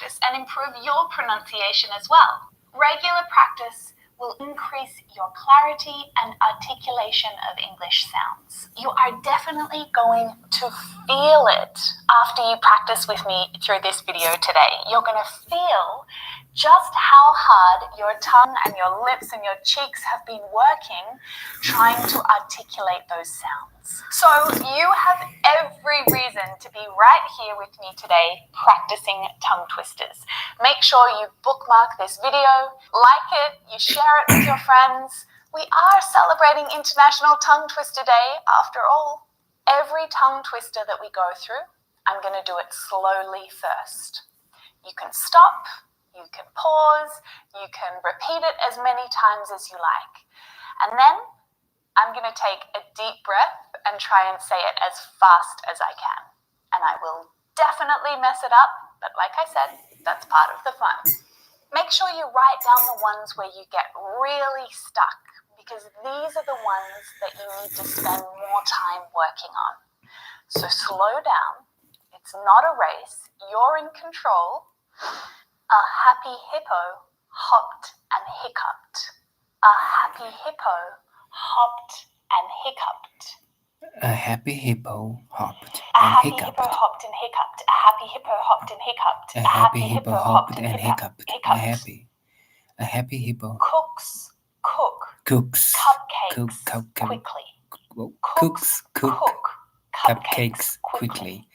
practice and improve your pronunciation as well. Regular practice will increase your clarity and articulation of English sounds. You are definitely going to feel it after you practice with me through this video today. You're going to feel just how hard your tongue and your lips and your cheeks have been working trying to articulate those sounds. So you have every reason to be right here with me today practicing tongue twisters. Make sure you bookmark this video, like it, you share it with your friends. We are celebrating International Tongue Twister Day after all. Every tongue twister that we go through, I'm going to do it slowly first. You can stop, you can pause, you can repeat it as many times as you like. And then I'm going to take a deep breath and try and say it as fast as I can. And I will definitely mess it up, but like I said, that's part of the fun. Make sure you write down the ones where you get really stuck, because these are the ones that you need to spend more time working on. So slow down. It's not a race. You're in control. A happy hippo hopped and hiccuped. A happy hippo hopped and hiccuped. A happy hippo hopped A and happy hiccuped. hippo hopped and hiccuped. A happy hippo hopped and hiccuped. A happy hippo hopped and hiccuped. A happy hippo Cooks cook cooks cupcakes quickly. cooks cook cupcakes quickly.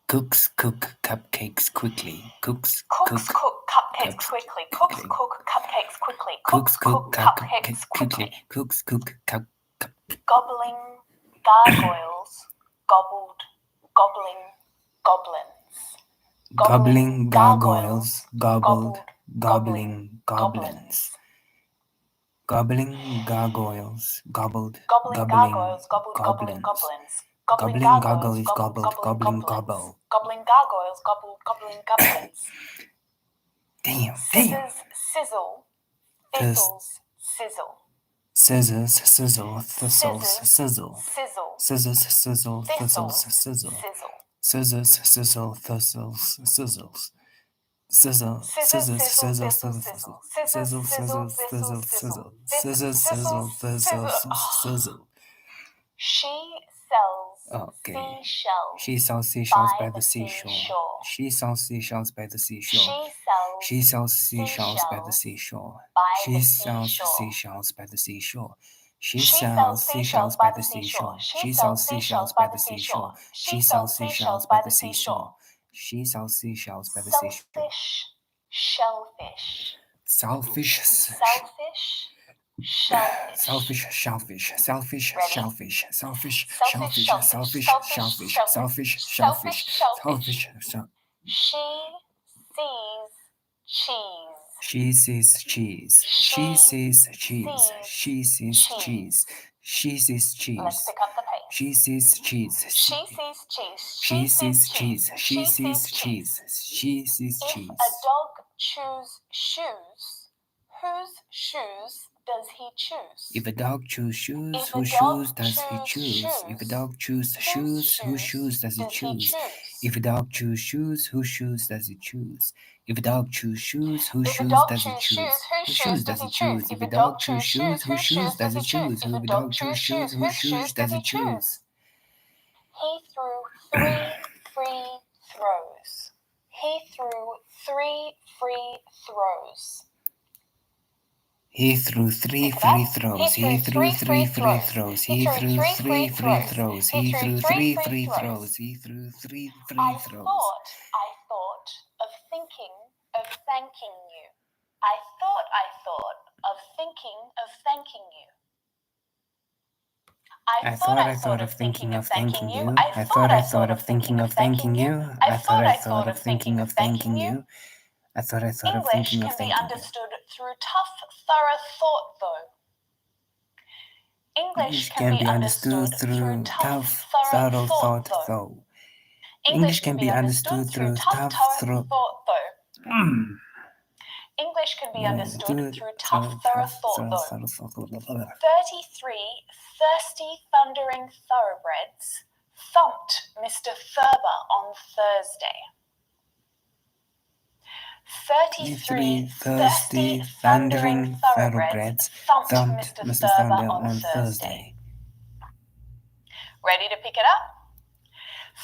Cooks cook cupcakes quickly. Cooks Cooks cook cupcakes quickly. Cooks cook cupcakes quickly. Cooks cook cupcakes quickly. Cooks cook Gobbling gargoyles gobbled gobbling goblins. gobbling gargoyles gobbled gobbling goblins. Gobbling gargoyles gobbled Gobbling gargoyles gobbled gobbling goblins. goblins. Gobbling gargoyles gobbled gobbling gobble. Gobbling gargoyles gobbled gobbling goblins. Damn. Scissors sizzle. Thistles sizzle. Scissors sizzle, thistles sizzle. Sizzle. Scissors sizzle, thistles sizzle. Sizzle. Scissors sizzle, thistles sizzles. Sizzle, scissors sizzle, sizzle. Sizzle, sizzle, sizzle, sizzle. Scissors sizzle, thistles sizzle. She sells Okay. seashells. She sells seashells by the seashore. She sells seashells by the seashore. She sells seashells by the seashore. She sells seashells by the seashore. She sells seashells by the seashore. She sells seashells by the seashore. She sells seashells by the seashore. She sells seashells by the seashore. Shellfish. Selfish. Selfish, shellfish, selfish, shellfish, selfish, shellfish, selfish, shellfish, selfish, shellfish, selfish, She sees cheese. She sees cheese. She sees cheese. She sees cheese. Let's pick up the pace. She sees cheese. She sees cheese. She sees cheese. She sees cheese. She sees cheese. If a dog chews shoes, whose shoes does he choose? If a dog chooses shoes, whose shoes does he choose? If a dog chooses shoes, whose shoes does he choose? If a dog chooses shoes, whose shoes does he choose? If a dog chooses shoes, whose shoes does he choose? Whose shoes does he choose? If a dog chooses shoes, whose shoes does he choose? If a dog chooses shoes, whose shoes does he choose? He threw 3 free throws. He threw 3 free throws. He threw 3 free throws. He threw 3 free throws. He threw 3 free throws. He threw 3 free throws. He threw 3 free throws. I thought of thinking of thanking you. I thought of thinking of thanking you. I thought of thinking of thanking you. I thought of thinking of thanking you. I thought of thinking of thanking you. I thought of thinking of English can be thanking you. understood through tough, thorough thought, though. English can be understood through tough, thorough thought, though. English can be understood through tough, thorough thought, though. English can be understood through tough, thorough thought, though. 33 thirsty, thundering thoroughbreds thumped Mr. Thurber on Thursday. 33 thirsty, thundering thoroughbreds thumped Mr. Thurber on Thursday. Ready to pick it up?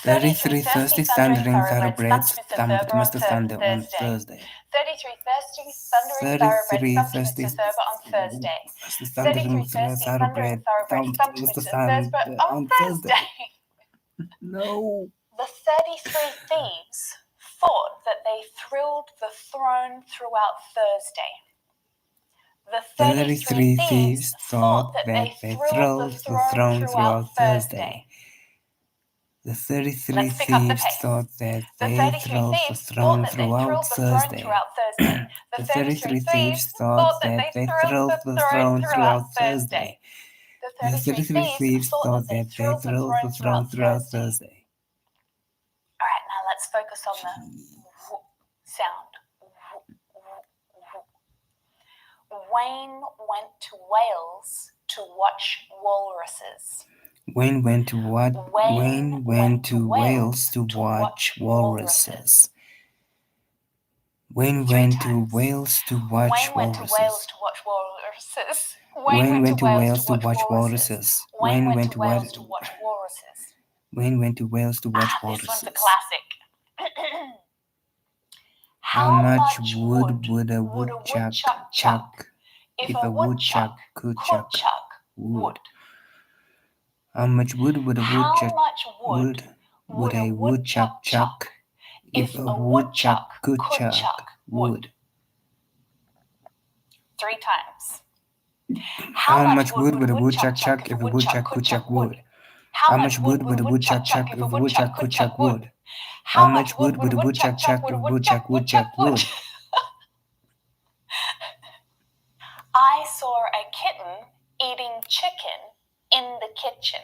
33 thirsty, thundering thoroughbreds thumped Mr. Thunder on Thursday. 33 thirsty, thundering thoroughbreds thumped Mr. Thurber on Thursday. 33 thirsty, thundering thoroughbreds thumped Mr. Thurber on Thursday. No. The 33 thieves thought that they thrilled the throne throughout Thursday. The 33 thieves thought that they thrilled the throne throughout Thursday. The 33 thieves thought that they thrilled the throne throughout Thursday. The 33 thieves thought that they thrilled the throne throughout Thursday. The 33 thieves thought that they thrilled the throne throughout Thursday. All right, now let's focus on the w sound. Wayne went to Wales to watch walruses. Wayne went to Wales to watch walruses. Wayne went to Wales to watch walruses. Wayne went to Wales to watch walruses. Wayne went to Wales to watch walruses. Wayne went to Wales to watch walruses. This one's a classic. How much wood would a woodchuck chuck if a woodchuck could chuck wood? How much wood would a woodchuck chuck if a woodchuck could chuck wood? 3 times. How much wood would a woodchuck chuck if a woodchuck could chuck wood? How much wood would a woodchuck chuck if a woodchuck could chuck wood? How much wood would a woodchuck chuck if a woodchuck would chuck wood? I saw a kitten eating chicken in the kitchen.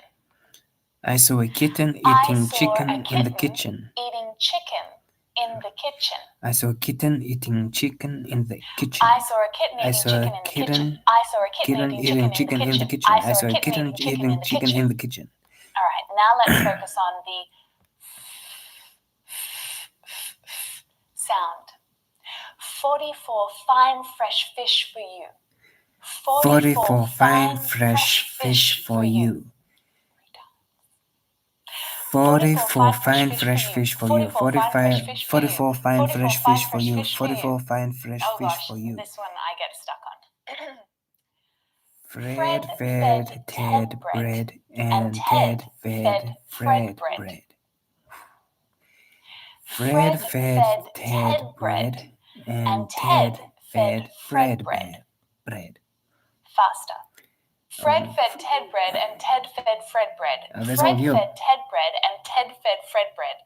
I saw a kitten eating chicken in the kitchen. Eating chicken in the kitchen. I saw a kitten eating chicken in the kitchen. I saw a kitten eating chicken in the kitchen. I saw a kitten eating chicken in the kitchen. All right, now let's focus on the sound. 44 fine fresh fish for you. 44 fine fresh fish for you. 44 fine fresh fish for you. 44 fine fresh fish for you. 44 fine fresh fish for you. This one I get stuck on. Fred fed Ted bread and Ted fed Fred bread. Fred fed Ted bread and Ted fed Fred bread. Faster. Fred fed Ted bread and Ted fed Fred bread. That's Fred all you. fed Ted bread and Ted fed Fred bread.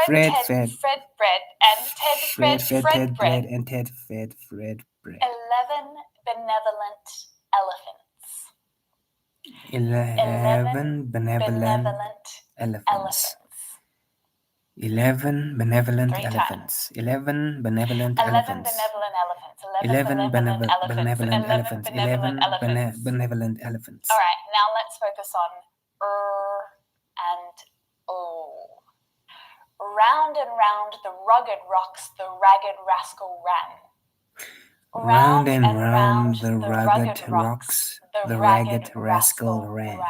Fred fed Fred bread and Ted fed Fred bread. And Ted fed Fred bread. 11 benevolent elephants. 11 benevolent elephants. 11 benevolent elephants. 11 benevolent elephants. 11 benevolent elephants. 11 benevolent elephants. All right, now let's focus on and O. Round and round the rugged rocks the ragged rascal ran. Round and round the rugged rocks the ragged rascal ran.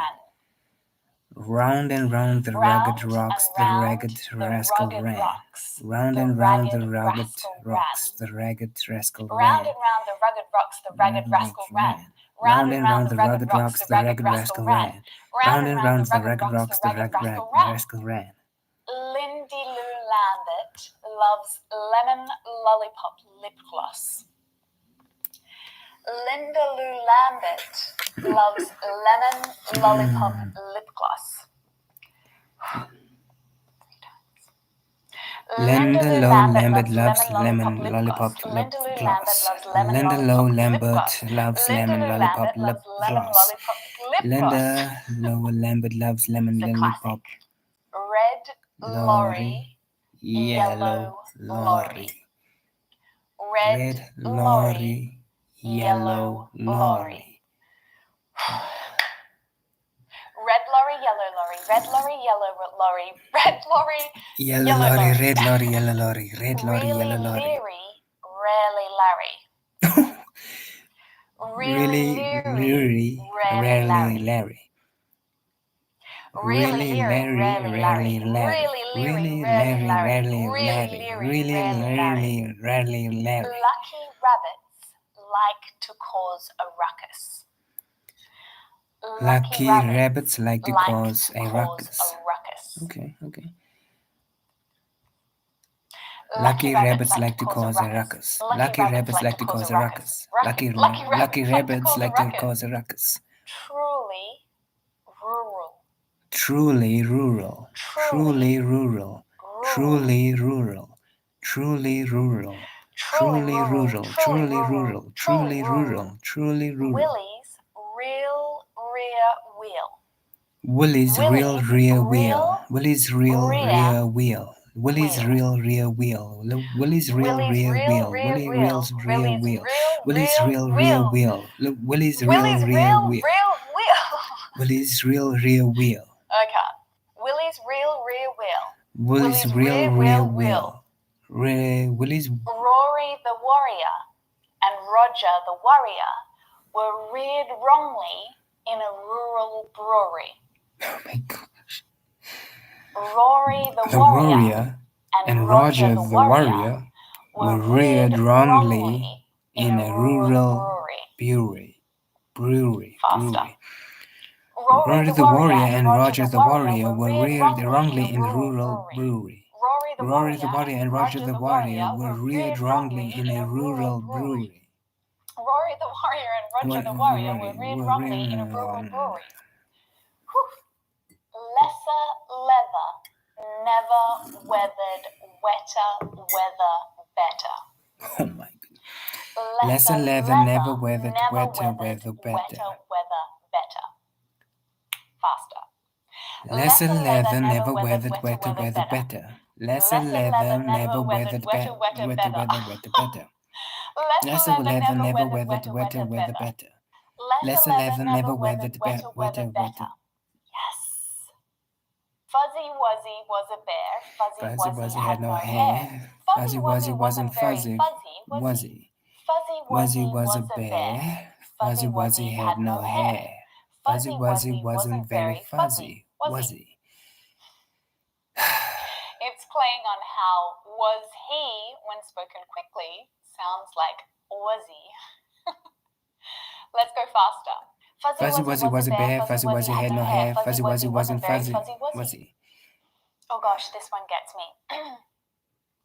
Round and round the rugged rocks the ragged rascal ran. Round and round the rugged rocks the ragged rascal ran. Round and round the rugged rocks the ragged rascal ran. Round and round the rugged rocks the ragged rascal ran. Round and round the rugged rocks the ragged rascal ran. Lindy Lou Lambert loves lemon lollipop lip gloss. Linda Lou Lambert loves lemon lollipop lip gloss. Linda Lou Lambert loves lemon lollipop lip gloss. Linda Lou Lambert loves lemon lollipop lip gloss. Linda Lou Lambert loves lemon lollipop. Red lorry, yellow lorry. Red lorry, yellow lorry. Red lorry, yellow lorry, red lorry, yellow lorry, red lorry, yellow lorry, red lorry, yellow lorry, red lorry, yellow lorry. Really, Larry. Rarely, Larry. Really, Larry, rarely, Larry. Really, Larry, rarely, Larry. Really, Larry, rarely, Larry. Lucky rabbits like to cause a ruckus. Lucky rabbits like to cause a ruckus. Okay. Lucky rabbits like to cause a ruckus. Lucky rabbits like to cause a ruckus. Lucky rabbits like to cause a ruckus. Truly rural. Truly rural. Truly rural. Truly rural. Truly rural. Truly rural. Truly rural. Truly rural. Willie's real rear wheel. Willie's real rear wheel. Willie's real rear wheel. Willie's real rear wheel. Willie's real rear wheel. Willie's real rear wheel. Willie's real rear wheel. Willie's real rear wheel. Okay. Willie's real rear wheel. Willie's real rear wheel. Willie's Rory the warrior and Roger the warrior were reared wrongly in a rural brewery. Oh my gosh. Rory the warrior and Roger the warrior were reared wrongly in a rural brewery. Rory the warrior and Roger the warrior were reared wrongly in a rural brewery. Rory the warrior and Roger the warrior were reared wrongly in a rural brewery. Rory the warrior and Roger the warrior were reared wrongly in a rural brewery. Lesser leather, never weathered, wetter weather better. Oh my goodness. Lesser leather, never weathered, wetter weather better. Faster. Lesser leather, never weathered, wetter weather better. Lesser leather, never weathered, wetter weather better. Lesser leather, never weathered, wetter weather better. Lesser leather, never weathered, wetter weather. Yes. Fuzzy Wuzzy was a bear. Fuzzy Wuzzy had no hair. Fuzzy Wuzzy wasn't fuzzy. Wuzzy. Wuzzy was a bear. Fuzzy Wuzzy had no hair. Fuzzy Wuzzy wasn't very fuzzy. Wuzzy. It's playing on how was he, when spoken quickly, sounds like wuzzy. Let's go faster. Fuzzy Wuzzy was a bear. Fuzzy Wuzzy had no hair. Fuzzy Wuzzy wasn't fuzzy. Wuzzy. Oh gosh, this one gets me.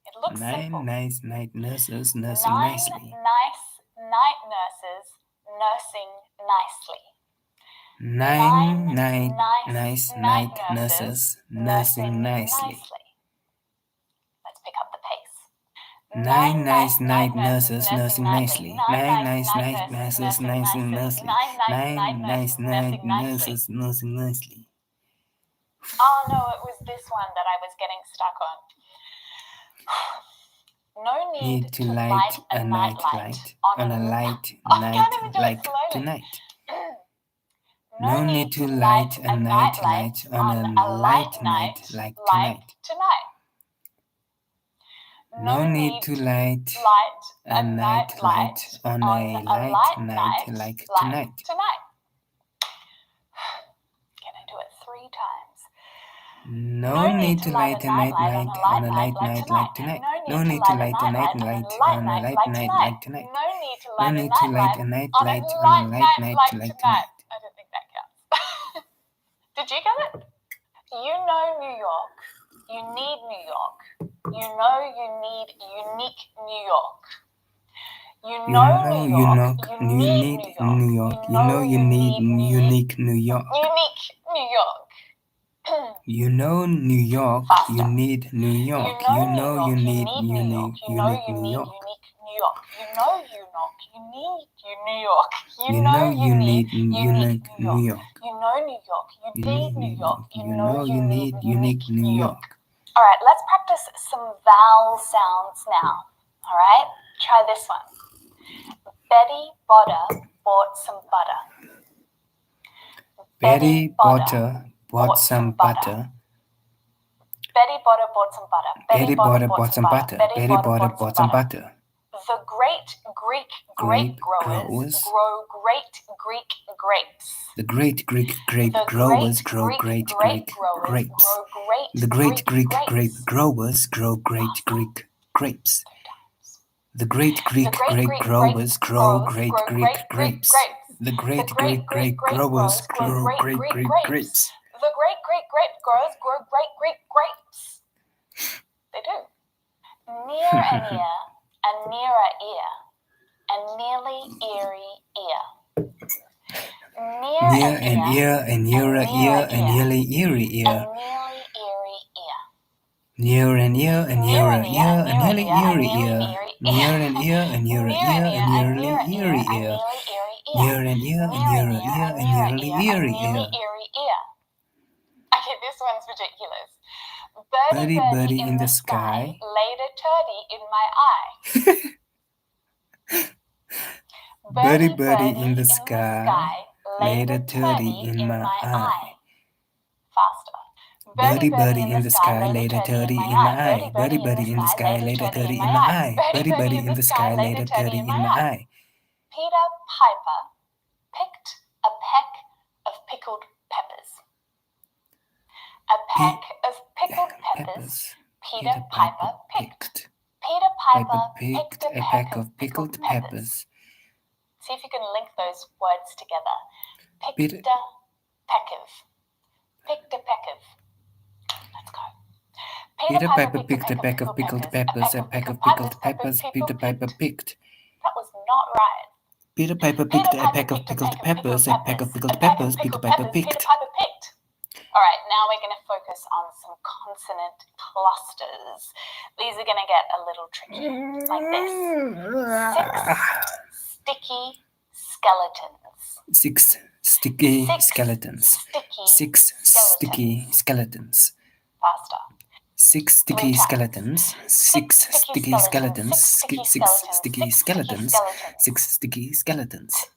It looks simple. 9 nice night nurses nursing nicely. 9 nice night nurses nursing nicely. 9 nice night nurses nursing nicely. Let's pick up the pace. 9 nice night nurses nursing nicely. 9 nice night nurses nursing nicely. 9 nice night nurses nursing nicely. Oh no, it was this one that I was getting stuck on. No need to light a night light on a light night like tonight. No need to light a night light on a light night like tonight. No need to light a night light on a light night like tonight. Can I do it 3 times? No need to light a night light on a light night like tonight. No need to light a night light on a light night like tonight. No need to light a night light on a light night like tonight. I don't think that counts. Did you get it? You know New York. You need New York. You know you need unique New York. You know New York. You need New York. You know you need unique New York. Unique New York. You know NewK, you need New York. You know you need unique New York. You know you need New York. You know you need unique New York. You know New York. You need New York. You know you need unique New York. All right, let's practice some vowel sounds now. All right, try this one. Betty Botter bought some butter. Betty Botter bought some butter. Betty Botter bought some butter. Betty Botter bought some butter. Betty Botter bought some butter. The great Greek grape growers grow great Greek grapes. The great Greek grape growers grow great Greek grapes. The great Greek grape growers grow great Greek grapes. The great Greek grape growers grow great Greek grapes. The great Greek grape growers grow great Greek grapes. The great Greek grape growers grow great Greek grapes. They do. Near an ear, and nearer ear, and nearly eerie ear. Near an ear, and nearer ear, and nearly eerie ear. Near an ear, and nearer ear, and nearly eerie ear. Near an ear, and nearer ear, and nearly eerie ear. Near an ear, and nearer ear, and nearly eerie ear. Okay, this one's ridiculous. Birdie, birdie in the sky, laid a turdy in my eye. Birdie, birdie in the sky, laid a turdy in my eye. Faster. Birdie, birdie in the sky, laid a turdy in my eye. Birdie, birdie in the sky, laid a turdy in my eye. Birdie, birdie in the sky, laid a turdy in my eye. Peter Piper picked a peck of pickled peppers. A peck of pickled peppers Peter Piper picked. Peter Piper picked a peck of pickled peppers. See if you can link those words together. Picked a peck of. Picked a peck of. Let's go. Peter Piper picked a peck of pickled peppers. A peck of pickled peppers Peter Piper picked. That was not right. Peter Piper picked a peck of pickled peppers. A peck of pickled peppers Peter Piper picked. All right, now we're going to focus on some consonant clusters. These are going to get a little tricky, like this. 6 sticky skeletons. 6 sticky skeletons. 6 sticky skeletons. Faster. 6 sticky skeletons. 6 sticky skeletons. 6 sticky skeletons. 6 sticky skeletons.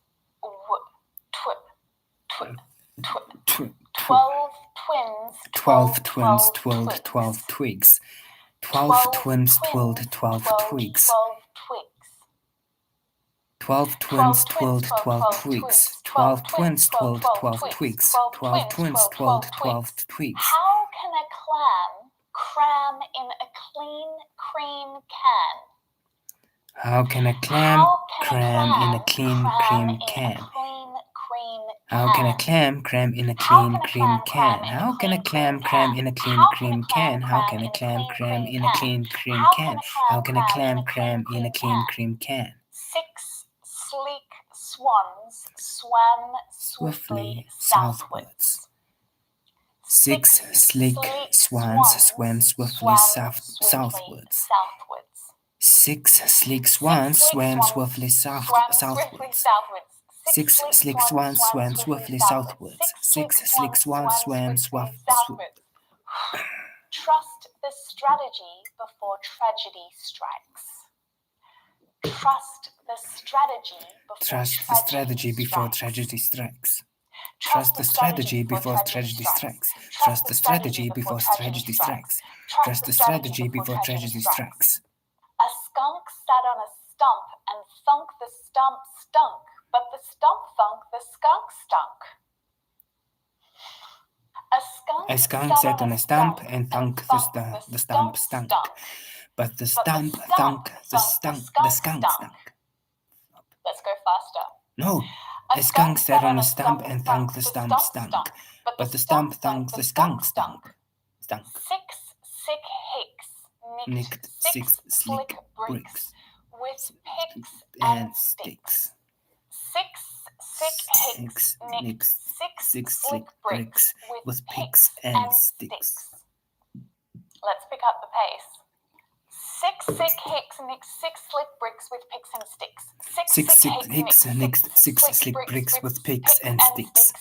12 twins twirled 12 twigs. 12 twins twirled 12 twigs. 12 twins twirled 12 twigs. 12 twins twirled 12 twigs. 12 twins twirled 12 twigs. How can a clam cram in a clean cream can? How can a clam cram in a clean cream can? How can a clam cram in a clean cream can? How can a clam cram in a clean cream can? How can a clam cram in a clean cream can? How can a clam cram in a clean cream can? 6 sleek swans swam swiftly southwards. 6 sleek swans swam swiftly southwards. 6 sleek swans swam swiftly southwards. 6 sleek swans swam swiftly southwards. 6 sleek swans swam swiftly. Trust the strategy before tragedy strikes. Trust the strategy before tragedy strikes. Trust the strategy before tragedy strikes. Trust the strategy before tragedy strikes. Trust the strategy before tragedy strikes. A skunk sat on a stump and thunk the stump stunk, but the stump thunk the skunk stunk. A skunk sat on a stump and thunk the stump stunk, but the stump thunk the skunk stunk. Let's go faster. No. A skunk sat on a stump and thunk the stump stunk, but the stump thunk the skunk stunk. 6 sick hicks nicked 6 slick bricks with picks and sticks. 6 sick hicks nicked 6 slick bricks with picks and sticks. Let's pick up the pace. 6 sick hicks nicked 6 slick bricks with picks and sticks. 6 sick hicks nicked 6 slick bricks with picks and sticks.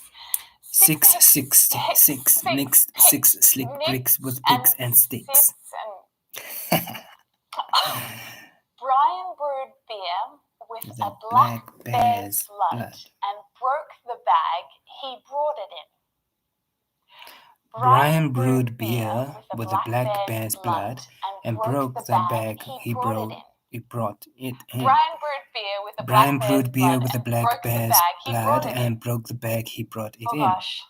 6 6 nicked 6 slick bricks with picks and sticks. Brian brewed beer with a black bear's blood and broke the bag he brought it in. Brian brewed beer with a black bear's blood and broke the bag he brought It brought it in. Brian brewed beer with a black bear's blood and broke the bag. He brought it Oh in. gosh.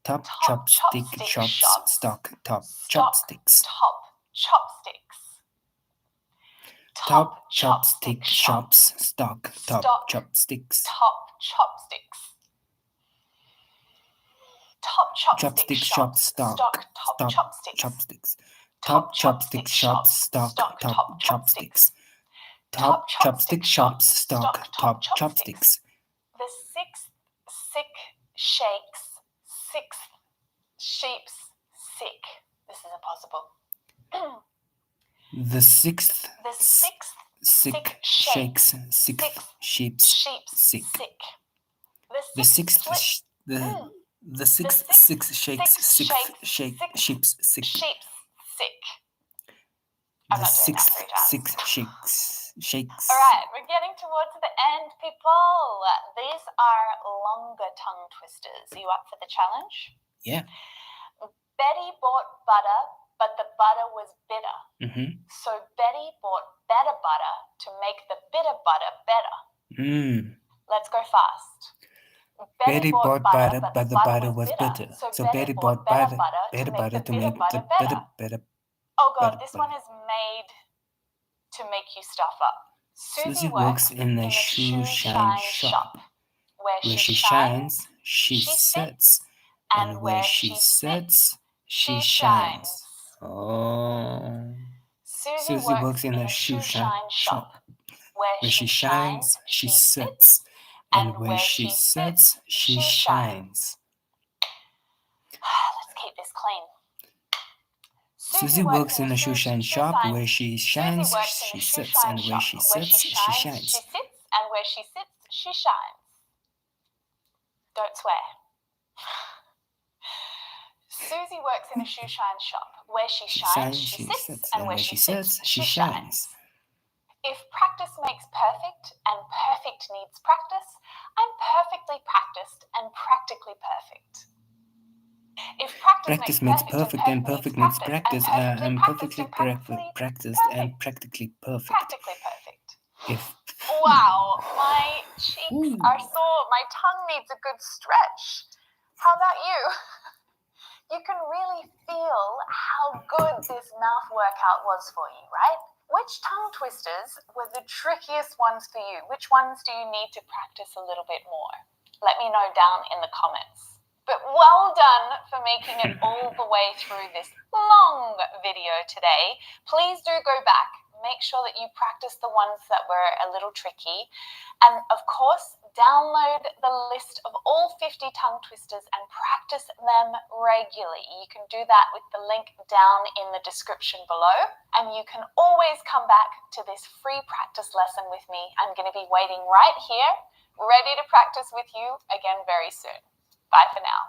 Top chopstick shops stock top chopsticks. Top chopsticks. Top chopstick shops stock top chopsticks. Top chopsticks. Top Chopstick shops stock top chopsticks. Top chopstick shops stock top chopsticks. Top chopstick shops stock top chopsticks. The sixth sick shakes. Sixth sheep's sick. This is impossible. The sixth sick shakes. Sixth sheep's sick. The sixth six shakes. Sixth sheep's sick. I'm The not doing sixth that 3 times. six shakes. Alright, we're getting towards the end, people. These are longer tongue twisters. Are you up for the challenge? Yeah. Betty bought butter, but the butter was bitter. Mm-hmm. So Betty bought better butter to make the bitter butter better. Let's go fast. Betty bought butter, but the butter was bitter. So Betty bought better butter to make the better. Oh god, this one is made to make you stuff up. Susie works in a shoe shine shop. Where she shines, she sits. And where she sits, she shines. Oh. Susie works in a shoe shine shop. Where she shines, she sits. And where she sits, she shines. Let's keep this clean. Susie works in a shoe shine shop. Where she shines, she sits. And where she sits, she shines. And where she sits, she shines. Don't swear. Susie works in a shoe shine shop. Where she shines, she sits. And where she sits, she shines. If practice makes perfect, and perfect needs practice, I'm perfectly practiced and practically perfect. If practice makes perfect and perfect needs practice, I'm perfectly practiced and practically perfect. Practically perfect. If wow, my cheeks are sore. My tongue needs a good stretch. How about you? You can really feel how good this mouth workout was for you, right? Which tongue twisters were the trickiest ones for you? Which ones do you need to practice a little bit more? Let me know down in the comments. But well done for making it all the way through this long video today. Please do go back. Make sure that you practice the ones that were a little tricky. And of course, download the list of all 50 tongue twisters and practice them regularly. You can do that with the link down in the description below. And you can always come back to this free practice lesson with me. I'm going to be waiting right here, ready to practice with you again very soon. Bye for now.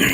Oh.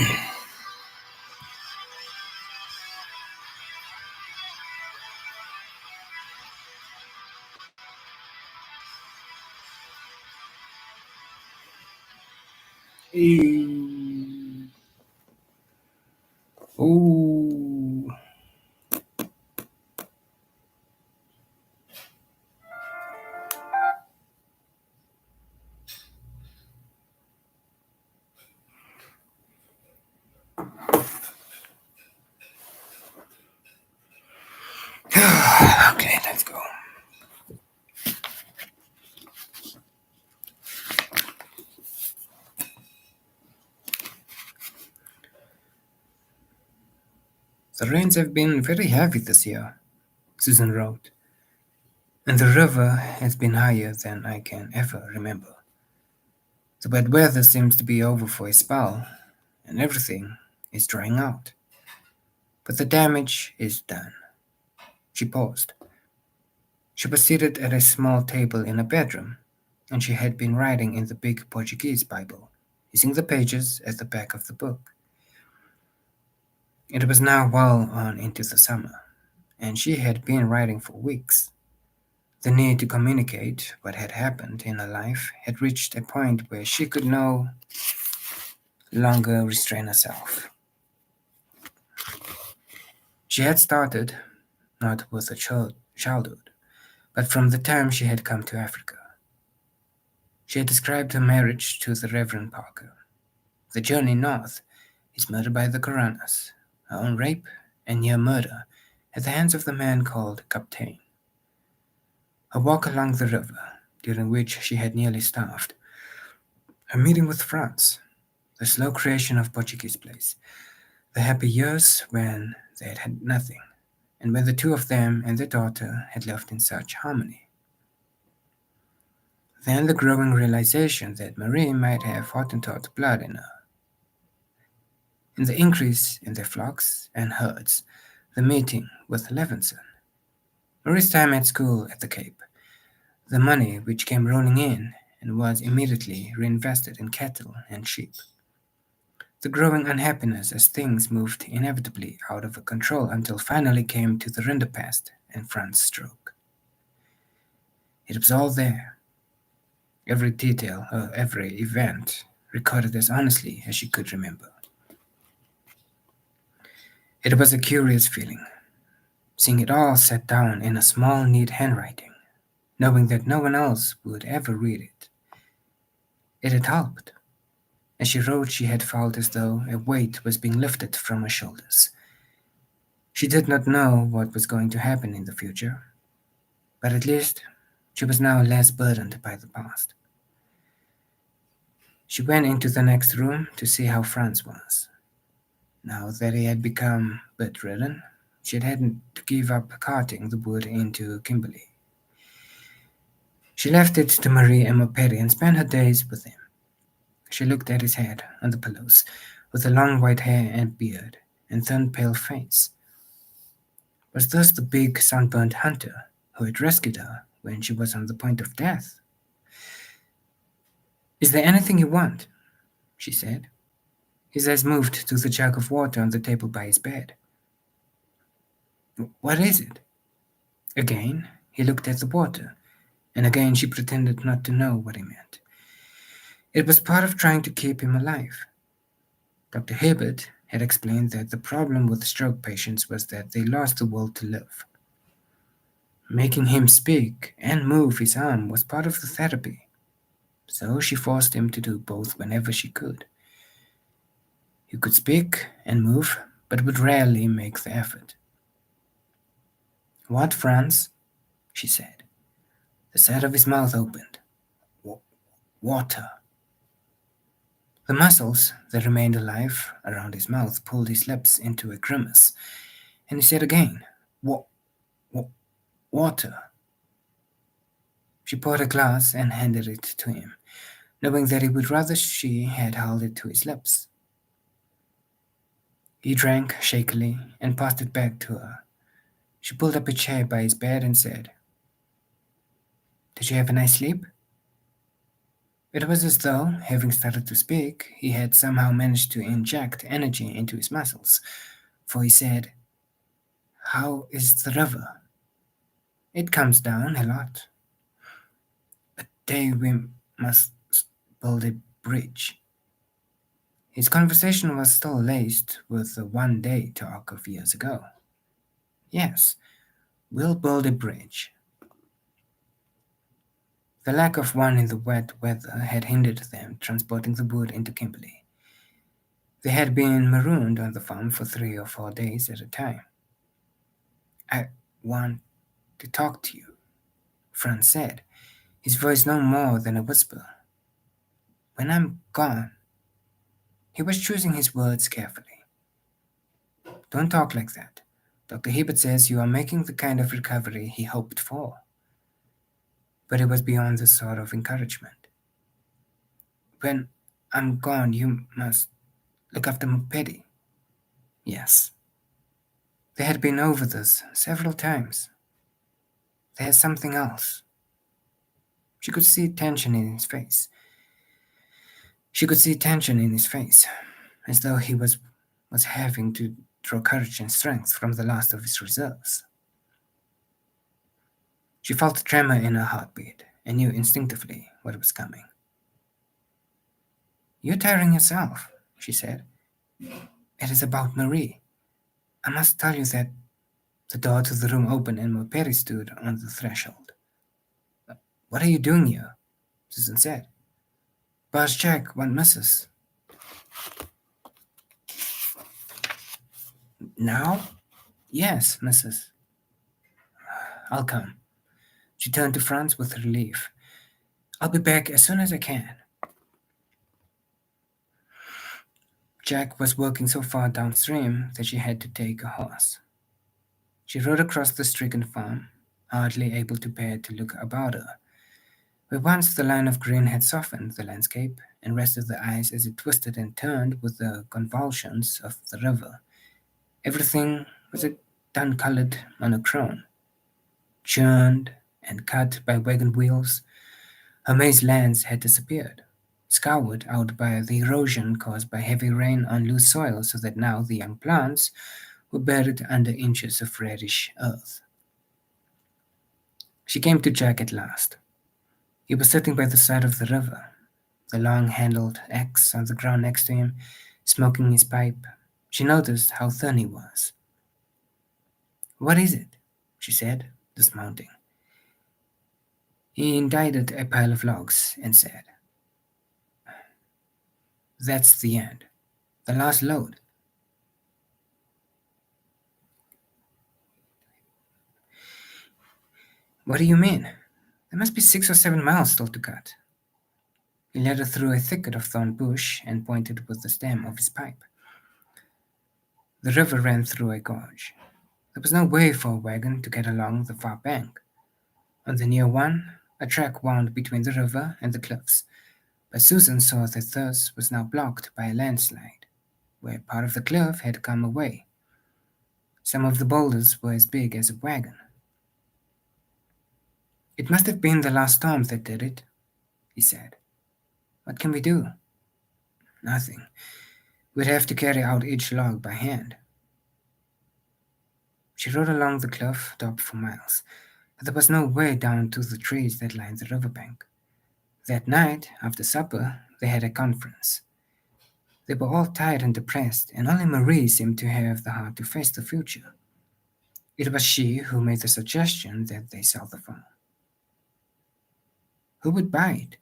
Okay, let's go. The rains have been very heavy this year, Susan wrote, and the river has been higher than I can ever remember. The bad weather seems to be over for a spell, and everything is drying out. But the damage is done. She paused. She was seated at a small table in a bedroom, and she had been writing in the big Portuguese Bible, using the pages at the back of the book. It was now well on into the summer, and she had been writing for weeks. The need to communicate what had happened in her life had reached a point where she could no longer restrain herself. She had started, not with her childhood, but from the time she had come to Africa. She had described her marriage to the Reverend Parker, the journey north, his murder by the Koranas, her own rape and near murder at the hands of the man called Captain, her walk along the river, during which she had nearly starved, her meeting with Franz, the slow creation of Portuguese Place, the happy years when they had had nothing, and when the two of them and their daughter had lived in such harmony. Then the growing realization that Marie might have Hottentot blood in her, and the increase in their flocks and herds, the meeting with Levinson, Marie's time at school at the Cape, the money which came rolling in and was immediately reinvested in cattle and sheep, the growing unhappiness as things moved inevitably out of her control until finally came to the Rinderpest and Franz's stroke. It was all there, every detail of every event recorded as honestly as she could remember. It was a curious feeling, seeing it all set down in a small, neat handwriting, knowing that no one else would ever read it. It had helped. As she wrote, she had felt as though a weight was being lifted from her shoulders. She did not know what was going to happen in the future, but at least she was now less burdened by the past. She went into the next room to see how Franz was. Now that he had become bedridden, she had had to give up carting the wood into Kimberley. She left it to Marie and Mopedi and spent her days with him. She looked at his head on the pillows, with the long white hair and beard and thin pale face. Was this the big sunburnt hunter who had rescued her when she was on the point of death? "Is there anything you want?" she said. His eyes moved to the jug of water on the table by his bed. "What is it?" Again, he looked at the water, and again she pretended not to know what he meant. It was part of trying to keep him alive. Dr. Hibbert had explained that the problem with stroke patients was that they lost the will to live. Making him speak and move his arm was part of the therapy, so she forced him to do both whenever she could. He could speak and move, but would rarely make the effort. "What, Franz?" she said. The side of his mouth opened. Water." The muscles that remained alive around his mouth pulled his lips into a grimace, and he said again, Water." She poured a glass and handed it to him, knowing that he would rather she had held it to his lips. He drank shakily and passed it back to her. She pulled up a chair by his bed and said, "Did you have a nice sleep?" It was as though, having started to speak, he had somehow managed to inject energy into his muscles, for he said, "How is the river?" "It comes down a lot. Day we must build a bridge." His conversation was still laced with the one-day talk of years ago. "Yes, we'll build a bridge." The lack of one in the wet weather had hindered them transporting the wood into Kimberley. They had been marooned on the farm for 3 or 4 days at a time. "I want to talk to you," Franz said, his voice no more than a whisper. "When I'm gone." He was choosing his words carefully. "Don't talk like that. Dr. Hibbert says you are making the kind of recovery he hoped for." But it was beyond this sort of encouragement. "When I'm gone, you must look after Petty." "Yes." They had been over this several times. "There's something else." She could see tension in his face. She could see tension in his face, as though he was having to draw courage and strength from the last of his reserves. She felt a tremor in her heartbeat and knew instinctively what was coming. "You're tiring yourself," she said. "It is about Marie. I must tell you that." The door to the room opened and Perry stood on the threshold. "What are you doing here?" Susan said. "Boss Jack want Mrs." "Now?" "Yes, Mrs." "I'll come." She turned to Franz with relief. "I'll be back as soon as I can." Jack was working so far downstream that she had to take a horse. She rode across the stricken farm, hardly able to bear to look about her. Where once the line of green had softened the landscape and rested the eyes as it twisted and turned with the convulsions of the river, everything was a dun-colored monochrome, churned and cut by wagon wheels. Her maize lands had disappeared, scoured out by the erosion caused by heavy rain on loose soil, so that now the young plants were buried under inches of reddish earth. She came to Jack at last. He was sitting by the side of the river, the long-handled axe on the ground next to him, smoking his pipe. She noticed how thin he was. "What is it?" she said, dismounting. He indicted a pile of logs and said, "That's the end. The last load." "What do you mean? There must be 6 or 7 miles still to cut." He led her through a thicket of thorn bush and pointed with the stem of his pipe. The river ran through a gorge. There was no way for a wagon to get along the far bank. On the near one, a track wound between the river and the cliffs, but Susan saw that this was now blocked by a landslide, where part of the cliff had come away. Some of the boulders were as big as a wagon. "It must have been the last storm that did it," he said. "What can we do?" "Nothing. We'd have to carry out each log by hand." She rode along the cliff top for miles, but there was no way down to the trees that lined the riverbank. That night, after supper, they had a conference. They were all tired and depressed, and only Marie seemed to have the heart to face the future. It was she who made the suggestion that they sell the farm. "Who would buy it?"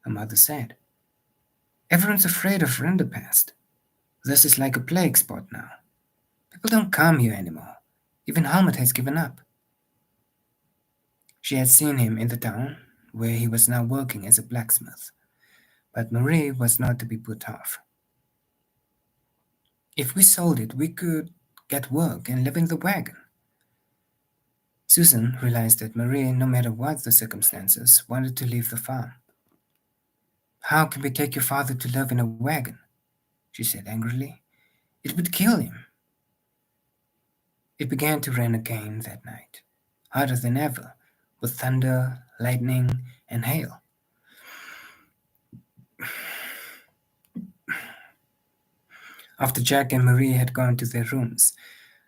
her mother said. "Everyone's afraid of Rinderpest. This is like a plague spot now. People don't come here anymore. Even Helmut has given up." She had seen him in the town, where he was now working as a blacksmith, but Marie was not to be put off. "If we sold it, we could get work and live in the wagon." Susan realized that Marie, no matter what the circumstances, wanted to leave the farm. "How can we take your father to live in a wagon?" she said angrily. "It would kill him." It began to rain again that night, harder than ever, with thunder, lightning, and hail. After Jack and Marie had gone to their rooms,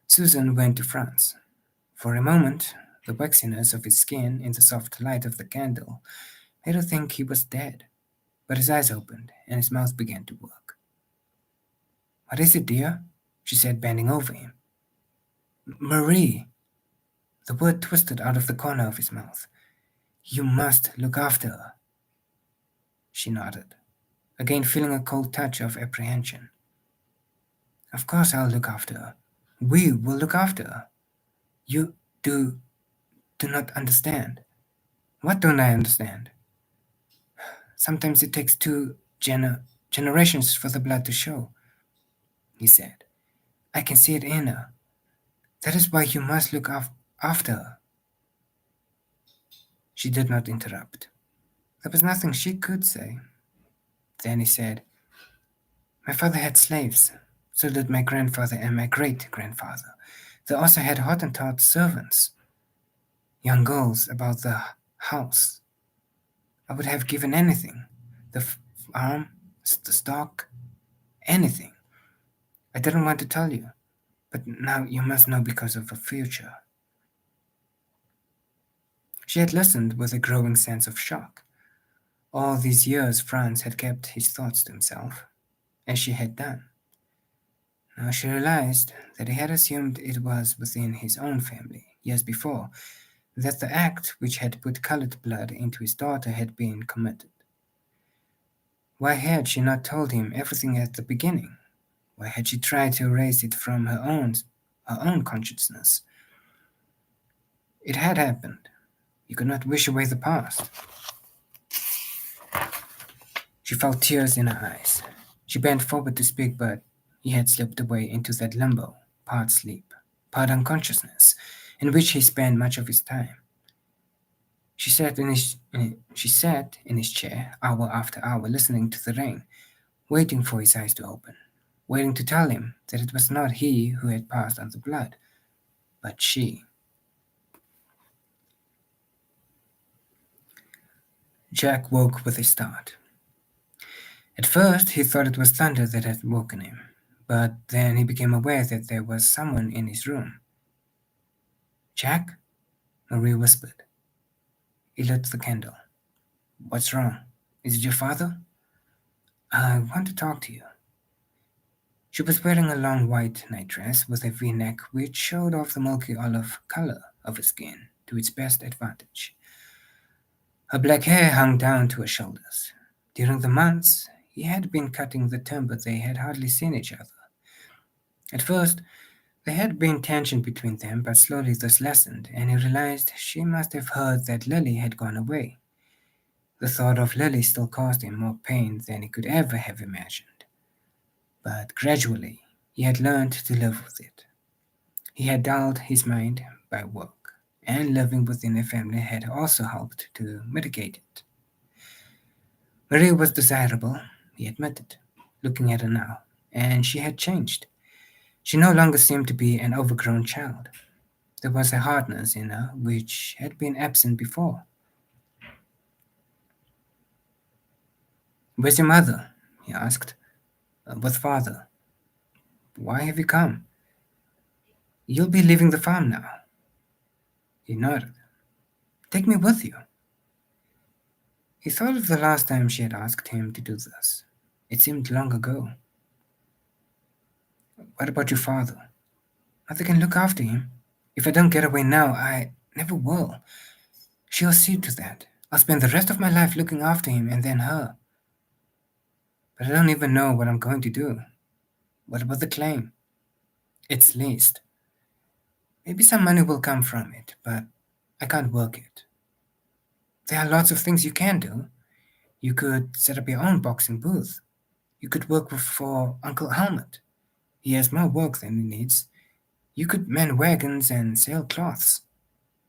Susan went to Franz. For a moment, the waxiness of his skin in the soft light of the candle made her think he was dead, but his eyes opened and his mouth began to work. "What is it, dear?" she said, bending over him. "Marie." The word twisted out of the corner of his mouth. "You must look after her." She nodded, again feeling a cold touch of apprehension. "Of course I'll look after her. We will look after her. You do not understand." "What don't I understand?" "Sometimes it takes two generations for the blood to show," he said. "I can see it in her. That is why you must look after her." She did not interrupt. There was nothing she could say. Then he said, "My father had slaves. So did my grandfather and my great-grandfather. They also had Hottentot servants, young girls about the house. I would have given anything, the farm, the stock, anything. I didn't want to tell you, but now you must know because of the future." She had listened with a growing sense of shock. All these years Franz had kept his thoughts to himself, as she had done. Now she realized that he had assumed it was within his own family, years before, that the act which had put colored blood into his daughter had been committed. Why had she not told him everything at the beginning? Why had she tried to erase it from her own consciousness? It had happened. You could not wish away the past. She felt tears in her eyes. She bent forward to speak, but he had slipped away into that limbo, part sleep, part unconsciousness, in which he spent much of his time. She sat in his chair, hour after hour, listening to the rain, waiting for his eyes to open, waiting to tell him that it was not he who had passed on the blood, but she. Jack woke with a start. At first, he thought it was thunder that had woken him, but then he became aware that there was someone in his room. "Jack?" Marie whispered. He lit the candle. "What's wrong? Is it your father?" "I want to talk to you." She was wearing a long white nightdress with a V-neck which showed off the milky olive color of her skin to its best advantage. Her black hair hung down to her shoulders. During the months he had been cutting the timber, they had hardly seen each other. At first, there had been tension between them, but slowly this lessened, and he realized she must have heard that Lily had gone away. The thought of Lily still caused him more pain than he could ever have imagined. But gradually, he had learned to live with it. He had dulled his mind by work, and living within a family had also helped to mitigate it. Marie was desirable, he admitted, looking at her now, and she had changed. She no longer seemed to be an overgrown child. There was a hardness in her which had been absent before. "Where's your mother?" he asked. "With father." "Why have you come?" "You'll be leaving the farm now." He nodded. "Take me with you." He thought of the last time she had asked him to do this. It seemed long ago. "What about your father?" "Mother can look after him. If I don't get away now, I never will. She'll see to that. I'll spend the rest of my life looking after him and then her. But I don't even know what I'm going to do. What about the claim?" "It's leased. Maybe some money will come from it, but I can't work it." "There are lots of things you can do. You could set up your own boxing booth. You could work for Uncle Helmut. He has more work than he needs. You could mend wagons and sell cloths.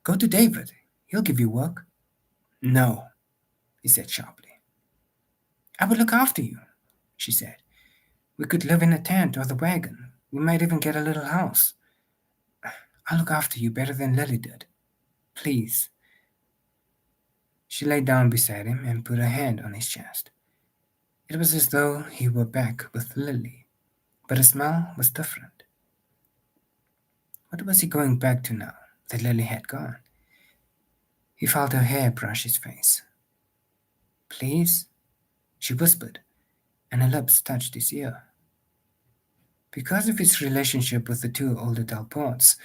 Go to David. He'll give you work." "No," he said sharply. "I will look after you," she said. "We could live in a tent or the wagon. We might even get a little house. I'll look after you better than Lily did. Please." She lay down beside him and put her hand on his chest. It was as though he were back with Lily, but the smell was different. What was he going back to now that Lily had gone? He felt her hair brush his face. Please? She whispered, and her lips touched his ear. Because of his relationship with the two older Dalports,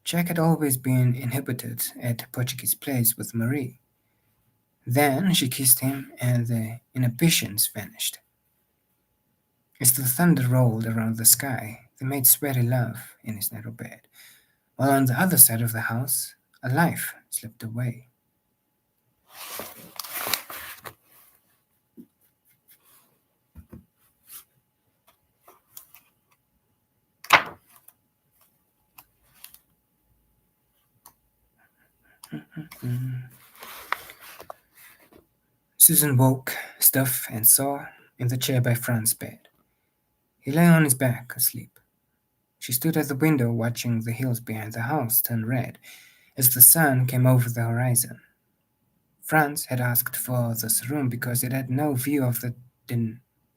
Jack had always been inhibited at Portuguese Place with Marie. Then she kissed him, and the inhibitions vanished. As the thunder rolled around the sky, they made sweaty love in his narrow bed, while on the other side of the house, a life slipped away. Susan woke, stiff and sore, in the chair by Fran's bed. He lay on his back, asleep. She stood at the window watching the hills behind the house turn red as the sun came over the horizon. Franz had asked for this room because it had no view of the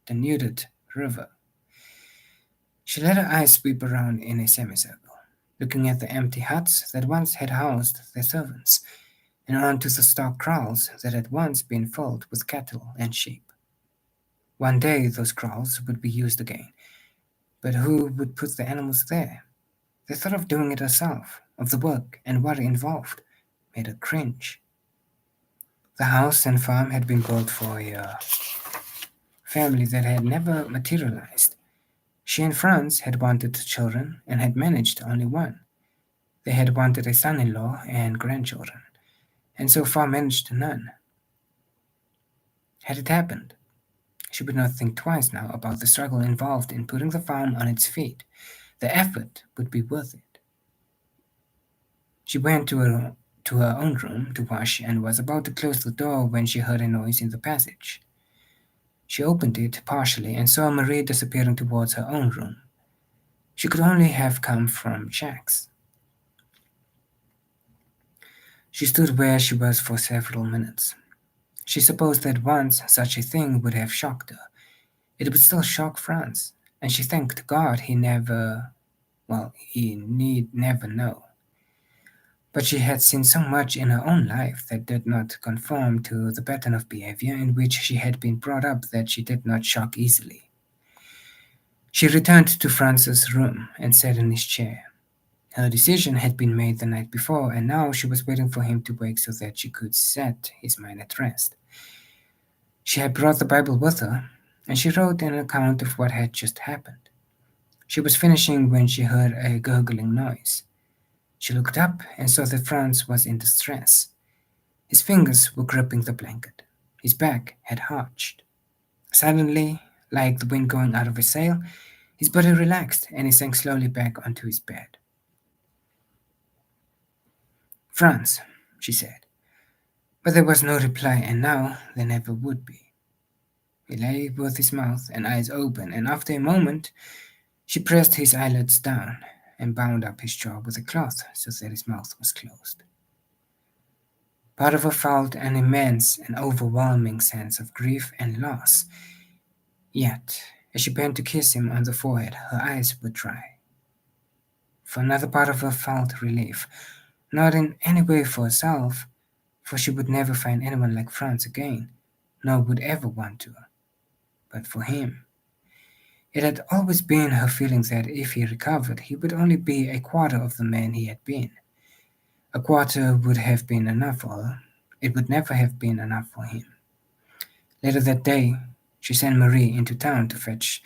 denuded river. She let her eyes sweep around in a semicircle, looking at the empty huts that once had housed their servants, and onto the stock kraals that had once been filled with cattle and sheep. One day those kraals would be used again, but who would put the animals there? The thought of doing it herself, of the work and worry involved, made her cringe. The house and farm had been built for a family that had never materialized. She and Franz had wanted children and had managed only one. They had wanted a son-in-law and grandchildren, and so far managed none. Had it happened, she would not think twice now about the struggle involved in putting the farm on its feet. The effort would be worth it. She went to her own room to wash and was about to close the door when she heard a noise in the passage. She opened it partially and saw Marie disappearing towards her own room. She could only have come from Jack's. She stood where she was for several minutes. She supposed that once such a thing would have shocked her. It would still shock Franz, and she thanked God he need never know. But she had seen so much in her own life that did not conform to the pattern of behavior in which she had been brought up that she did not shock easily. She returned to Franz's room and sat in his chair. Her decision had been made the night before, and now she was waiting for him to wake so that she could set his mind at rest. She had brought the Bible with her, and she wrote an account of what had just happened. She was finishing when she heard a gurgling noise. She looked up and saw that Franz was in distress. His fingers were gripping the blanket. His back had arched. Suddenly, like the wind going out of a sail, his body relaxed and he sank slowly back onto his bed. "Franz," she said. But there was no reply, and now there never would be. He lay with his mouth and eyes open, and after a moment she pressed his eyelids down and bound up his jaw with a cloth so that his mouth was closed. Part of her felt an immense and overwhelming sense of grief and loss. Yet, as she bent to kiss him on the forehead, her eyes were dry. For another part of her felt relief, not in any way for herself, for she would never find anyone like Franz again, nor would ever want to, but for him. It had always been her feeling that if he recovered, he would only be a quarter of the man he had been. A quarter would have been enough for her. It would never have been enough for him. Later that day, she sent Marie into town to fetch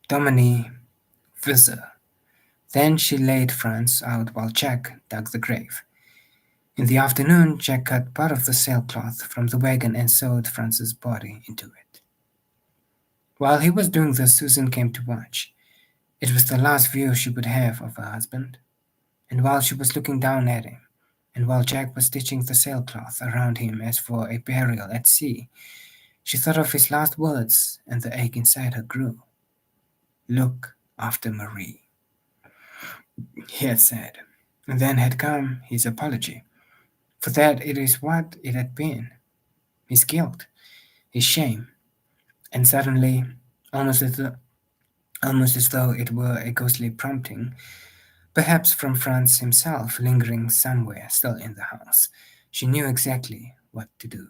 Dominie Visser. Then she laid Franz out while Jack dug the grave. In the afternoon, Jack cut part of the sailcloth from the wagon and sewed Franz's body into it. While he was doing this, Susan came to watch. It was the last view she would have of her husband. And while she was looking down at him, and while Jack was stitching the sailcloth around him as for a burial at sea, she thought of his last words, and the ache inside her grew. "Look after Marie," he had said, and then had come his apology, for that it is what it had been. his guilt, his shame, and suddenly, almost as though, almost as though it were a ghostly prompting, perhaps from Franz himself lingering somewhere still in the house, she knew exactly what to do,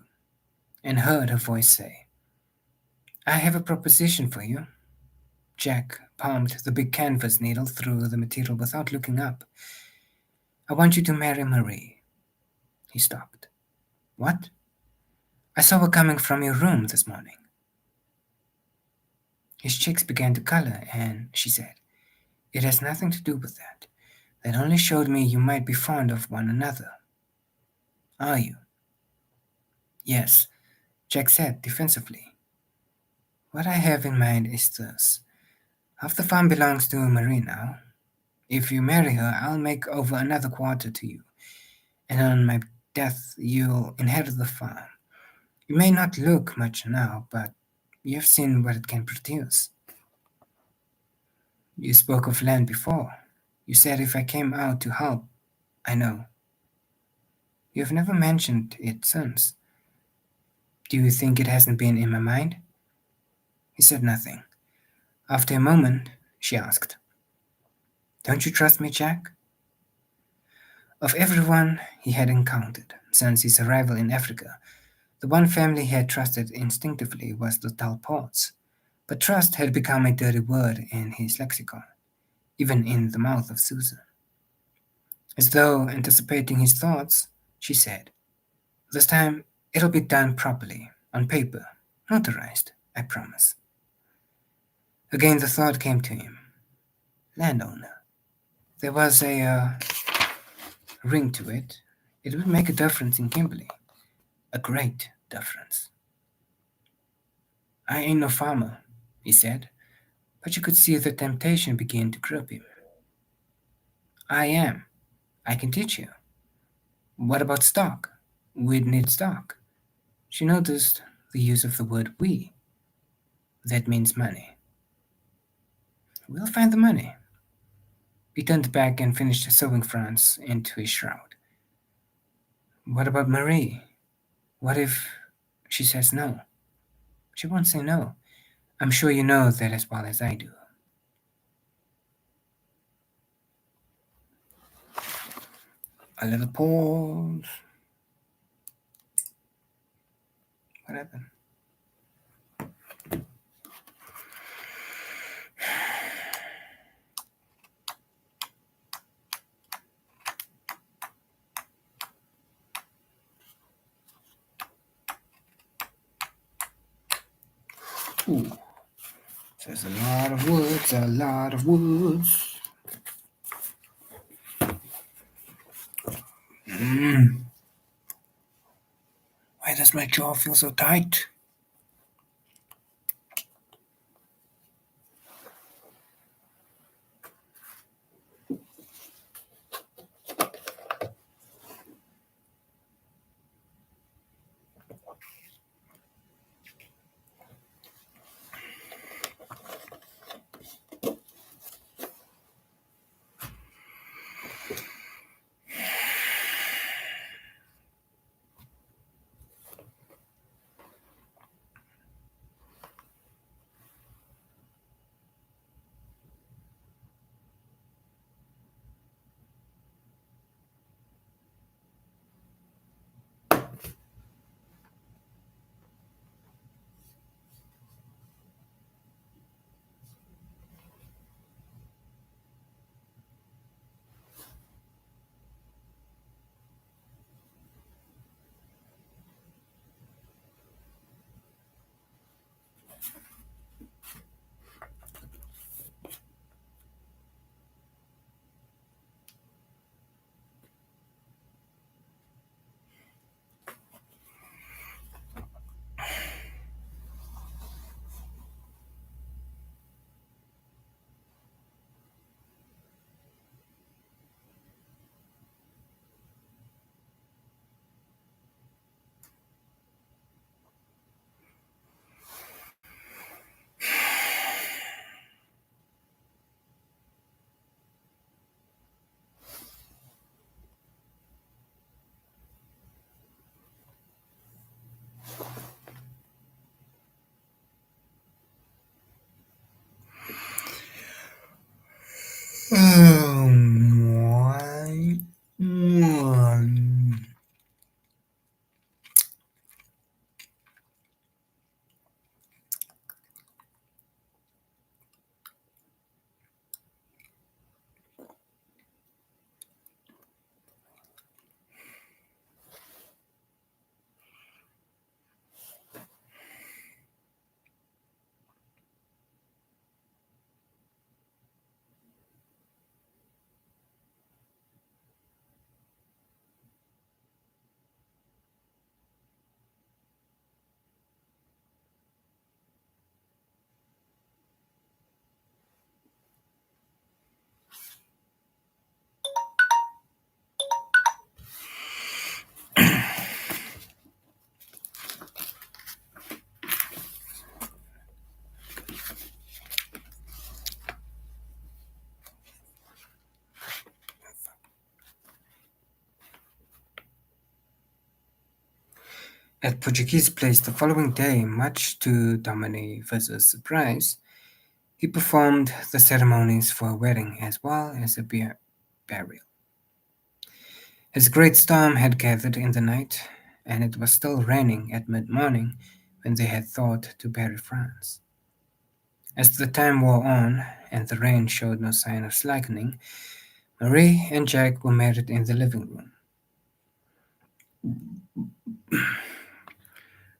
and heard her voice say, "I have a proposition for you." Jack palmed the big canvas needle through the material without looking up. "I want you to marry Marie." He stopped. "What?" "I saw her coming from your room this morning." His cheeks began to color, and she said, "It has nothing to do with that. That only showed me you might be fond of one another." "Are you?" "Yes," Jack said defensively. "What I have in mind is this. Half the farm belongs to Marie now. If you marry her, I'll make over another quarter to you, and on my death you'll inherit the farm. You may not look much now, but you've seen what it can produce." "You spoke of land before. You said if I came out to help." "I know. You've never mentioned it since. Do you think it hasn't been in my mind?" He said nothing. After a moment, she asked, "Don't you trust me, Jack?" Of everyone he had encountered since his arrival in Africa, the one family he had trusted instinctively was the Talpots, but trust had become a dirty word in his lexicon, even in the mouth of Susan. As though anticipating his thoughts, she said, "This time it'll be done properly, on paper, notarized, I promise." Again the thought came to him. Landowner. There was a ring to it. It would make a difference in Kimberley. A great difference. "I ain't no farmer," he said, but you could see the temptation begin to grip him. "I am. I can teach you." "What about stock? We'd need stock." She noticed the use of the word we. "That means money." "We'll find the money." He turned back and finished sewing Franz into his shroud. "What about Marie? What if she says no?" "She won't say no. I'm sure you know that as well as I do." A little pause. What happened? Ooh. There's a lot of words, a lot of words. Why does my jaw feel so tight? At Portuguese Place the following day, much to Dominiquez's surprise, he performed the ceremonies for a wedding as well as a burial. His great storm had gathered in the night, and it was still raining at mid-morning when they had thought to bury Franz. As the time wore on, and the rain showed no sign of slackening, Marie and Jack were married in the living room.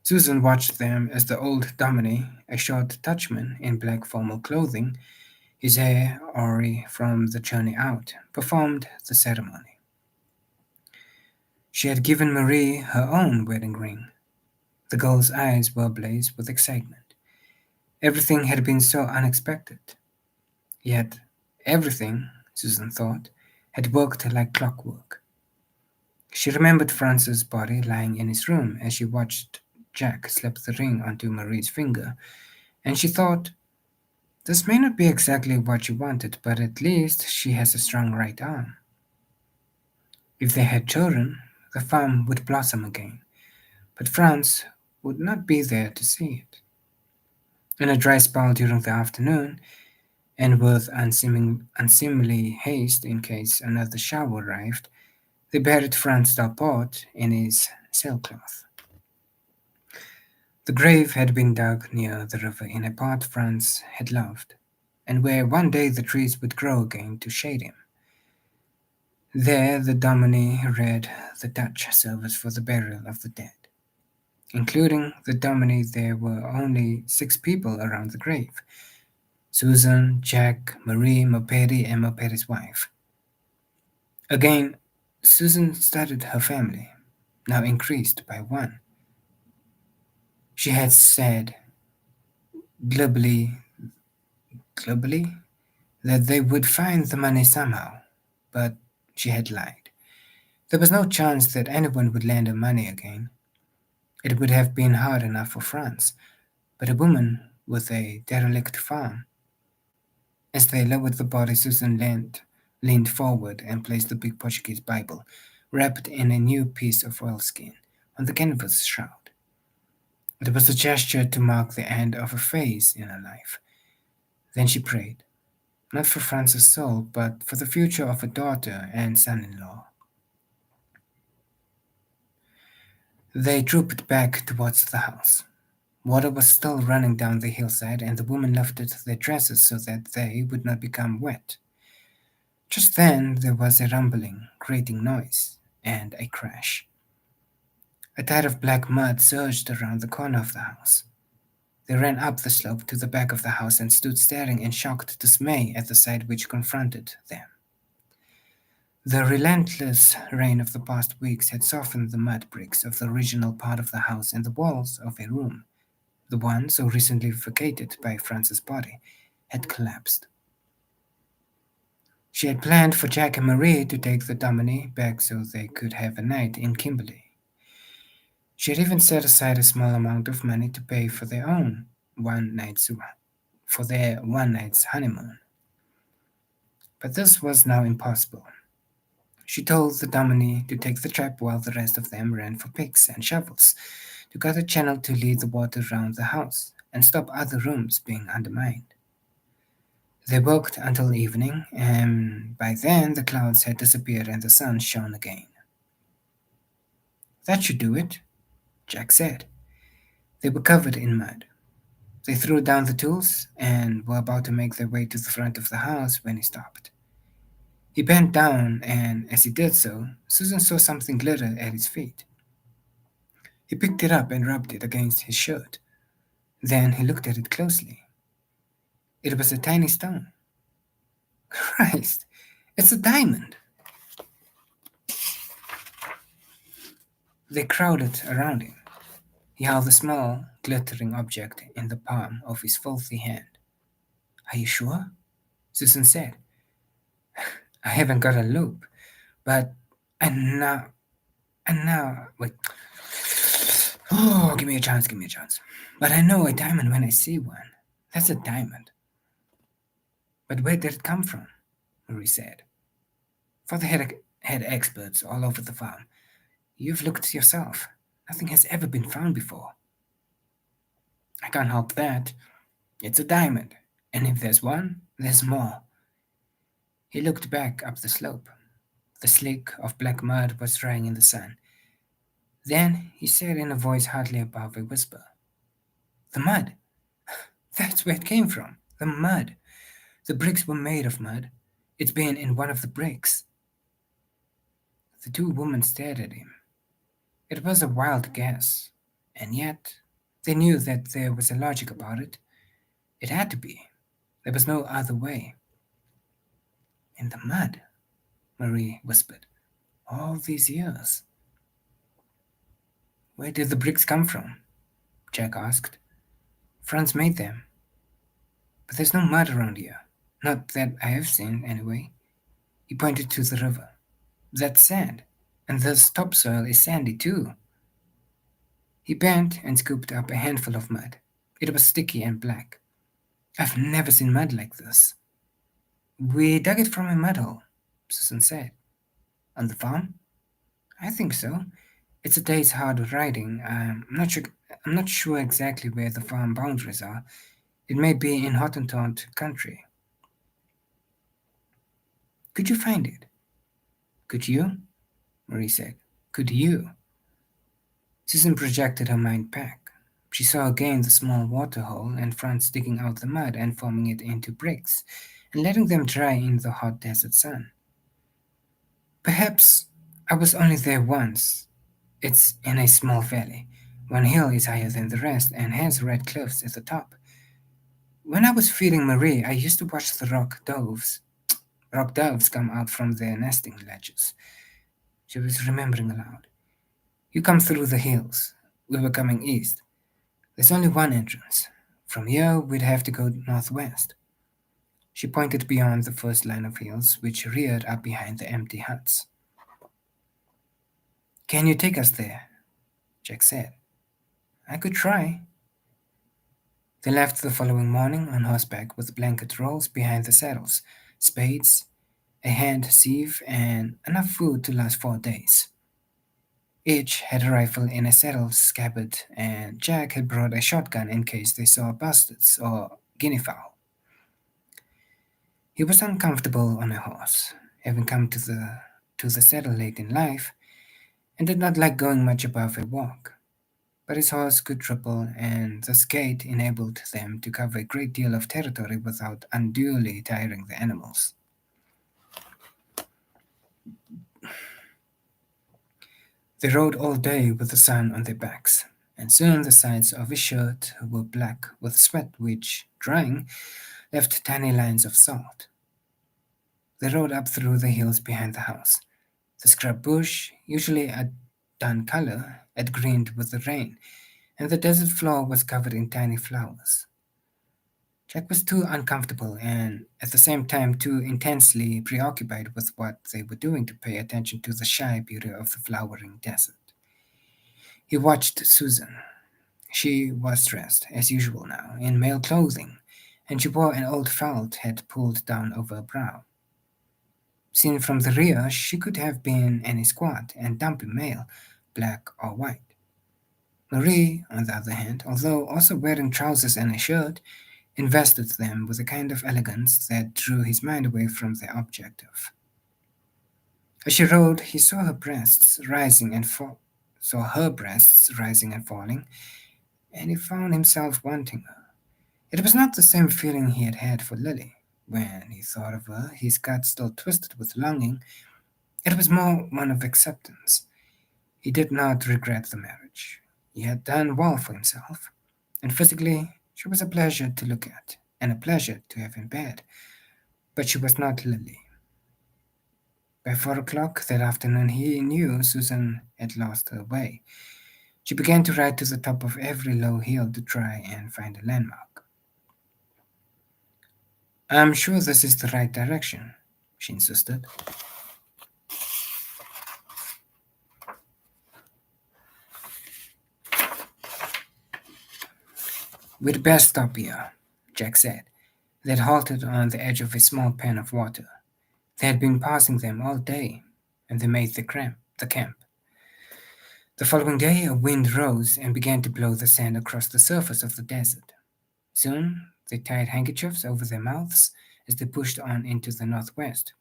Susan watched them as the old dominie, a short Dutchman in black formal clothing, his hair awry from the journey out, performed the ceremony. She had given Marie her own wedding ring. The girl's eyes were ablaze with excitement. Everything had been so unexpected. Yet everything, Susan thought, had worked like clockwork. She remembered Franz's body lying in his room as she watched Jack slip the ring onto Marie's finger, and she thought, this may not be exactly what she wanted, but at least she has a strong right arm. If they had children, the farm would blossom again, but Franz would not be there to see it. In a dry spell during the afternoon, and with unseemly haste in case another shower arrived, they buried Franz Dalport in his sailcloth. The grave had been dug near the river in a part Franz had loved, and where one day the trees would grow again to shade him. There the dominie read the Dutch service for the burial of the dead. Including the dominie, there were only 6 people around the grave: Susan, Jack, Marie, Moperi, and Moperi's wife. Again, Susan studied her family, now increased by 1. She had said glibly, that they would find the money somehow, but she had lied. There was no chance that anyone would lend her money again. It would have been hard enough for Franz, but a woman with a derelict farm. As they lowered the body, Susan leaned forward and placed the big Portuguese Bible, wrapped in a new piece of oilskin, on the canvas shroud. It was a gesture to mark the end of a phase in her life. Then she prayed, not for Franz's soul, but for the future of her daughter and son-in-law. They trooped back towards the house. Water was still running down the hillside, and the women lifted their dresses so that they would not become wet. Just then there was a rumbling, grating noise, and a crash. A tide of black mud surged around the corner of the house. They ran up the slope to the back of the house and stood staring in shocked dismay at the sight which confronted them. The relentless rain of the past weeks had softened the mud bricks of the original part of the house and the walls of a room. The one so recently vacated by Franz's body had collapsed. She had planned for Jack and Marie to take the dominie back so they could have a night in Kimberley. She had even set aside a small amount of money to pay for their one night's honeymoon. But this was now impossible. She told the dominie to take the trap while the rest of them ran for picks and shovels to cut a channel to lead the water round the house and stop other rooms being undermined. They worked until evening, and by then the clouds had disappeared and the sun shone again. That should do it, Jack said. They were covered in mud. They threw down the tools and were about to make their way to the front of the house when he stopped. He bent down, and as he did so, Susan saw something glitter at his feet. He picked it up and rubbed it against his shirt. Then he looked at it closely. It was a tiny stone. Christ, it's a diamond! They crowded around him. He held the small, glittering object in the palm of his filthy hand. Are you sure? Susan said. I haven't got a loop, but and now, wait. Oh, give me a chance. But I know a diamond when I see one. That's a diamond. But where did it come from? Marie said. Father had experts all over the farm. You've looked yourself. Nothing has ever been found before. I can't help that. It's a diamond, and if there's one, there's more. He looked back up the slope. The slick of black mud was drying in the sun. Then he said in a voice hardly above a whisper, "The mud! That's where it came from! The mud! The bricks were made of mud. It's been in one of the bricks." The two women stared at him. It was a wild guess, and yet they knew that there was a logic about it. It had to be. There was no other way. "In the mud," Marie whispered. "All these years." "Where did the bricks come from?" Jack asked. "Franz made them. But there's no mud around here. Not that I have seen, anyway." He pointed to the river. "That's sand. And this topsoil is sandy, too." He bent and scooped up a handful of mud. It was sticky and black. "I've never seen mud like this." "We dug it from a mud hole," Susan said. "On the farm?" "I think so. It's a day's hard riding. I'm not sure exactly where the farm boundaries are. It may be in Hottentot country." "Could you find it?" "Could you?" Marie said. "Could you?" Susan projected her mind back. She saw again the small water hole and Franz digging out the mud and forming it into bricks and letting them dry in the hot desert sun. "Perhaps I was only there once. It's in a small valley. One hill is higher than the rest and has red cliffs at the top. When I was feeding Marie, I used to watch the rock doves come out from their nesting ledges." She was remembering aloud. "You come through the hills. We were coming east. There's only one entrance. From here, we'd have to go northwest." She pointed beyond the first line of hills, which reared up behind the empty huts. "Can you take us there?" Jack said. "I could try." They left the following morning on horseback with blanket rolls behind the saddles, spades, a hand sieve, and enough food to last 4 days. Each had a rifle in a saddle scabbard, and Jack had brought a shotgun in case they saw bastards or guinea fowl. He was uncomfortable on a horse, having come to the saddle late in life, and did not like going much above a walk. But his horse could triple, and this gait enabled them to cover a great deal of territory without unduly tiring the animals. They rode all day with the sun on their backs, and soon the sides of his shirt were black with sweat which, drying, left tiny lines of salt. They rode up through the hills behind the house. The scrub bush, usually a dun color, had greened with the rain, and the desert floor was covered in tiny flowers. Jack was too uncomfortable and, at the same time, too intensely preoccupied with what they were doing to pay attention to the shy beauty of the flowering desert. He watched Susan. She was dressed, as usual now, in male clothing, and she wore an old felt hat pulled down over her brow. Seen from the rear, she could have been any squat and dumpy male, black or white. Marie, on the other hand, although also wearing trousers and a shirt, invested them with a kind of elegance that drew his mind away from their objective. As she rode, he saw her breasts rising and falling, and he found himself wanting her. It was not the same feeling he had had for Lily. When he thought of her, his gut still twisted with longing. It was more one of acceptance. He did not regret the marriage. He had done well for himself, and physically she was a pleasure to look at, and a pleasure to have in bed. But she was not Lily. By 4 o'clock that afternoon, he knew Susan had lost her way. She began to ride to the top of every low hill to try and find a landmark. "I'm sure this is the right direction," she insisted. "We'd best stop here," Jack said. They had halted on the edge of a small pan of water. They had been passing them all day, and they made the camp. The following day, a wind rose and began to blow the sand across the surface of the desert. Soon, they tied handkerchiefs over their mouths as they pushed on into the northwest,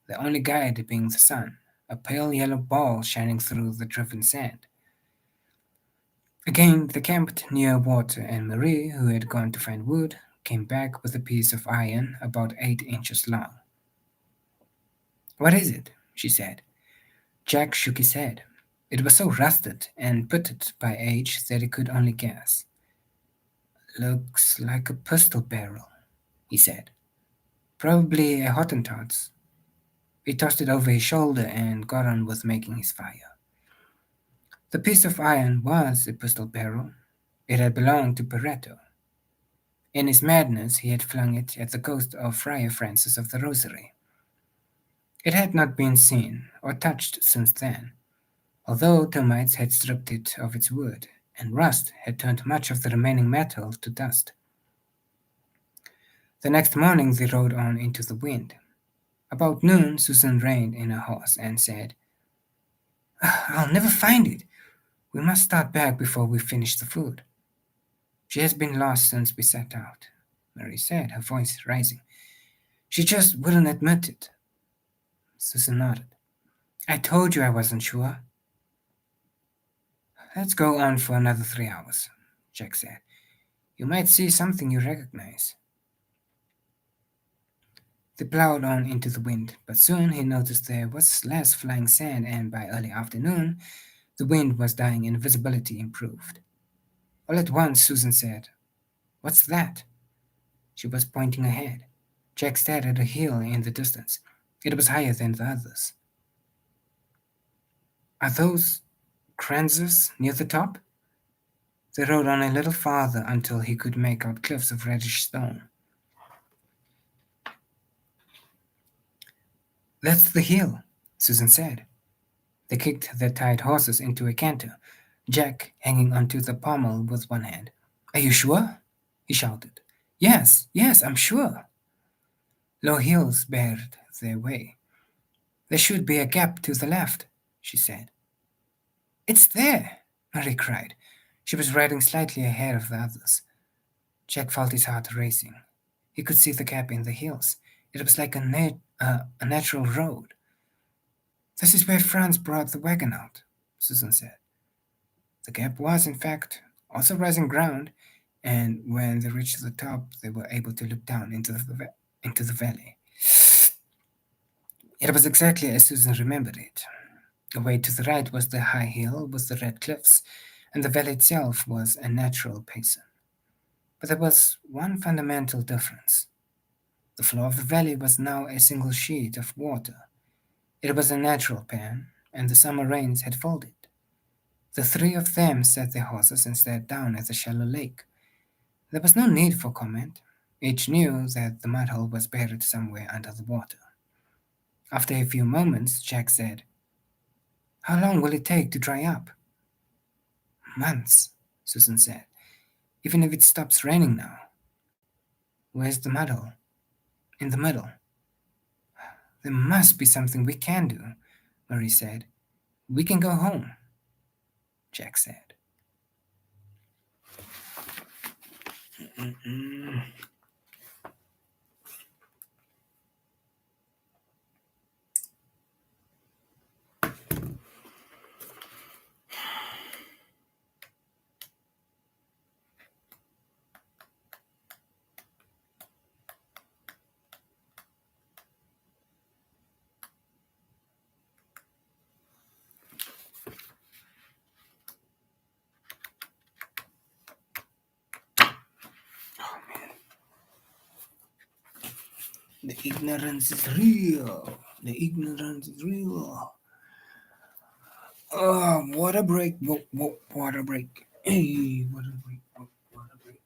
the only guide being the sun, a pale yellow ball shining through the driven sand. Again, they camped near water, and Marie, who had gone to find wood, came back with a piece of iron about 8 inches long. "What is it?" she said. Jack shook his head. It was so rusted and pitted by age that he could only guess. "Looks like a pistol barrel," he said. "Probably a Hottentot's." He tossed it over his shoulder and got on with making his fire. The piece of iron was a pistol barrel. It had belonged to Pareto. In his madness, he had flung it at the ghost of Friar Francis of the Rosary. It had not been seen or touched since then, although termites had stripped it of its wood, and rust had turned much of the remaining metal to dust. The next morning they rode on into the wind. About noon, Susan reined in her horse and said, "I'll never find it. We must start back before we finish the food." "She has been lost since we set out," Mary said, her voice rising. "She just wouldn't admit it." Susan nodded. "I told you I wasn't sure." "Let's go on for another 3 hours," Jack said. "You might see something you recognize." They plowed on into the wind, but soon he noticed there was less flying sand, and by early afternoon the wind was dying and visibility improved. All at once Susan said, "What's that?" She was pointing ahead. Jack stared at a hill in the distance. It was higher than the others. "Are those kranzes near the top?" They rode on a little farther until he could make out cliffs of reddish stone. "That's the hill," Susan said. They kicked their tied horses into a canter, Jack hanging onto the pommel with one hand. "Are you sure?" he shouted. "Yes, yes, I'm sure." Low hills barred their way. "There should be a gap to the left," she said. "It's there!" Marie cried. She was riding slightly ahead of the others. Jack felt his heart racing. He could see the gap in the hills. It was like a natural road. "This is where Franz brought the wagon out," Susan said. The gap was, in fact, also rising ground, and when they reached the top, they were able to look down into the valley. It was exactly as Susan remembered it. Away to the right was the high hill with the red cliffs, and the valley itself was a natural basin. But there was one fundamental difference. The floor of the valley was now a single sheet of water. It was a natural pan, and the summer rains had filled it. The three of them sat their horses and stared down at the shallow lake. There was no need for comment. Each knew that the mudhole was buried somewhere under the water. After a few moments, Jack said, "How long will it take to dry up?" "Months," Susan said, "even if it stops raining now." "Where's the mudhole?" "In the middle." "There must be something we can do," Marie said. "We can go home," Jack said. The ignorance is real. The ignorance is real. Oh, water break. Water break. Hey, water break. Water break.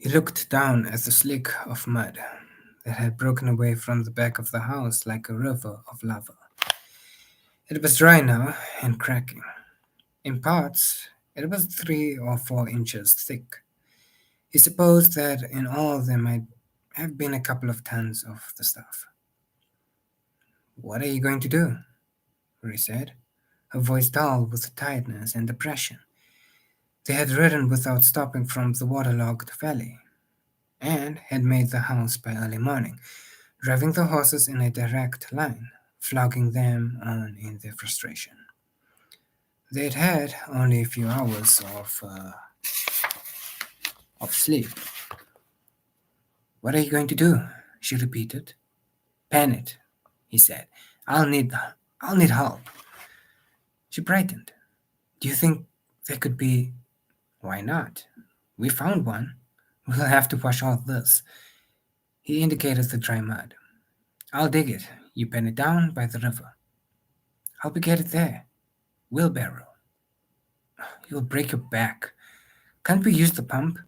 He looked down at the slick of mud that had broken away from the back of the house like a river of lava. It was dry now and cracking. In parts, it was 3 or 4 inches thick. He supposed that in all there might have been a couple of tons of the stuff. "What are you going to do?" Marie said, her voice dull with tiredness and depression. They had ridden without stopping from the waterlogged valley, and had made the house by early morning, driving the horses in a direct line, flogging them on in their frustration. They'd had only a few hours of sleep. "What are you going to do?" she repeated. "Pan it," he said. I'll need help." She brightened. "Do you think there could be—" "Why not? We found one. We'll have to wash all this." He indicated the dry mud. "I'll dig it. You pen it down by the river. Help me get it there. Wheelbarrow." "You'll break your back. Can't we use the pump?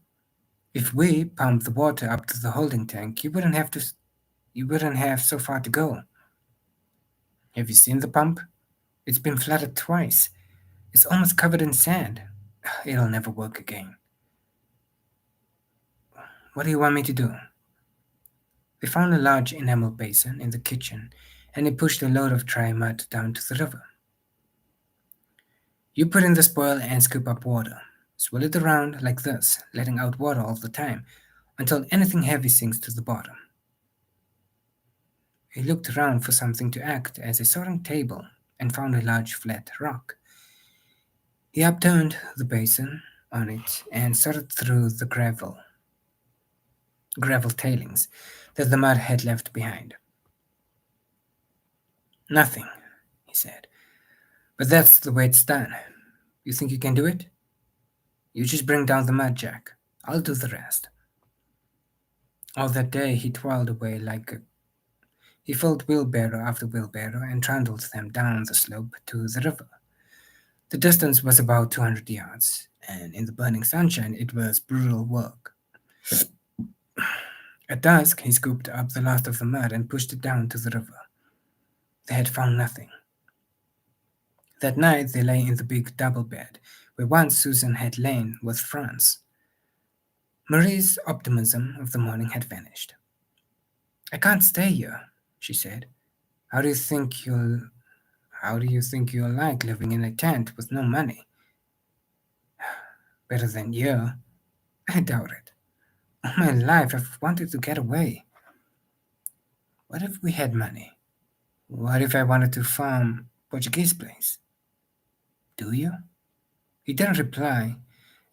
If we pump the water up to the holding tank, you wouldn't have so far to go." "Have you seen the pump? It's been flooded twice. It's almost covered in sand. It'll never work again." "What do you want me to do?" They found a large enamel basin in the kitchen, and he pushed a load of dry mud down to the river. "You put in the spoil and scoop up water. Swirl it around like this, letting out water all the time, until anything heavy sinks to the bottom." He looked around for something to act as a sorting table and found a large flat rock. He upturned the basin on it and sorted through the gravel tailings that the mud had left behind. "Nothing," he said. "But that's the way it's done. You think you can do it? You just bring down the mud, Jack. I'll do the rest." All that day he toiled away he filled wheelbarrow after wheelbarrow and trundled them down the slope to the river. The distance was about 200 yards, and in the burning sunshine it was brutal work. At dusk he scooped up the last of the mud and pushed it down to the river. They had found nothing. That night they lay in the big double bed, where once Susan had lain with Franz. Marie's optimism of the morning had vanished. "I can't stay here," she said. How do you think you'll like living in a tent with no money?" "Better than you." "I doubt it. All my life I've wanted to get away." "What if we had money? What if I wanted to farm Portuguese place?" "Do you?" He didn't reply,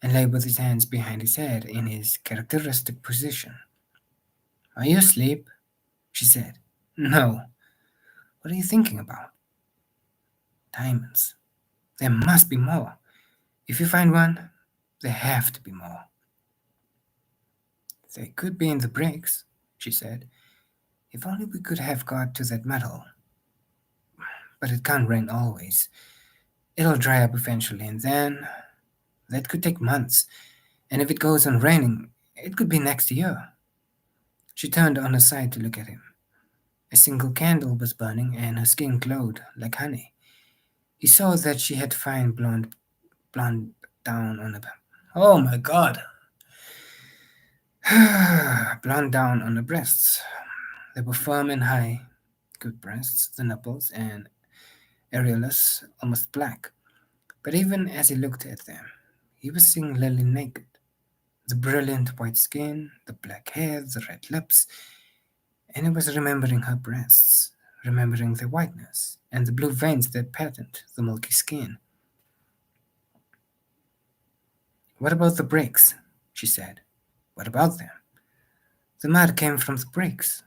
and lay with his hands behind his head in his characteristic position. "Are you asleep?" she said. "No. What are you thinking about?" "Diamonds. There must be more. If you find one, there have to be more." "They could be in the bricks," she said. "If only we could have got to that metal. But it can't rain always. It'll dry up eventually, and then that could take months. And if it goes on raining, it could be next year." She turned on her side to look at him. A single candle was burning, and her skin glowed like honey. He saw that she had fine blonde down on her. Oh my God! Blonde down on her breasts. They were firm and high, good breasts, the nipples and areolas almost black. But even as he looked at them, he was seeing Lily naked. The brilliant white skin, the black hair, the red lips, and he was remembering her breasts, remembering their whiteness, and the blue veins that patterned the milky skin. "What about the bricks?" she said. "What about them?" "The mud came from the bricks."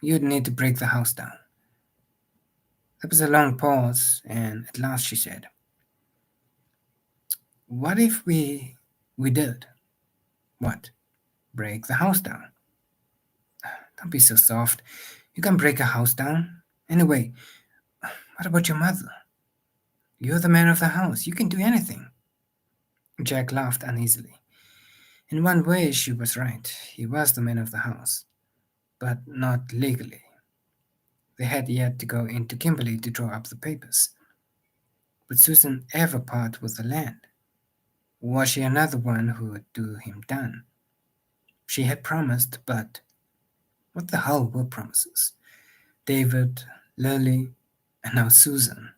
You'd need to break the house down." There was a long pause, and at last she said, "What if we did?" "What? Break the house down?" "Don't be so soft. You can break a house down. Anyway, what about your mother? You're the man of the house. You can do anything." Jack laughed uneasily. In one way, she was right. He was the man of the house, but not legally. They had yet to go into Kimberley to draw up the papers. Would Susan ever part with the land? Was she another one who would do him down? She had promised, but what the hell were promises? David, Lily, and now Susan.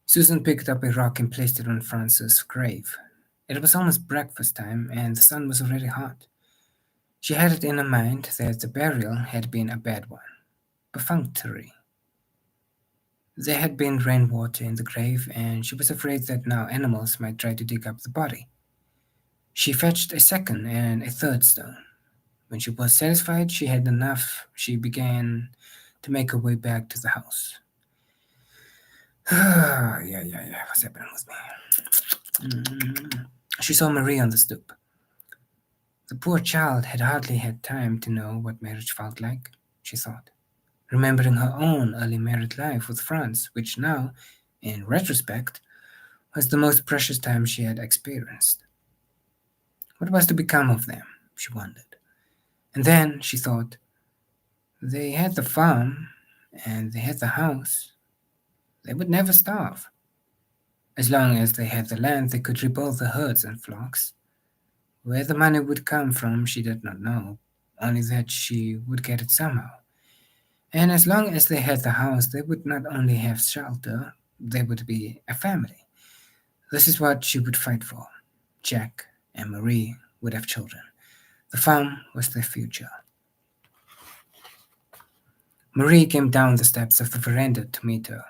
Susan picked up a rock and placed it on Frances' grave. It was almost breakfast time, and the sun was already hot. She had it in her mind that the burial had been a bad one, perfunctory. There had been rainwater in the grave, and she was afraid that now animals might try to dig up the body. She fetched a second and a third stone. When she was satisfied she had enough, she began to make her way back to the house. Yeah, what's happening with me? She saw Marie on the stoop. The poor child had hardly had time to know what marriage felt like, she thought, remembering her own early married life with Franz, which now, in retrospect, was the most precious time she had experienced. What was to become of them, she wondered. And then she thought, they had the farm and they had the house. They would never starve. As long as they had the land, they could rebuild the herds and flocks. Where the money would come from, she did not know, only that she would get it somehow. And as long as they had the house, they would not only have shelter, they would be a family. This is what she would fight for. Jack and Marie would have children. The farm was their future. Marie came down the steps of the veranda to meet her.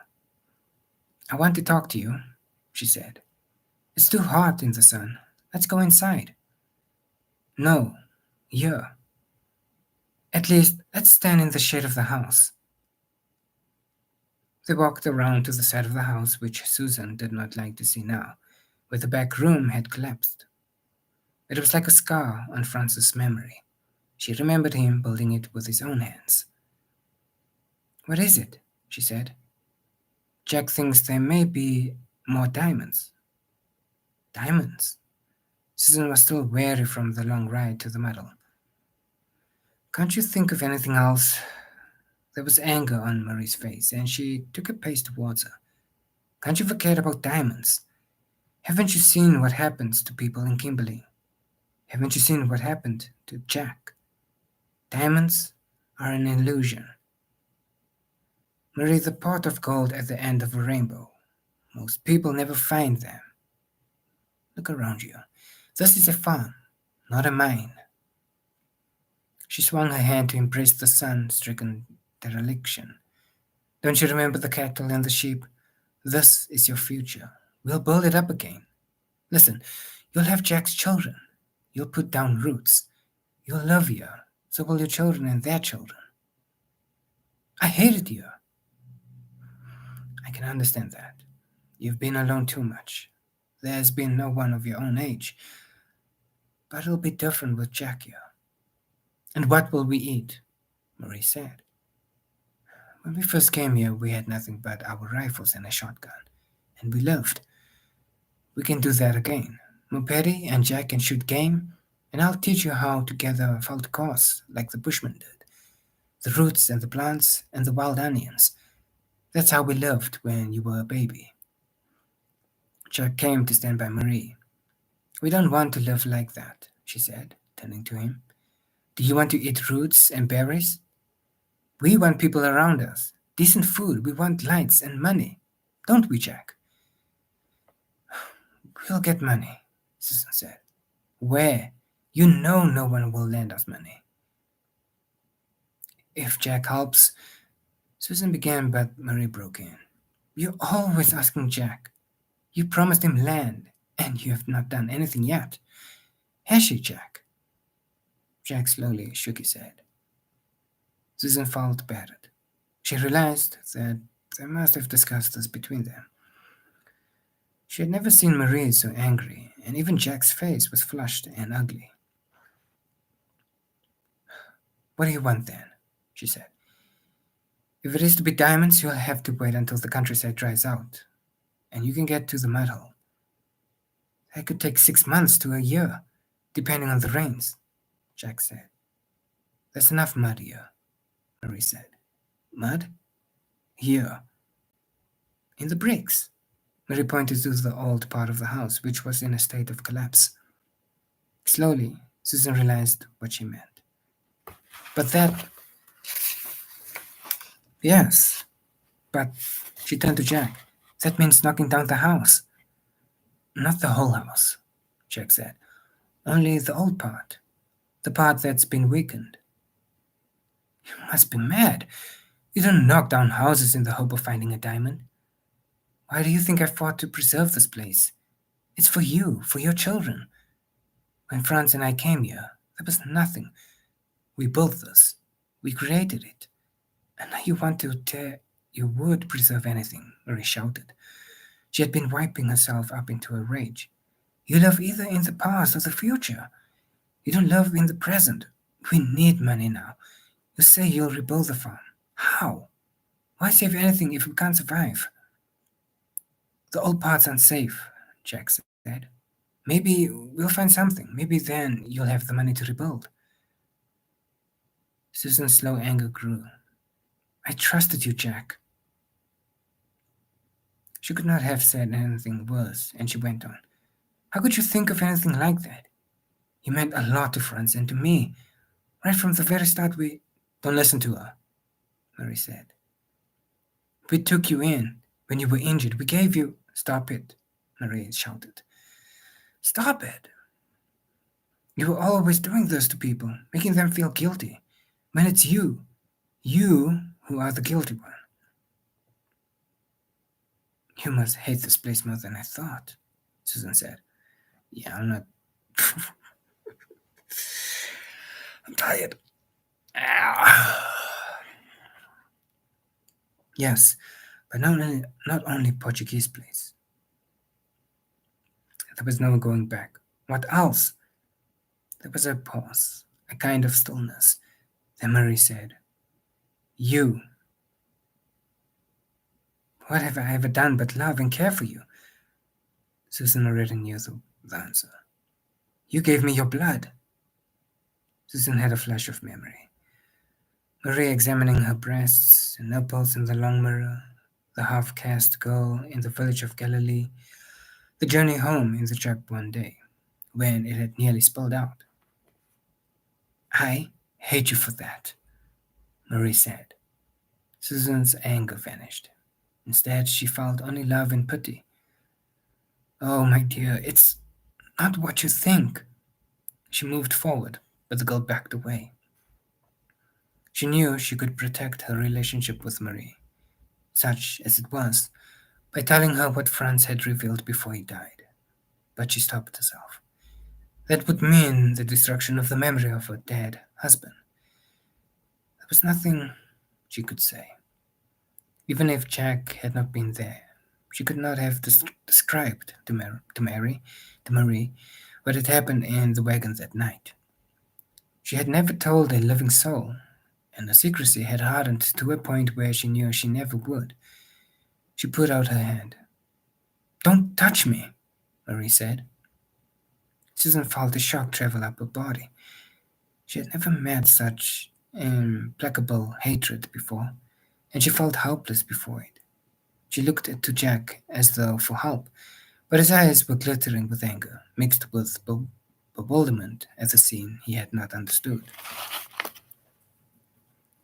I want to talk to you, she said. It's too hot in the sun. Let's go inside. No, here. At least, let's stand in the shade of the house. They walked around to the side of the house, which Susan did not like to see now, where the back room had collapsed. It was like a scar on Frances' memory. She remembered him building it with his own hands. What is it? She said. Jack thinks there may be more diamonds. Diamonds? Susan was still weary from the long ride to the meadow. Can't you think of anything else? There was anger on Marie's face, and she took a pace towards her. Can't you forget about diamonds? Haven't you seen what happens to people in Kimberley? Haven't you seen what happened to Jack? Diamonds are an illusion. Marie, the pot of gold at the end of a rainbow. Most people never find them. Look around you. This is a farm, not a mine. She swung her hand to embrace the sun-stricken dereliction. Don't you remember the cattle and the sheep? This is your future. We'll build it up again. Listen, you'll have Jack's children. You'll put down roots. You'll love here. So will your children and their children. I hated you. I can understand that. You've been alone too much. There's been no one of your own age. But it'll be different with Jack here. And what will we eat? Marie said. When we first came here, we had nothing but our rifles and a shotgun. And we lived. We can do that again. Muperi and Jack can shoot game, and I'll teach you how to gather felt cause like the Bushmen did. The roots and the plants and the wild onions. That's how we lived when you were a baby. Jack came to stand by Marie. We don't want to live like that, she said, turning to him. Do you want to eat roots and berries? We want people around us, decent food, we want lights and money. Don't we, Jack? We'll get money, Susan said. Where? You know no one will lend us money. If Jack helps, Susan began, but Marie broke in. You're always asking Jack. You promised him land, and you have not done anything yet. Has she, Jack? Jack slowly shook his head. Susan felt battered. She realized that they must have discussed this between them. She had never seen Marie so angry, and even Jack's face was flushed and ugly. What do you want then? She said. If it is to be diamonds, you'll have to wait until the countryside dries out. and you can get to the mud hole. That could take 6 months to a year, depending on the rains, Jack said. There's enough mud here, Marie said. Mud? Here. In the bricks. Marie pointed to the old part of the house, which was in a state of collapse. Slowly, Susan realized what she meant. But that... Yes, but... She turned to Jack. That means knocking down the house. Not the whole house, Jack said. Only the old part. The part that's been weakened. You must be mad. You don't knock down houses in the hope of finding a diamond. Why do you think I fought to preserve this place? It's for you, for your children. When Franz and I came here, there was nothing. We built this. We created it. And now you want to tear... You would preserve anything, Marie shouted. She had been wiping herself up into a rage. You live either in the past or the future. You don't live in the present. We need money now. You say you'll rebuild the farm. How? Why save anything if we can't survive? The old part's unsafe, Jack said. Maybe we'll find something. Maybe then you'll have the money to rebuild. Susan's slow anger grew. I trusted you, Jack. She could not have said anything worse, and she went on. How could you think of anything like that? You meant a lot to Franz and to me. Right from the very start we... Don't listen to her, Marie said. We took you in when you were injured. We gave you... Stop it, Marie shouted. Stop it. You were always doing this to people, making them feel guilty. When it's you who are the guilty one. You must hate this place more than I thought, Susan said. Yeah, I'm not... I'm tired. Yes, but not only Portuguese place. There was no going back. What else? There was a pause, a kind of stillness. Then Marie said, You. What have I ever done but love and care for you? Susan already knew the answer. You gave me your blood. Susan had a flash of memory. Marie examining her breasts and nipples in the long mirror, the half-caste girl in the village of Galilee, the journey home in the truck one day, when it had nearly spilled out. I hate you for that, Marie said. Susan's anger vanished. Instead, she felt only love and pity. Oh, my dear, it's not what you think. She moved forward, but the girl backed away. She knew she could protect her relationship with Marie, such as it was, by telling her what Franz had revealed before he died. But she stopped herself. That would mean the destruction of the memory of her dead husband. There was nothing she could say. Even if Jack had not been there, she could not have described to Marie what had happened in the wagon that night. She had never told a living soul, and the secrecy had hardened to a point where she knew she never would. She put out her hand. Don't touch me, Marie said. Susan felt a shock travel up her body. She had never met such implacable hatred before, and she felt helpless before it. She looked to Jack as though for help, but his eyes were glittering with anger, mixed with bewilderment at the scene he had not understood.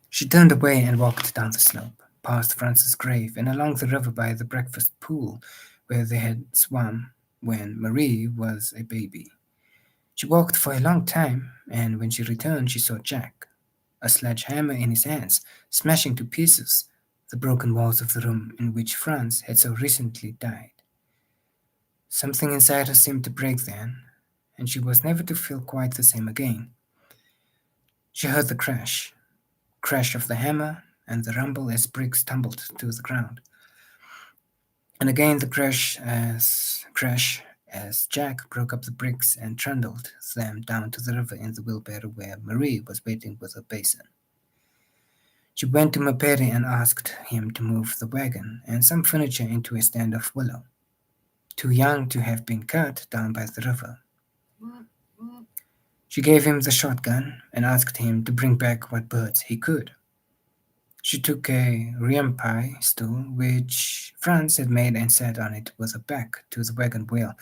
She turned away and walked down the slope, past Franz's grave and along the river by the breakfast pool where they had swum when Marie was a baby. She walked for a long time, and when she returned she saw Jack, a sledgehammer in his hands, smashing to pieces the broken walls of the room in which Franz had so recently died. Something inside her seemed to break then, and she was never to feel quite the same again. She heard the crash of the hammer, and the rumble as bricks tumbled to the ground. And again the crash as Jack broke up the bricks and trundled them down to the river in the wheelbarrow where Marie was waiting with her basin. She went to Mapere and asked him to move the wagon and some furniture into a stand of willow. too young to have been cut down by the river. She gave him the shotgun and asked him to bring back what birds he could. She took a riempai stool which Franz had made and sat on it with her back to the wagon wheel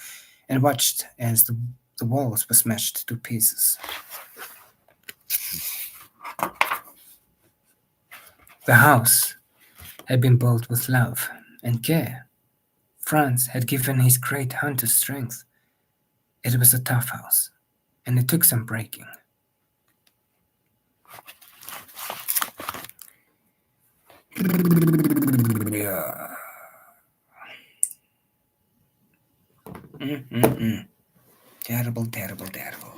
and watched as the walls were smashed to pieces. The house had been built with love and care. Franz had given his great hunter strength. It was a tough house, and it took some breaking. Terrible, terrible, terrible.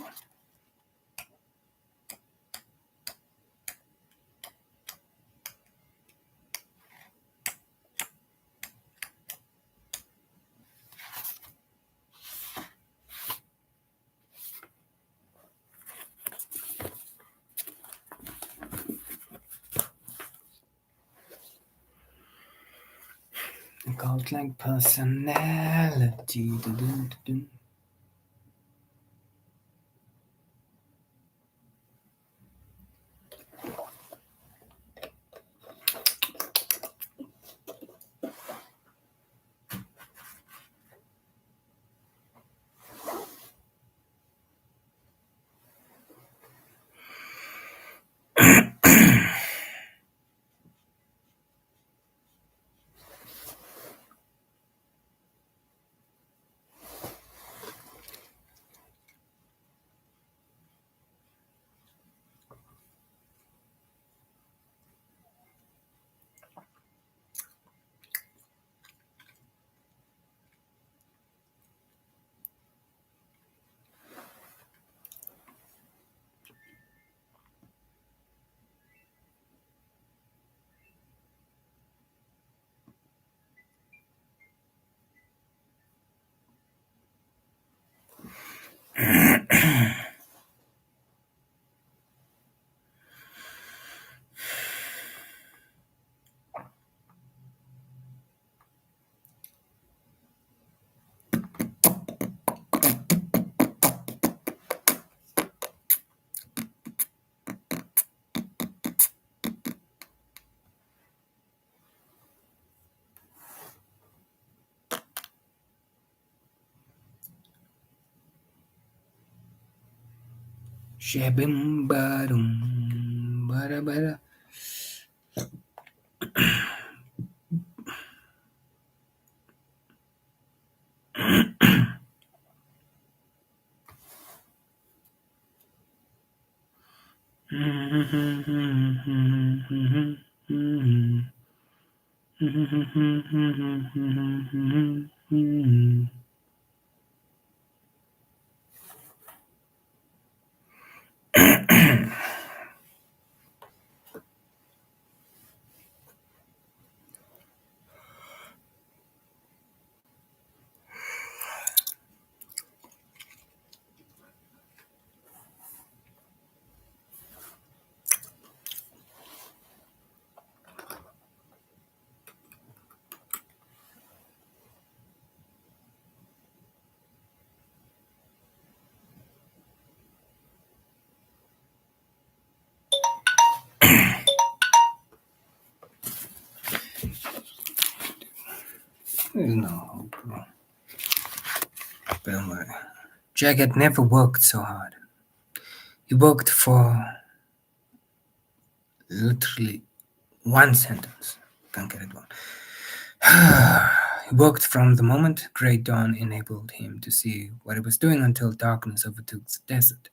Cult-like personality. Dun-dun-dun-dun. Shabim badum bada bada. No, but don't worry. Jack had never worked so hard. He worked for literally one sentence. Can't get it one. He worked from the moment grey dawn enabled him to see what he was doing until darkness overtook the desert.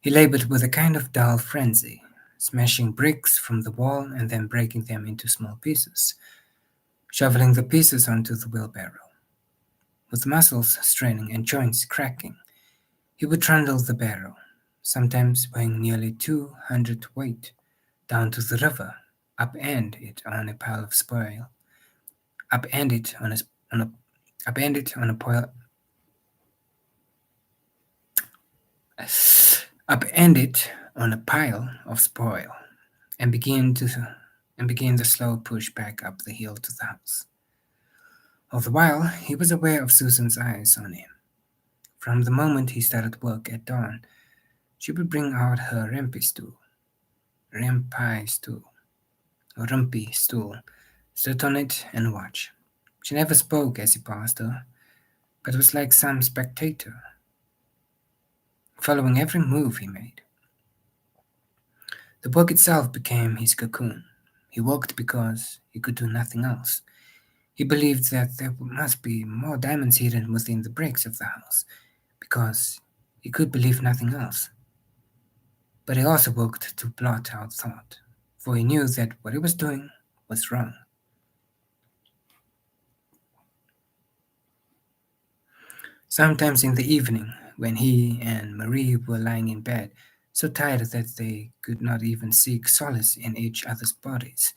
He labored with a kind of dull frenzy, smashing bricks from the wall and then breaking them into small pieces, shoveling the pieces onto the wheelbarrow. With muscles straining and joints cracking, he would trundle the barrow, sometimes weighing nearly 200 weight, down to the river, upend it on a pile of spoil, upend it on a pile, upend it on a pile of spoil, and begin the slow push back up the hill to the house. All the while, he was aware of Susan's eyes on him. From the moment he started work at dawn, she would bring out her rumpy stool, sit on it and watch. She never spoke as he passed her, but was like some spectator, following every move he made. The work itself became his cocoon. He worked because he could do nothing else. He believed that there must be more diamonds hidden within the bricks of the house, because he could believe nothing else. But he also worked to blot out thought, for he knew that what he was doing was wrong. Sometimes in the evening, when he and Marie were lying in bed, so tired that they could not even seek solace in each other's bodies,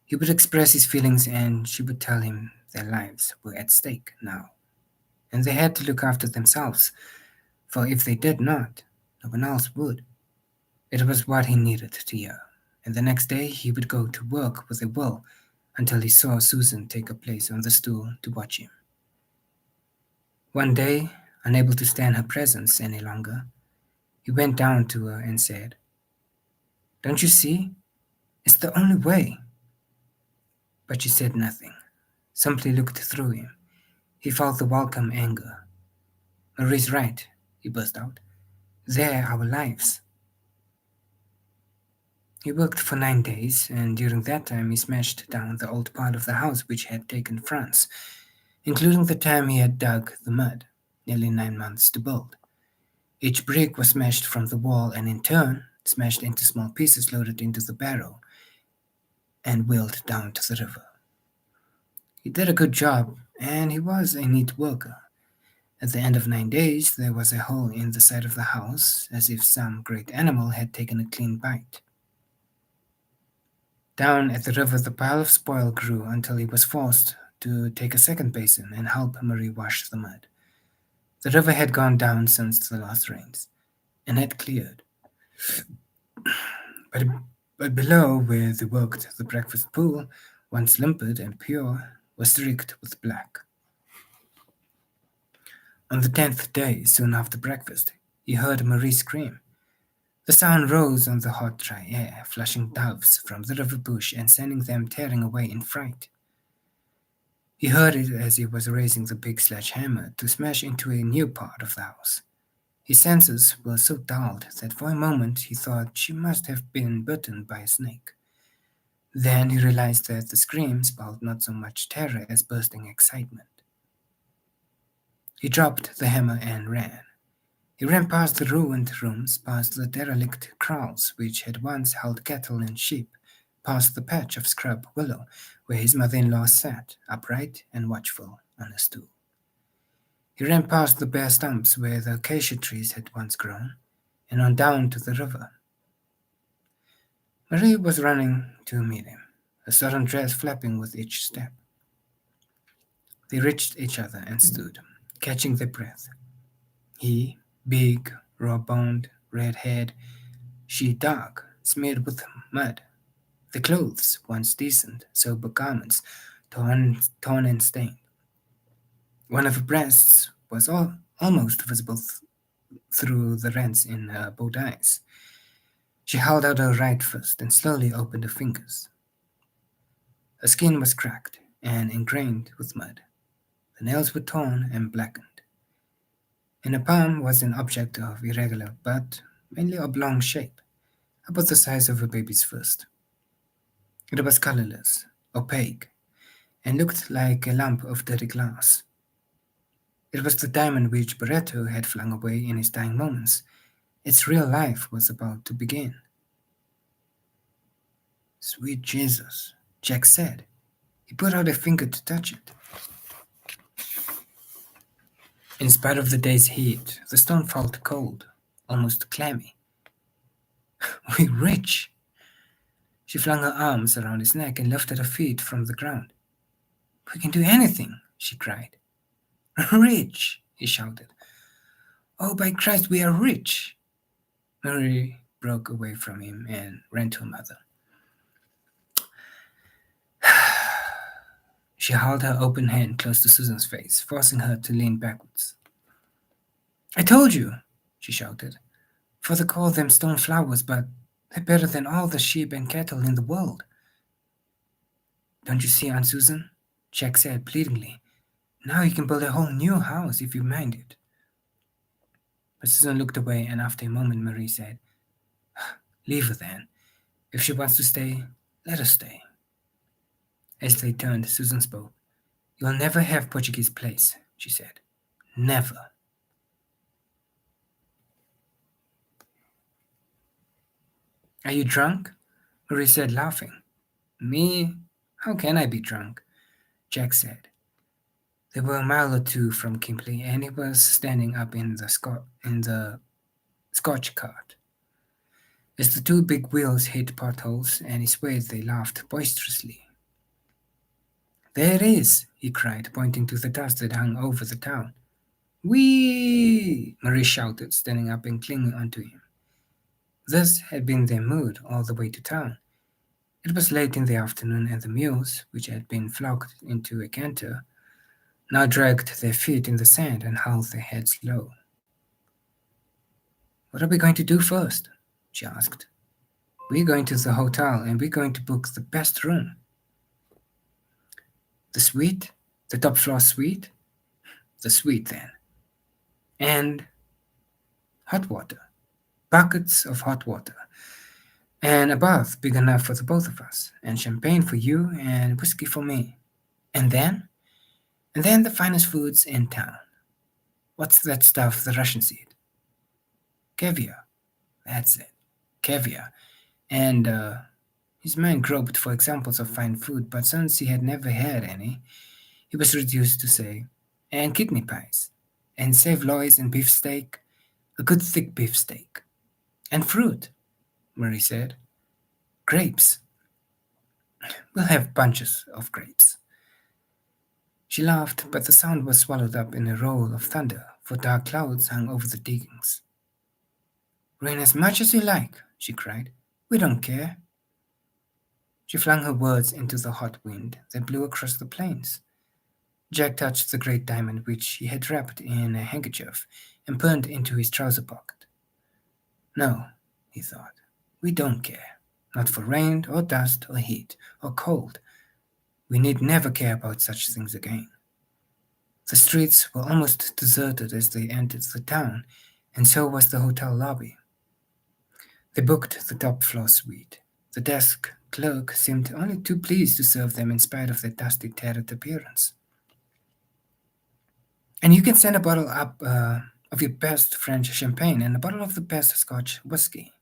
he would express his feelings and she would tell him their lives were at stake now, and they had to look after themselves, for if they did not, no one else would. It was what he needed to hear, and the next day he would go to work with a will until he saw Susan take a place on the stool to watch him. One day, unable to stand her presence any longer, he went down to her and said, "Don't you see? It's the only way." But she said nothing, simply looked through him. He felt the welcome anger. "Marie's right," he burst out. "They're our lives." He worked for 9 days, and during that time he smashed down the old part of the house which had taken France, including the time he had dug the mud, nearly 9 months to build. Each brick was smashed from the wall and in turn smashed into small pieces loaded into the barrow and wheeled down to the river. He did a good job, and he was a neat worker. At the end of 9 days, there was a hole in the side of the house, as if some great animal had taken a clean bite. Down at the river, the pile of spoil grew until he was forced to take a second basin and help Marie wash the mud. The river had gone down since the last rains and had cleared. But below, where they worked, the breakfast pool, once limpid and pure, was streaked with black. On the 10th day, soon after breakfast, he heard Marie scream. The sound rose on the hot, dry air, flushing doves from the river bush and sending them tearing away in fright. He heard it as he was raising the big sledgehammer to smash into a new part of the house. His senses were so dulled that for a moment he thought she must have been bitten by a snake. Then he realized that the scream spelled not so much terror as bursting excitement. He dropped the hammer and ran. He ran past the ruined rooms, past the derelict kraals which had once held cattle and sheep, past the patch of scrub willow where his mother-in-law sat, upright and watchful, on a stool. He ran past the bare stumps where the acacia trees had once grown, and on down to the river. Marie was running to meet him, her sodden dress flapping with each step. They reached each other and stood, catching their breath. He, big, raw-boned, red-haired, she dark, smeared with mud. The clothes, once decent, sober garments, torn and stained. One of her breasts was almost visible through the rents in her bodice. She held out her right fist and slowly opened her fingers. Her skin was cracked and ingrained with mud. The nails were torn and blackened. In her palm was an object of irregular but mainly oblong shape, about the size of a baby's fist. It was colorless, opaque, and looked like a lump of dirty glass. It was the diamond which Barreto had flung away in his dying moments. Its real life was about to begin. "Sweet Jesus," Jack said. He put out a finger to touch it. In spite of the day's heat, the stone felt cold, almost clammy. "We're rich." She flung her arms around his neck and lifted her feet from the ground. "We can do anything," she cried. "Rich," he shouted. "Oh, by Christ, we are rich." Marie broke away from him and ran to her mother. She held her open hand close to Susan's face, forcing her to lean backwards. I told you, she shouted. Father called them stone flowers, but they're better than all the sheep and cattle in the world. Don't you see, Aunt Susan? Jack said pleadingly. Now you can build a whole new house if you mind it. But Susan looked away, and after a moment Marie said, Leave her then. If she wants to stay, let her stay. As they turned, Susan spoke. You'll never have Portuguese place, she said. Never. Are you drunk? Marie said, laughing. Me? How can I be drunk? Jack said. They were a mile or two from Kimberley, and he was standing up in the Scotch cart. As the two big wheels hit potholes and he swayed, they laughed boisterously. There it is, he cried, pointing to the dust that hung over the town. Whee! Marie shouted, standing up and clinging onto him. This had been their mood all the way to town. It was late in the afternoon, and the mules, which had been flogged into a canter, now dragged their feet in the sand and held their heads low. What are we going to do first? She asked. We're going to the hotel, and we're going to book the best room. The suite? The top floor suite? The suite, then. And hot water. Buckets of hot water. And a bath big enough for the both of us. And champagne for you and whiskey for me. And then? And then the finest foods in town. What's that stuff the Russians eat? Caviar. That's it. Caviar. And his mind groped for examples of fine food, but since he had never had any, he was reduced to say, and kidney pies, and saveloys and beefsteak, a good thick beefsteak. And fruit, Marie said. Grapes. We'll have bunches of grapes. She laughed, but the sound was swallowed up in a roll of thunder, for dark clouds hung over the diggings. Rain as much as you like, she cried. We don't care. She flung her words into the hot wind that blew across the plains. Jack touched the great diamond which he had wrapped in a handkerchief and put into his trouser pocket. No, he thought, we don't care. Not for rain or dust or heat or cold. We need never care about such things again. The streets were almost deserted as they entered the town, and so was the hotel lobby. They booked the top floor suite. The desk clerk seemed only too pleased to serve them in spite of their dusty, tattered appearance. And you can send a bottle up of your best French champagne and a bottle of the best Scotch whiskey,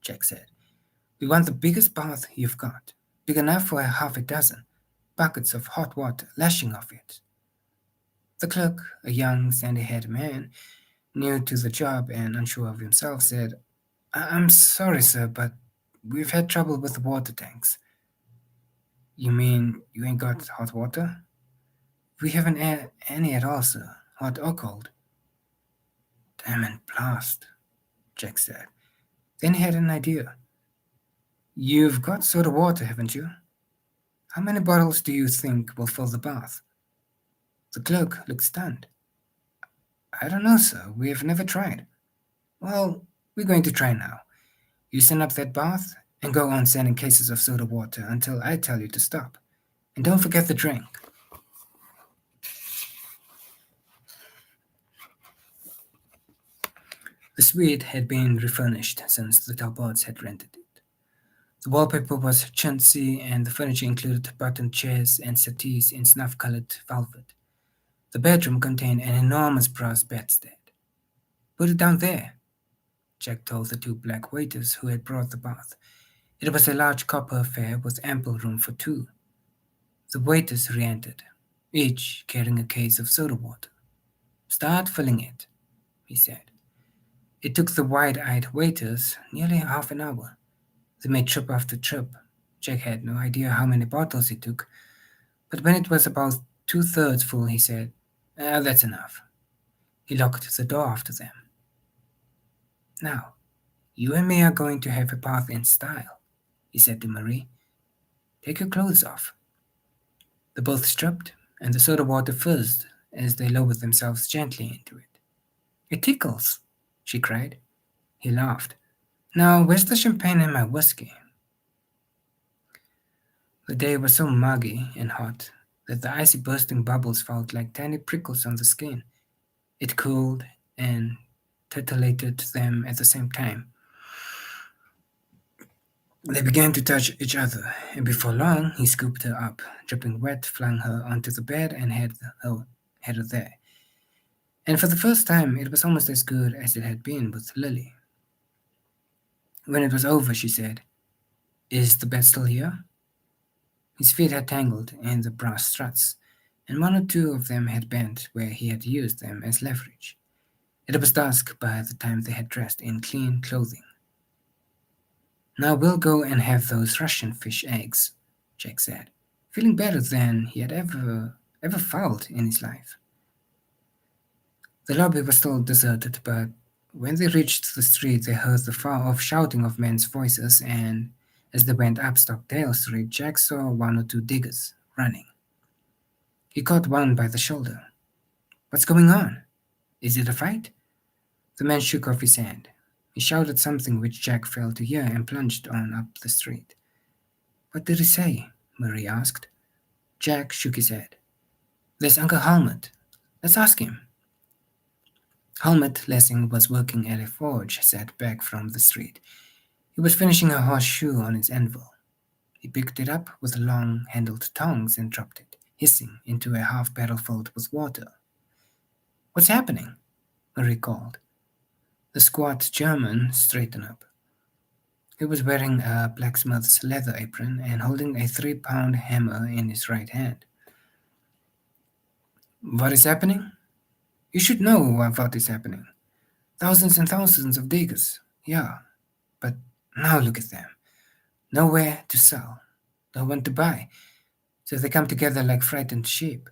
Jack said. We want the biggest bath you've got, big enough for half a dozen, buckets of hot water lashing off it. The clerk, a young, sandy-haired man, new to the job and unsure of himself, said, I'm sorry, sir, but we've had trouble with the water tanks. You mean you ain't got hot water? We haven't any at all, sir, hot or cold. Damn and blast, Jack said. Then he had an idea. You've got soda water, haven't you? How many bottles do you think will fill the bath? The clerk looked stunned. I don't know, sir. We have never tried. Well, we're going to try now. You send up that bath and go on sending cases of soda water until I tell you to stop. And don't forget the drink. The suite had been refurnished since the Talbots had rented it. The wallpaper was chintzy and the furniture included buttoned chairs and settees in snuff-colored velvet. The bedroom contained an enormous brass bedstead. Put it down there, Jack told the two black waiters who had brought the bath. It was a large copper affair with ample room for two. The waiters re-entered, each carrying a case of soda water. Start filling it, he said. It took the wide-eyed waiters nearly half an hour. They made trip after trip. Jack had no idea how many bottles it took, but when it was about two-thirds full, he said, that's enough. He locked the door after them. Now, you and me are going to have a bath in style, he said to Marie. Take your clothes off. They both stopped, and the soda water fizzed as they lowered themselves gently into it. "It tickles!" she cried. He laughed. "Now, where's the champagne and my whiskey?" The day was so muggy and hot that the icy bursting bubbles felt like tiny prickles on the skin. It cooled and titillated them at the same time. They began to touch each other, and before long he scooped her up, dripping wet, flung her onto the bed, and had her there. And for the first time, it was almost as good as it had been with Lily. When it was over, she said, "Is the bed still here?" His feet had tangled in the brass struts, and one or two of them had bent where he had used them as leverage. It was dusk by the time they had dressed in clean clothing. "Now we'll go and have those Russian fish eggs," Jack said, feeling better than he had ever felt in his life. The lobby was still deserted, but when they reached the street, they heard the far-off shouting of men's voices, and as they went up Stockdale Street, Jack saw one or two diggers running. He caught one by the shoulder. "What's going on? Is it a fight?" The man shook off his hand. He shouted something which Jack failed to hear and plunged on up the street. "What did he say?" Marie asked. Jack shook his head. "There's Uncle Helmut. Let's ask him." Helmut Lessing was working at a forge set back from the street. He was finishing a horseshoe on his anvil. He picked it up with long-handled tongs and dropped it, hissing, into a half-barrel filled with water. "What's happening?" Marie called. The squat German straightened up. He was wearing a blacksmith's leather apron and holding a 3-pound hammer in his right hand. "What is happening? You should know what is happening. Thousands and thousands of diggers, yeah, but now look at them. Nowhere to sell, no one to buy, so they come together like frightened sheep."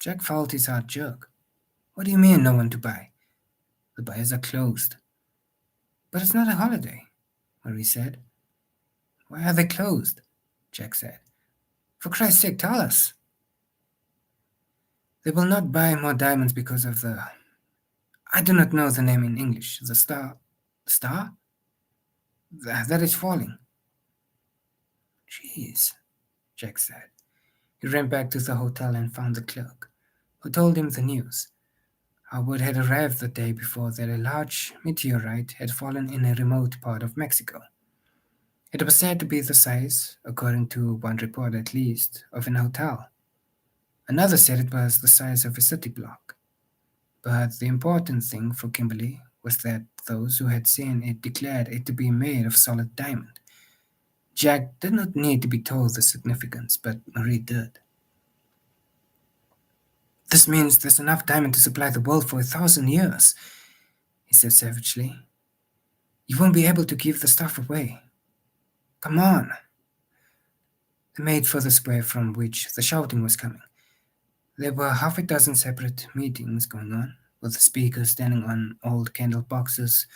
Jack felt his heart jerk. "What do you mean, no one to buy?" "The buyers are closed." "But it's not a holiday," Marie said. "Why are they closed?" Jack said. "For Christ's sake, tell us." "They will not buy more diamonds because of the... I do not know the name in English. The star... Star? That is falling." "Jeez," Jack said. He ran back to the hotel and found the clerk, who told him the news. Word had arrived the day before that a large meteorite had fallen in a remote part of Mexico. It was said to be the size, according to one report at least, of an hotel. Another said it was the size of a city block. But the important thing for Kimberly was that those who had seen it declared it to be made of solid diamond. Jack did not need to be told the significance, but Marie did. "This means there's enough diamond to supply the world for 1,000 years," he said savagely. "You won't be able to give the stuff away. Come on." They made for the square from which the shouting was coming. There were half a dozen separate meetings going on, with the speakers standing on old candle boxes.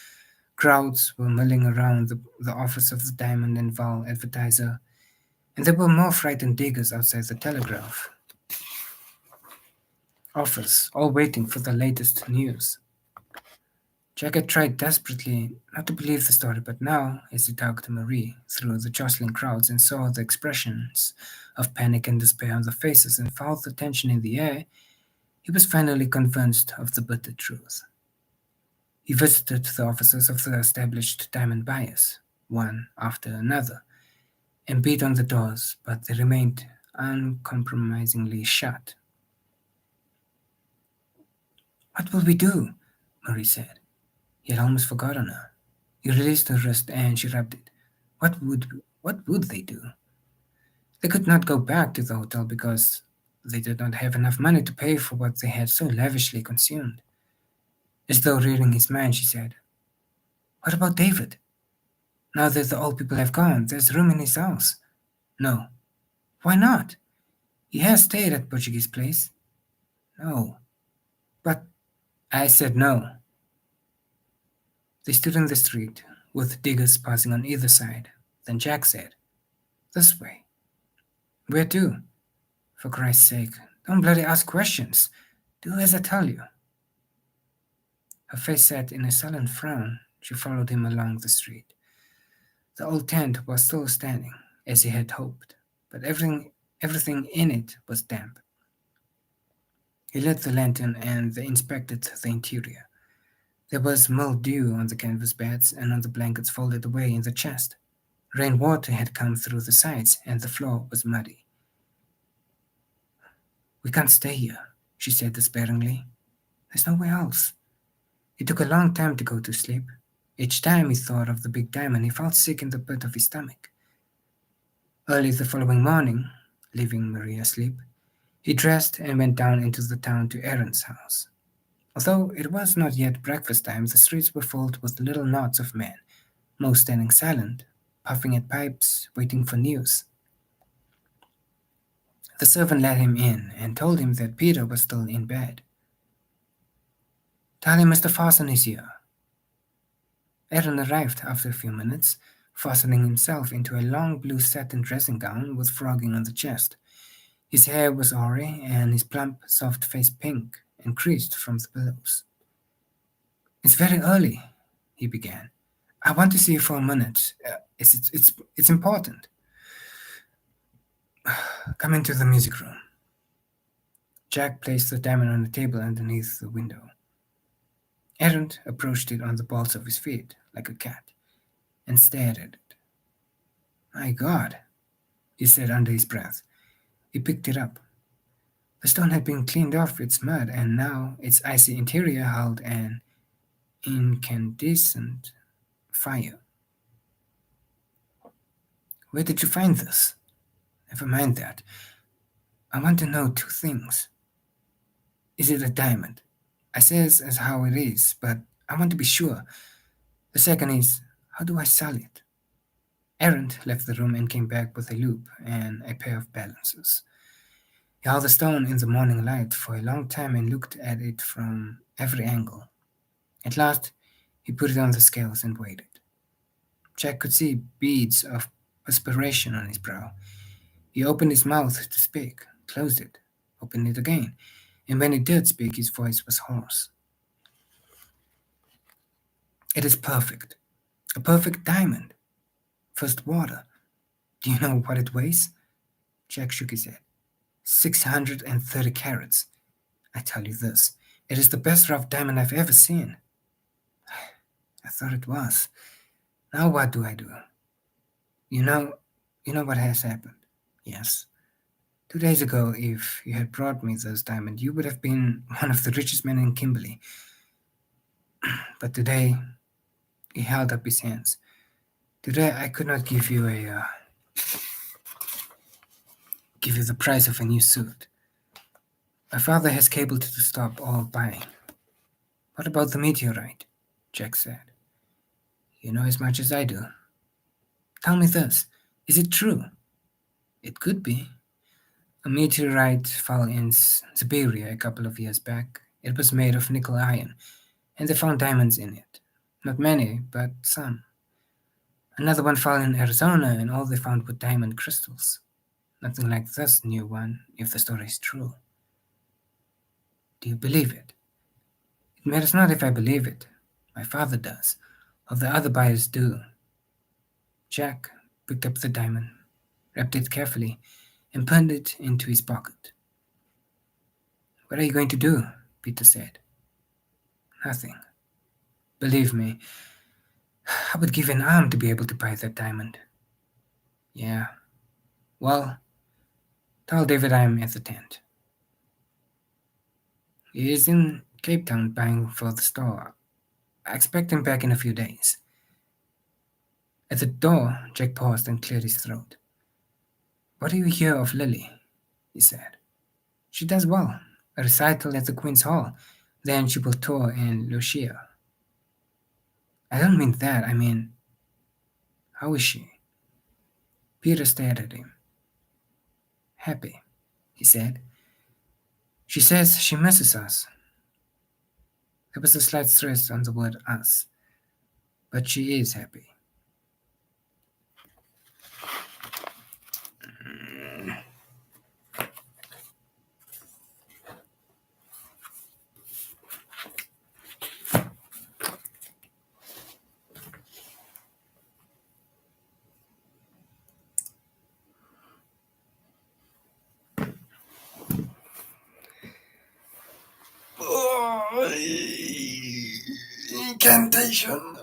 Crowds were milling around the office of the Diamond and Val Advertiser, and there were more frightened diggers outside the Telegraph office, all waiting for the latest news. Jack had tried desperately not to believe the story, but now, as he talked Marie through the jostling crowds and saw the expressions of panic and despair on the faces and felt the tension in the air, he was finally convinced of the bitter truth. He visited the offices of the established diamond buyers, one after another, and beat on the doors, but they remained uncompromisingly shut. "What will we do?" Marie said. He had almost forgotten her. He released her wrist and she rubbed it. What would they do? They could not go back to the hotel because they did not have enough money to pay for what they had so lavishly consumed. As though reading his mind, she said, "What about David? Now that the old people have gone, there's room in his house." "No." "Why not? He has stayed at Portuguese Place." "No." "But..." I said no. They stood in the street, with diggers passing on either side. Then Jack said, "This way." "Where to?" For Christ's sake, don't bloody ask questions. Do as I tell you. Her face set in a sullen frown. She followed him along the street. The old tent was still standing, as he had hoped, but everything in it was damp. He lit the lantern and they inspected the interior. There was mildew on the canvas beds and on the blankets folded away in the chest. Rainwater had come through the sides and the floor was muddy. "We can't stay here," she said despairingly. "There's nowhere else." It took a long time to go to sleep. Each time he thought of the big diamond, he felt sick in the pit of his stomach. Early the following morning, leaving Maria asleep, he dressed and went down into the town to Aaron's house. Although it was not yet breakfast time, the streets were filled with little knots of men, most standing silent, puffing at pipes, waiting for news. The servant let him in and told him that Peter was still in bed. "Tell him Mr. Farson is here." Aaron arrived after a few minutes, fastening himself into a long blue satin dressing gown with frogging on the chest. His hair was hoary and his plump, soft face pink and creased from the pillows. "It's very early," he began. "I want to see you for a minute. It's important." "Come into the music room." Jack placed the diamond on the table underneath the window. Aaron approached it on the balls of his feet, like a cat, and stared at it. "My God," he said under his breath. He picked it up. The stone had been cleaned off its mud, and now its icy interior held an incandescent fire. "Where did you find this?" "Never mind that. I want to know two things. Is it a diamond? I says as how it is, but I want to be sure. The second is, how do I sell it?" Aaron left the room and came back with a loop and a pair of balances. He held the stone in the morning light for a long time and looked at it from every angle. At last, he put it on the scales and weighed it. Jack could see beads of perspiration on his brow. He opened his mouth to speak, closed it, opened it again, and when he did speak, his voice was hoarse. "It is perfect. A perfect diamond. First water. Do you know what it weighs?" Jack shook his head. 630 carats. I tell you this, it is the best rough diamond I've ever seen." "I thought it was. Now what do I do?" You know what has happened." "Yes." 2 days ago, if you had brought me this diamond, you would have been one of the richest men in Kimberley. But today," he held up his hands. "Today I could not give you the price of a new suit. My father has cabled to stop all buying." "What about the meteorite?" Jack said. "You know as much as I do." "Tell me this. Is it true?" "It could be. A meteorite fell in Siberia a couple of years back. It was made of nickel iron, and they found diamonds in it. Not many, but some. Another one fell in Arizona, and all they found were diamond crystals. Nothing like this new one, if the story is true." "Do you believe it?" "It matters not if I believe it. My father does, or the other buyers do." Jack picked up the diamond, wrapped it carefully, and put it into his pocket. "What are you going to do?" Peter said. "Nothing. Believe me, I would give an arm to be able to buy that diamond." "Yeah. Well, tell David I'm at the tent." "He is in Cape Town buying for the store. I expect him back in a few days." At the door, Jack paused and cleared his throat. "What do you hear of Lily?" he said. "She does well. A recital at the Queen's Hall. Then she will tour in Lucia." "I don't mean that. I mean, how is she?" Peter stared at him. "Happy," he said. "She says she misses us." There was a slight stress on the word us, but she is happy. station.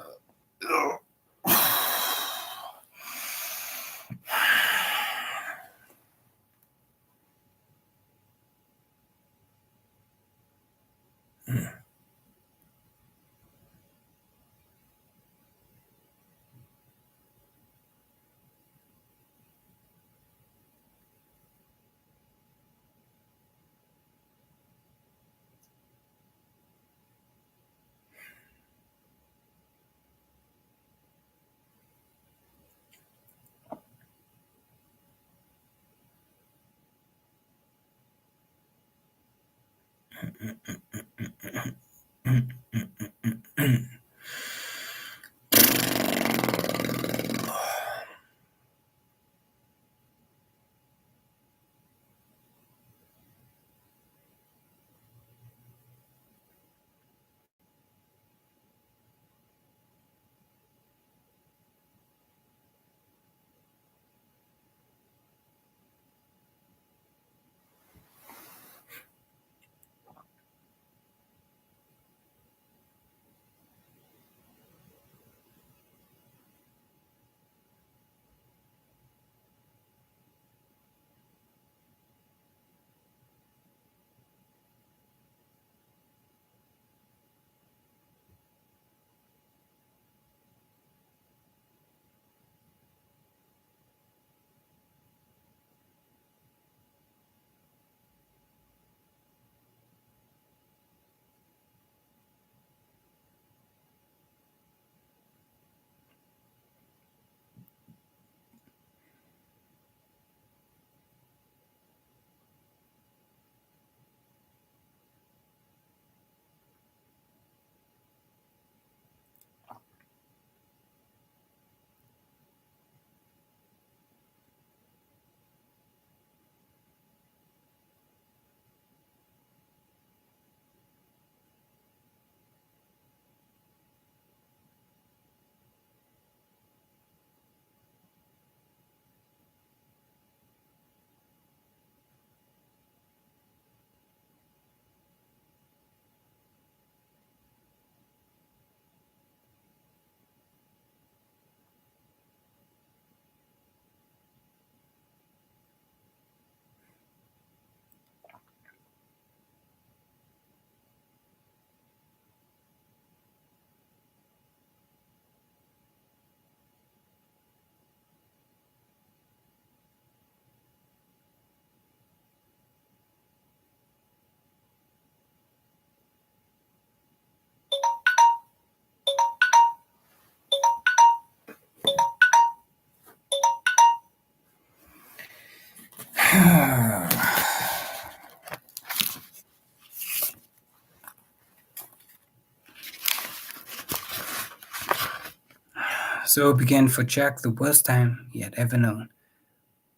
So began for Jack the worst time he had ever known.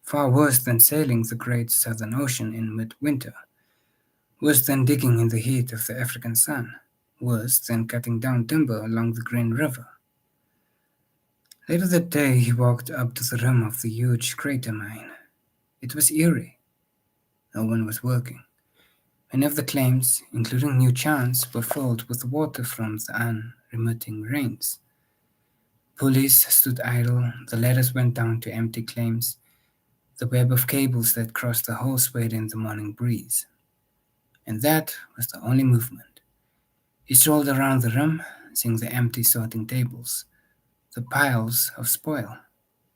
Far worse than sailing the great Southern Ocean in midwinter. Worse than digging in the heat of the African sun. Worse than cutting down timber along the Green River. Later that day, he walked up to the rim of the huge crater mine. It was eerie. No one was working. Many of the claims, including New Chance, were filled with water from the unremitting rains. Pulleys stood idle, the ladders went down to empty claims, the web of cables that crossed the whole swayed in the morning breeze. And that was the only movement. He strolled around the rim, seeing the empty sorting tables, the piles of spoil,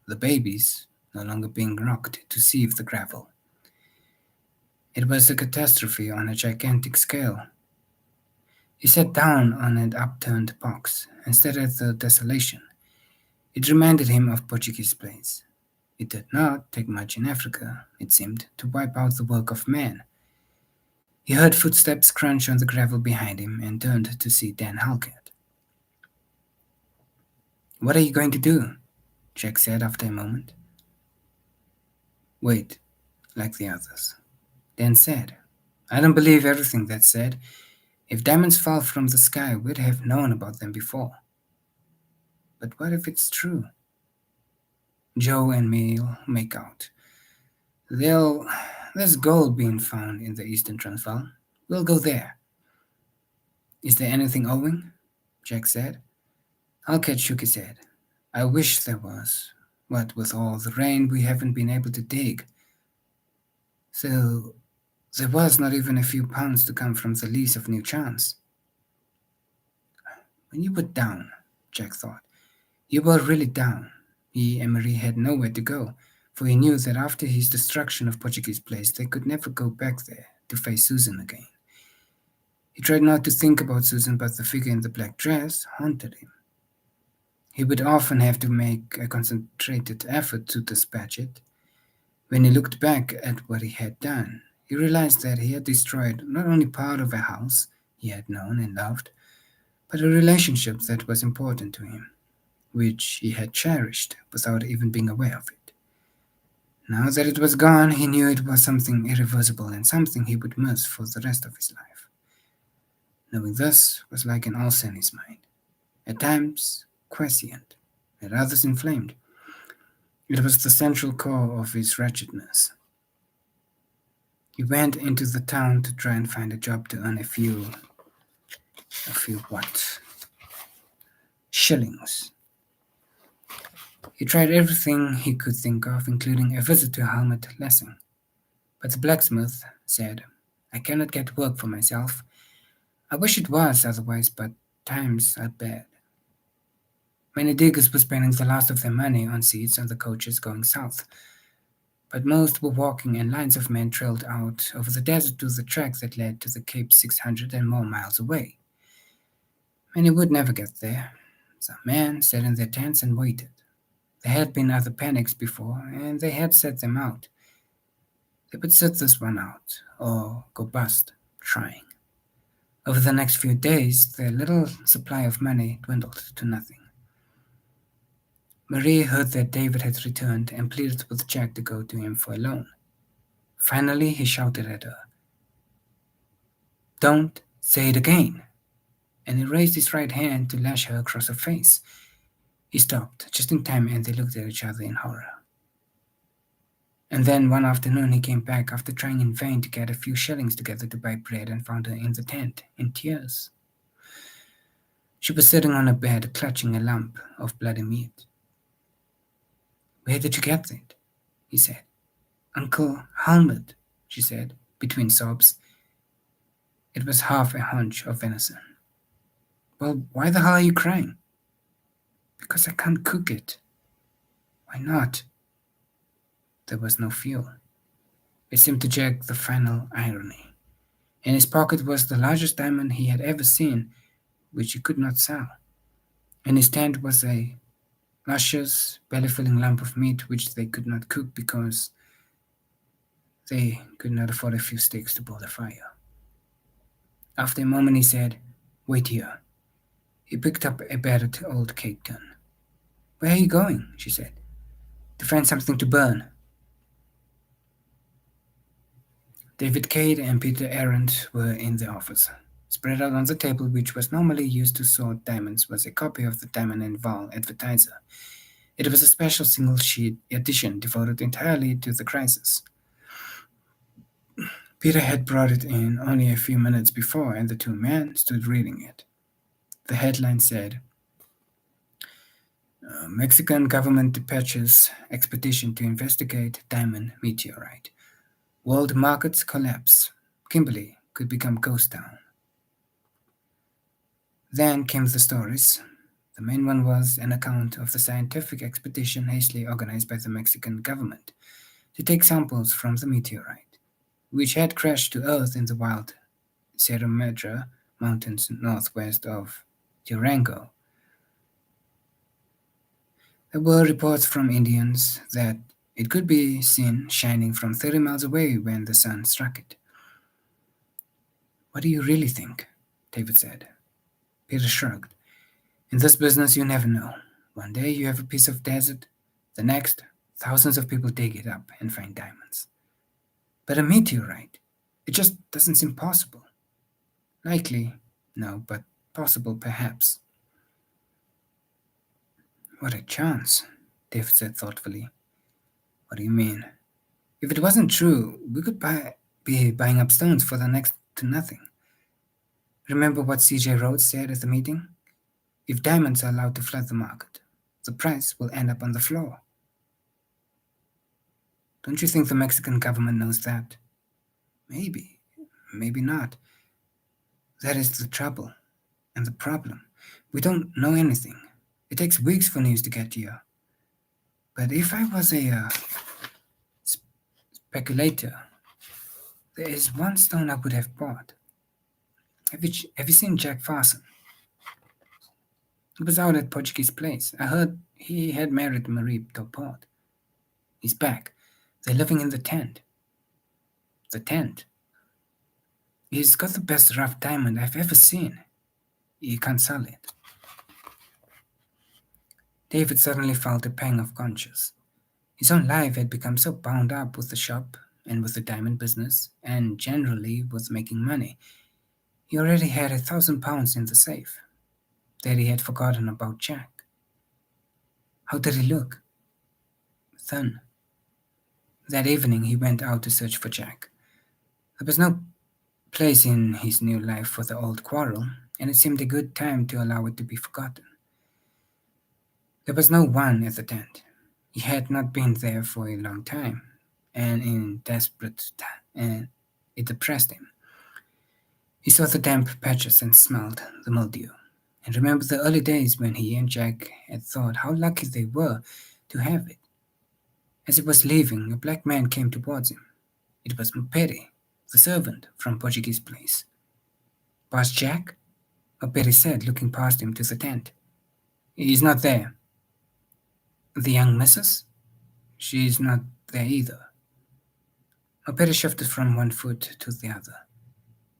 the babies no longer being rocked to sieve the gravel. It was a catastrophe on a gigantic scale. He sat down on an upturned box and stared at the desolation. It reminded him of Portuguese plays. It did not take much in Africa, it seemed, to wipe out the work of man. He heard footsteps crunch on the gravel behind him and turned to see Dan Halkett. "What are you going to do?" Jack said after a moment. "Wait, like the others." Dan said, "I don't believe everything that's said. If diamonds fall from the sky, we'd have known about them before." "But what if it's true?" "Joe and me'll make out. There's gold being found in the Eastern Transvaal. We'll go there." "Is there anything owing?" Jack said. Alcat shook his head. I wish there was. What with all the rain, we haven't been able to dig. So there was not even a few pounds to come from the lease of New Chance. When you were down, Jack thought, you were really down. He and Marie had nowhere to go, for he knew that after his destruction of Portuguese Place, they could never go back there to face Susan again. He tried not to think about Susan, but the figure in the black dress haunted him. He would often have to make a concentrated effort to dispatch it. When he looked back at what he had done, he realized that he had destroyed not only part of a house he had known and loved, but a relationship that was important to him, which he had cherished without even being aware of it. Now that it was gone, he knew it was something irreversible and something he would miss for the rest of his life. Knowing this was like an ulcer in his mind, at times quiescent, at others inflamed. It was the central core of his wretchedness. He went into the town to try and find a job to earn a few what? Shillings. He tried everything he could think of, including a visit to Helmut Lessing. But the blacksmith said, I cannot get work for myself. I wish it was otherwise, but times are bad. Many diggers were spending the last of their money on seats on the coaches going south, but most were walking and lines of men trailed out over the desert to the track that led to the Cape 600 and more miles away. Many would never get there. Some men sat in their tents and waited. There had been other panics before, and they had set them out. They would sit this one out, or go bust, trying. Over the next few days, their little supply of money dwindled to nothing. Marie heard that David had returned and pleaded with Jack to go to him for a loan. Finally, he shouted at her, Don't say it again! And he raised his right hand to lash her across her face. He stopped just in time and they looked at each other in horror. And then one afternoon he came back after trying in vain to get a few shillings together to buy bread and found her in the tent, in tears. She was sitting on a bed, clutching a lump of bloody meat. Where did you get it? He said. Uncle Helmut, she said, between sobs. It was half a haunch of venison. Well, why the hell are you crying? Because I can't cook it. Why not? There was no fuel. It seemed to Jack the final irony. In his pocket was the largest diamond he had ever seen, which he could not sell. In his tent was a luscious, belly-filling lump of meat which they could not cook because they could not afford a few sticks to build a fire. After a moment he said, Wait here. He picked up a battered old cake tin. Where are you going? She said. To find something to burn. David Cade and Peter Arendt were in the office. Spread out on the table, which was normally used to sort diamonds, was a copy of the Diamond and Val Advertiser. It was a special single-sheet edition devoted entirely to the crisis. Peter had brought it in only a few minutes before, and the two men stood reading it. The headline said, Mexican government dispatches expedition to investigate diamond meteorite. World markets collapse. Kimberley could become ghost town. Then came the stories. The main one was an account of the scientific expedition hastily organized by the Mexican government to take samples from the meteorite, which had crashed to Earth in the wild Sierra Madre Mountains northwest of Durango. There were reports from Indians that it could be seen shining from 30 miles away when the sun struck it. What do you really think? David said. Peter shrugged. In this business, you never know. One day you have a piece of desert, the next, thousands of people dig it up and find diamonds. But a meteorite, it just doesn't seem possible. Likely, no, but possible perhaps. What a chance, David said thoughtfully. What do you mean? If it wasn't true, we could be buying up stones for the next to nothing. Remember what C.J. Rhodes said at the meeting? If diamonds are allowed to flood the market, the price will end up on the floor. Don't you think the Mexican government knows that? Maybe, maybe not. That is the trouble and the problem. We don't know anything. It takes weeks for news to get here. But if I was a speculator, there is one stone I would have bought. Have you seen Jack Farson? He was out at Portuguese Place. I heard he had married Marie Topot. He's back. They're living in the tent. The tent. He's got the best rough diamond I've ever seen. You can't sell it. David suddenly felt a pang of conscience. His own life had become so bound up with the shop and with the diamond business, and generally with making money. He already had £1,000 in the safe. That he had forgotten about Jack. How did he look? Thin. That evening he went out to search for Jack. There was no place in his new life for the old quarrel, and it seemed a good time to allow it to be forgotten. There was no one at the tent. He had not been there for a long time, and it depressed him. He saw the damp patches and smelled the mildew, and remembered the early days when he and Jack had thought how lucky they were to have it. As he was leaving, a black man came towards him. It was Mpere, the servant from Portuguese Place. "Boss Jack?" Mpere said, looking past him to the tent. "He's not there." "The young missus?" "She's not there either." Mpere shifted from one foot to the other.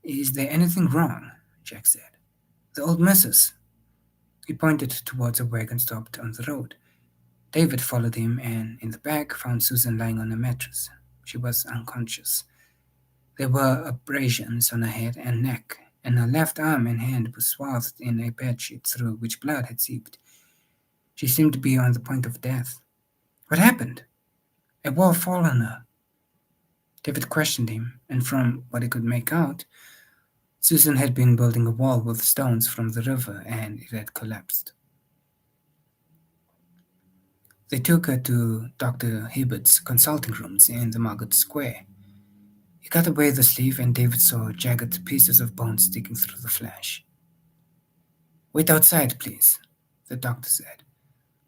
"Is there anything wrong?" Jack said. "The old missus." He pointed towards a wagon stopped on the road. David followed him and, in the back, found Susan lying on a mattress. She was unconscious. There were abrasions on her head and neck, and her left arm and hand were swathed in a bedsheet through which blood had seeped. She seemed to be on the point of death. "What happened?" "A wall fell on her." David questioned him, and from what he could make out, Susan had been building a wall with stones from the river, and it had collapsed. They took her to Dr. Hibbert's consulting rooms in the Market Square. He cut away the sleeve, and David saw jagged pieces of bone sticking through the flesh. "Wait outside, please," the doctor said.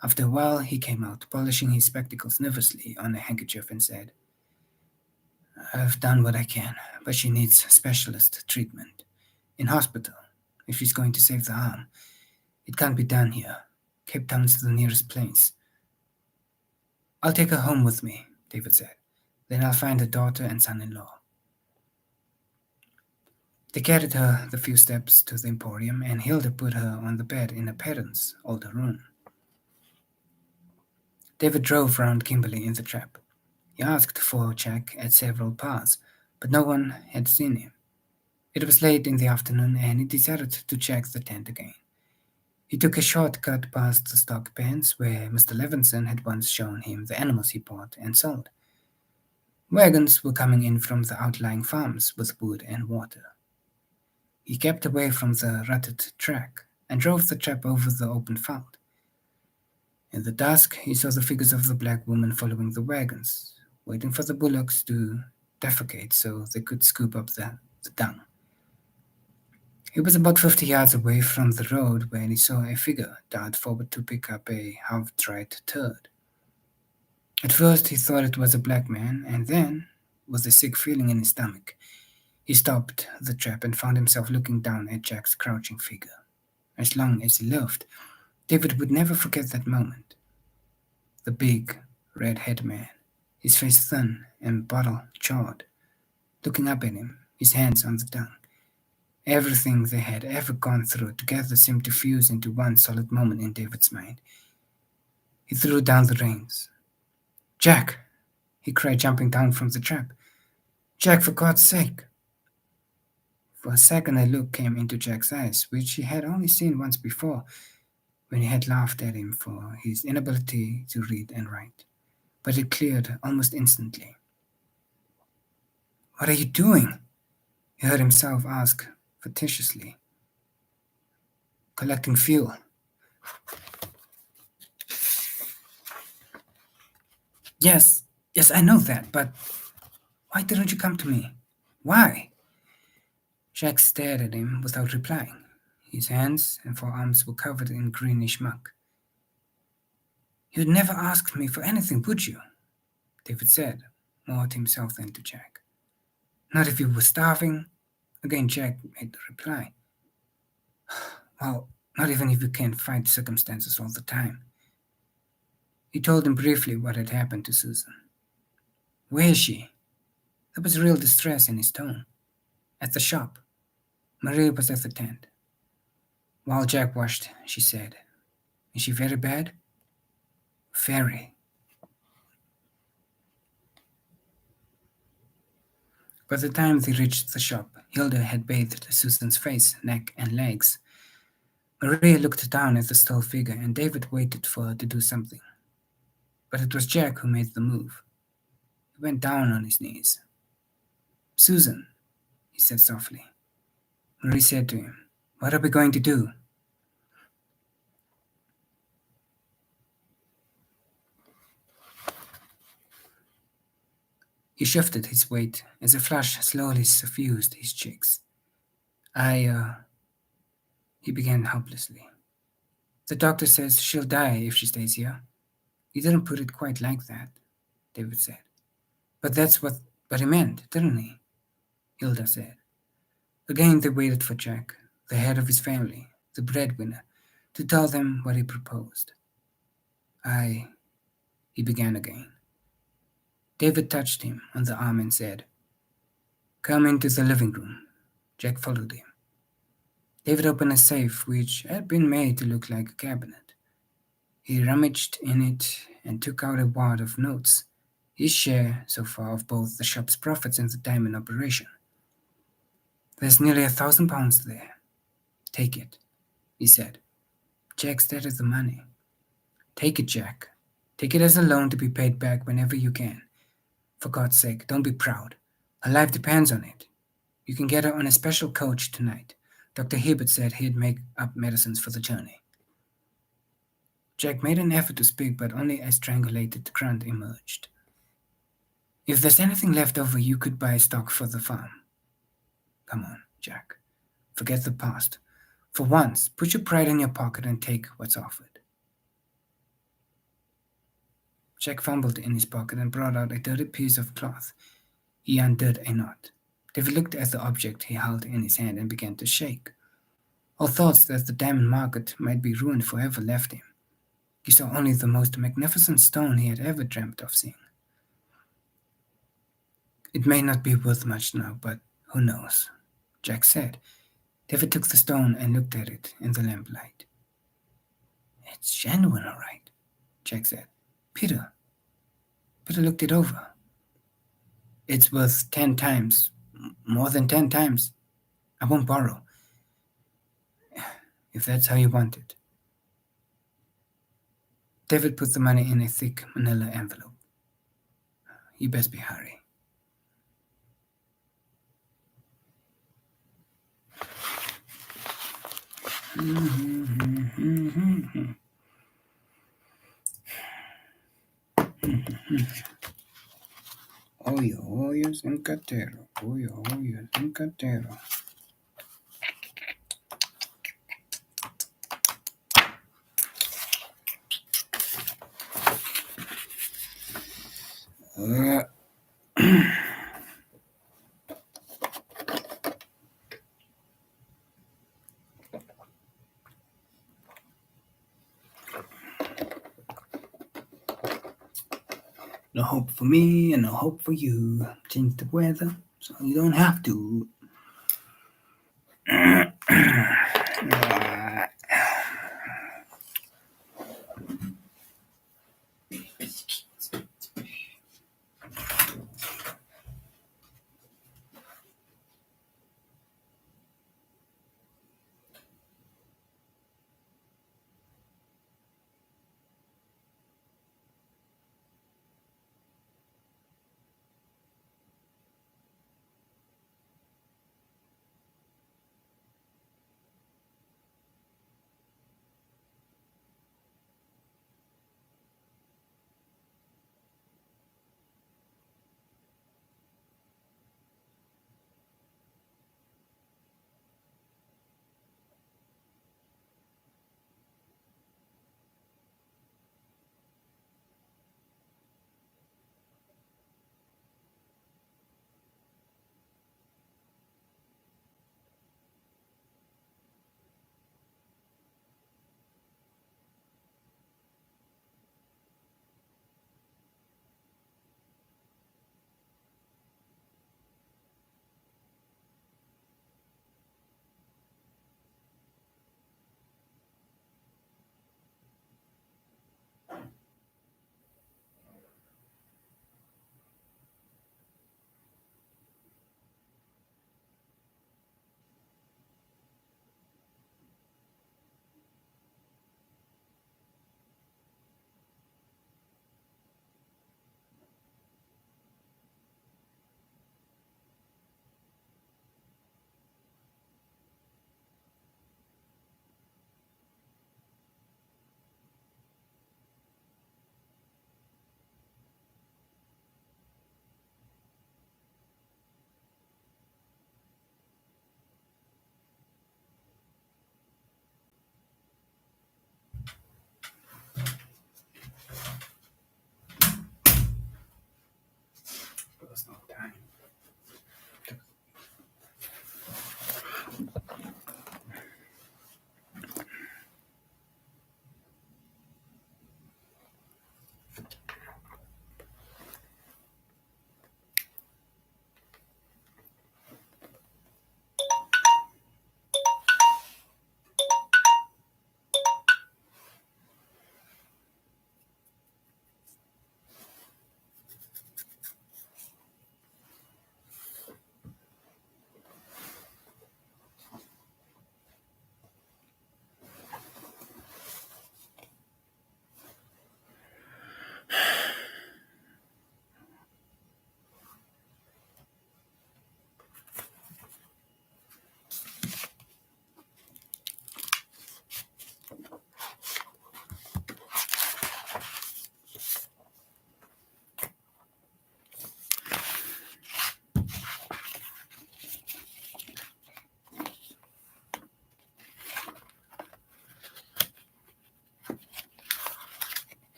After a while, he came out, polishing his spectacles nervously on a handkerchief, and said, "I've done what I can, but she needs specialist treatment. In hospital, if she's going to save the arm. It can't be done here. Cape Town's the nearest place." "I'll take her home with me," David said. "Then I'll find her daughter and son-in-law." They carried her the few steps to the Emporium, and Hilda put her on the bed in her parents' older room. David drove round Kimberley in the trap. He asked for Jack at several bars, but no one had seen him. It was late in the afternoon, and he decided to check the tent again. He took a short cut past the stock pens where Mr. Levinson had once shown him the animals he bought and sold. Wagons were coming in from the outlying farms with wood and water. He kept away from the rutted track and drove the trap over the open field. In the dusk, he saw the figures of the black women following the wagons, waiting for the bullocks to defecate so they could scoop up the dung. He was about 50 yards away from the road when he saw a figure dart forward to pick up a half-dried turd. At first he thought it was a black man, and then, with a sick feeling in his stomach, he stopped the trap and found himself looking down at Jack's crouching figure. As long as he lived, David would never forget that moment. The big, red-haired man, his face thin and bottle-jawed, looking up at him, his hands on the dung. Everything they had ever gone through together seemed to fuse into one solid moment in David's mind. He threw down the reins. "Jack!" he cried, jumping down from the trap. "Jack, for God's sake!" For a second a look came into Jack's eyes, which he had only seen once before, when he had laughed at him for his inability to read and write. But it cleared almost instantly. "What are you doing?" he heard himself ask facetiously. "Collecting fuel," Yes, yes, I know that, but why didn't you come to me? Why? Jack stared at him without replying. His hands and forearms were covered in greenish muck. You'd never ask me for anything, would you? David said, more to himself than to Jack. Not if you were starving. Again, Jack made the reply. Well, not even if you can't fight circumstances all the time. He told him briefly what had happened to Susan. Where is she? There was real distress in his tone. At the shop. Marie was at the tent. While Jack washed, she said, Is she very bad? Very. By the time they reached the shop, Hilda had bathed Susan's face, neck, and legs. Maria looked down at the still figure, and David waited for her to do something. But it was Jack who made the move. He went down on his knees. Susan, he said softly. Marie said to him, What are we going to do? He shifted his weight as a flush slowly suffused his cheeks. He began helplessly. The doctor says she'll die if she stays here. He didn't put it quite like that, David said. But that's what he meant, didn't he? Hilda said. Again they waited for Jack, the head of his family, the breadwinner, to tell them what he proposed. He began again. David touched him on the arm and said, Come into the living room. Jack followed him. David opened a safe which had been made to look like a cabinet. He rummaged in it and took out a wad of notes, his share so far of both the shop's profits and the diamond operation. There's nearly £1,000 there. Take it, he said. Jack stared at the money. Take it, Jack. Take it as a loan to be paid back whenever you can. For God's sake, don't be proud. Her life depends on it. You can get her on a special coach tonight. Dr. Hibbert said he'd make up medicines for the journey. Jack made an effort to speak, but only a strangulated grunt emerged. If there's anything left over, you could buy stock for the farm. Come on, Jack. Forget the past. For once, put your pride in your pocket and take what's offered. Jack fumbled in his pocket and brought out a dirty piece of cloth. He undid a knot. David looked at the object he held in his hand and began to shake. All thoughts that the diamond market might be ruined forever left him. He saw only the most magnificent stone he had ever dreamt of seeing. It may not be worth much now, but who knows? Jack said. David took the stone and looked at it in the lamplight. It's genuine, all right, Jack said. Peter looked it over. It's worth 10 times, more than 10 times. I won't borrow, if that's how you want it. David put the money in a thick manila envelope. You best be hurry. Hoyo sin catero, hoyo sin catero. No hope for me and no hope for you. Change the weather so you don't have to.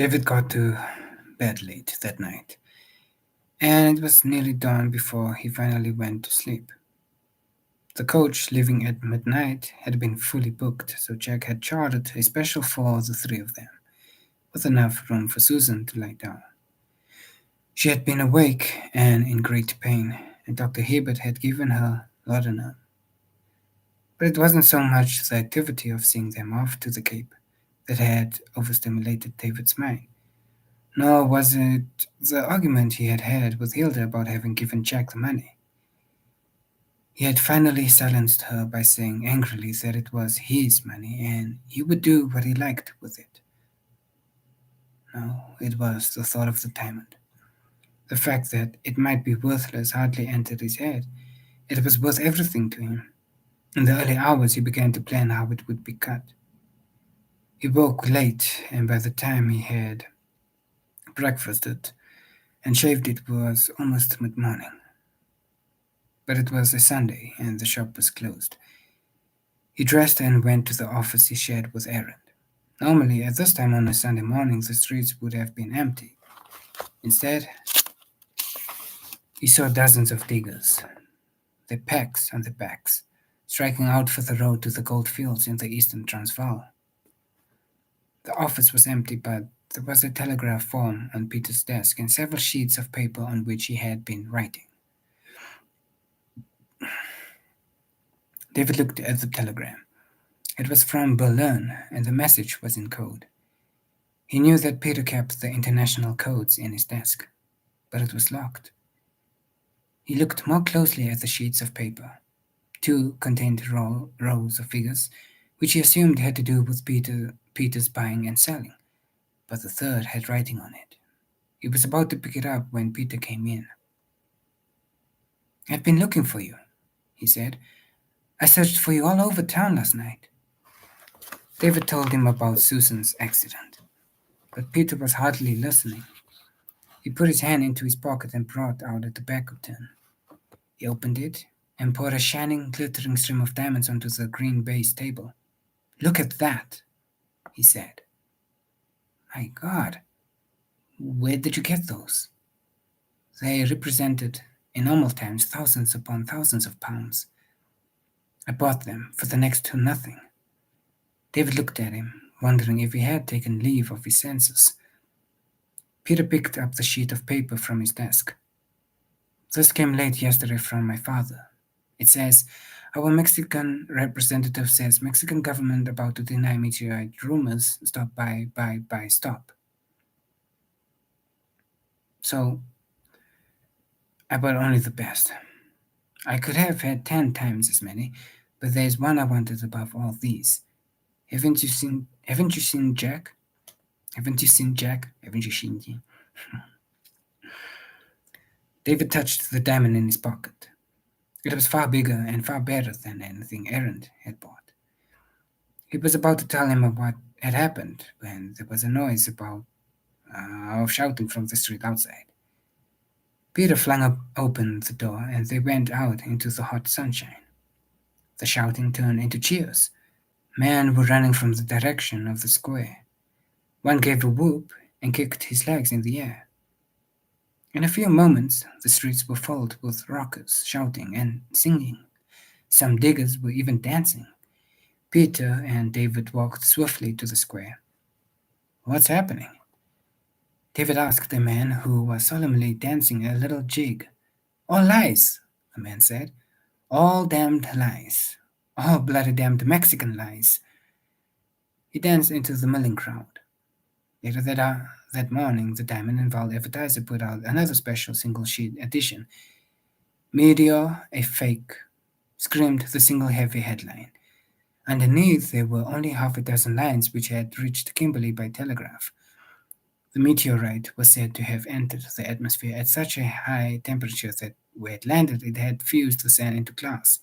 David got to bed late that night, and it was nearly dawn before he finally went to sleep. The coach leaving at midnight had been fully booked, so Jack had chartered a special for the three of them, with enough room for Susan to lie down. She had been awake and in great pain, and Dr. Hibbert had given her laudanum. But it wasn't so much the activity of seeing them off to the Cape that had overstimulated David's mind, nor was it the argument he had had with Hilda about having given Jack the money. He had finally silenced her by saying angrily that it was his money and he would do what he liked with it. No, it was the thought of the diamond. The fact that it might be worthless hardly entered his head. It was worth everything to him. In the early hours he began to plan how it would be cut. He woke late, and by the time he had breakfasted and shaved it was almost mid-morning. But it was a Sunday, and the shop was closed. He dressed and went to the office he shared with Aaron. Normally, at this time on a Sunday morning, the streets would have been empty. Instead, he saw dozens of diggers, their packs on their backs, striking out for the road to the gold fields in the eastern Transvaal. The office was empty, but there was a telegraph form on Peter's desk and several sheets of paper on which he had been writing. David looked at the telegram. It was from Berlin, and the message was in code. He knew that Peter kept the international codes in his desk, but it was locked. He looked more closely at the sheets of paper. Two contained rows of figures, which he assumed had to do with Peter's buying and selling, but the third had writing on it. He was about to pick it up when Peter came in. "I've been looking for you," he said. "I searched for you all over town last night." David told him about Susan's accident, but Peter was hardly listening. He put his hand into his pocket and brought out a tobacco tin. He opened it and poured a shining, glittering stream of diamonds onto the green baize table. "Look at that," he said. "My God, where did you get those?" They represented, in normal times, thousands upon thousands of pounds. "I bought them for the next to nothing." David looked at him, wondering if he had taken leave of his senses. Peter picked up the sheet of paper from his desk. "This came late yesterday from my father. It says, 'Our Mexican representative says Mexican government about to deny meteorite rumors. Stop by, stop.' So, I bought only the best. I could have had 10 times as many, but there's one I wanted above all these. Haven't you seen Jack? Haven't you seen Jack? Haven't you seen him?" David touched the diamond in his pocket. It was far bigger and far better than anything Aaron had bought. He was about to tell him of what had happened when there was a noise of shouting from the street outside. Peter flung open the door and they went out into the hot sunshine. The shouting turned into cheers. Men were running from the direction of the square. One gave a whoop and kicked his legs in the air. In a few moments, the streets were filled with rockers shouting and singing. Some diggers were even dancing. Peter and David walked swiftly to the square. "What's happening?" David asked a man who was solemnly dancing a little jig. "All lies," the man said. "All damned lies. All bloody damned Mexican lies." He danced into the milling crowd. Later that morning, the Diamond and Val Advertiser put out another special single-sheet edition. "Meteor, a fake," screamed the single heavy headline. Underneath there were only half a dozen lines which had reached Kimberley by telegraph. The meteorite was said to have entered the atmosphere at such a high temperature that where it landed it had fused the sand into glass.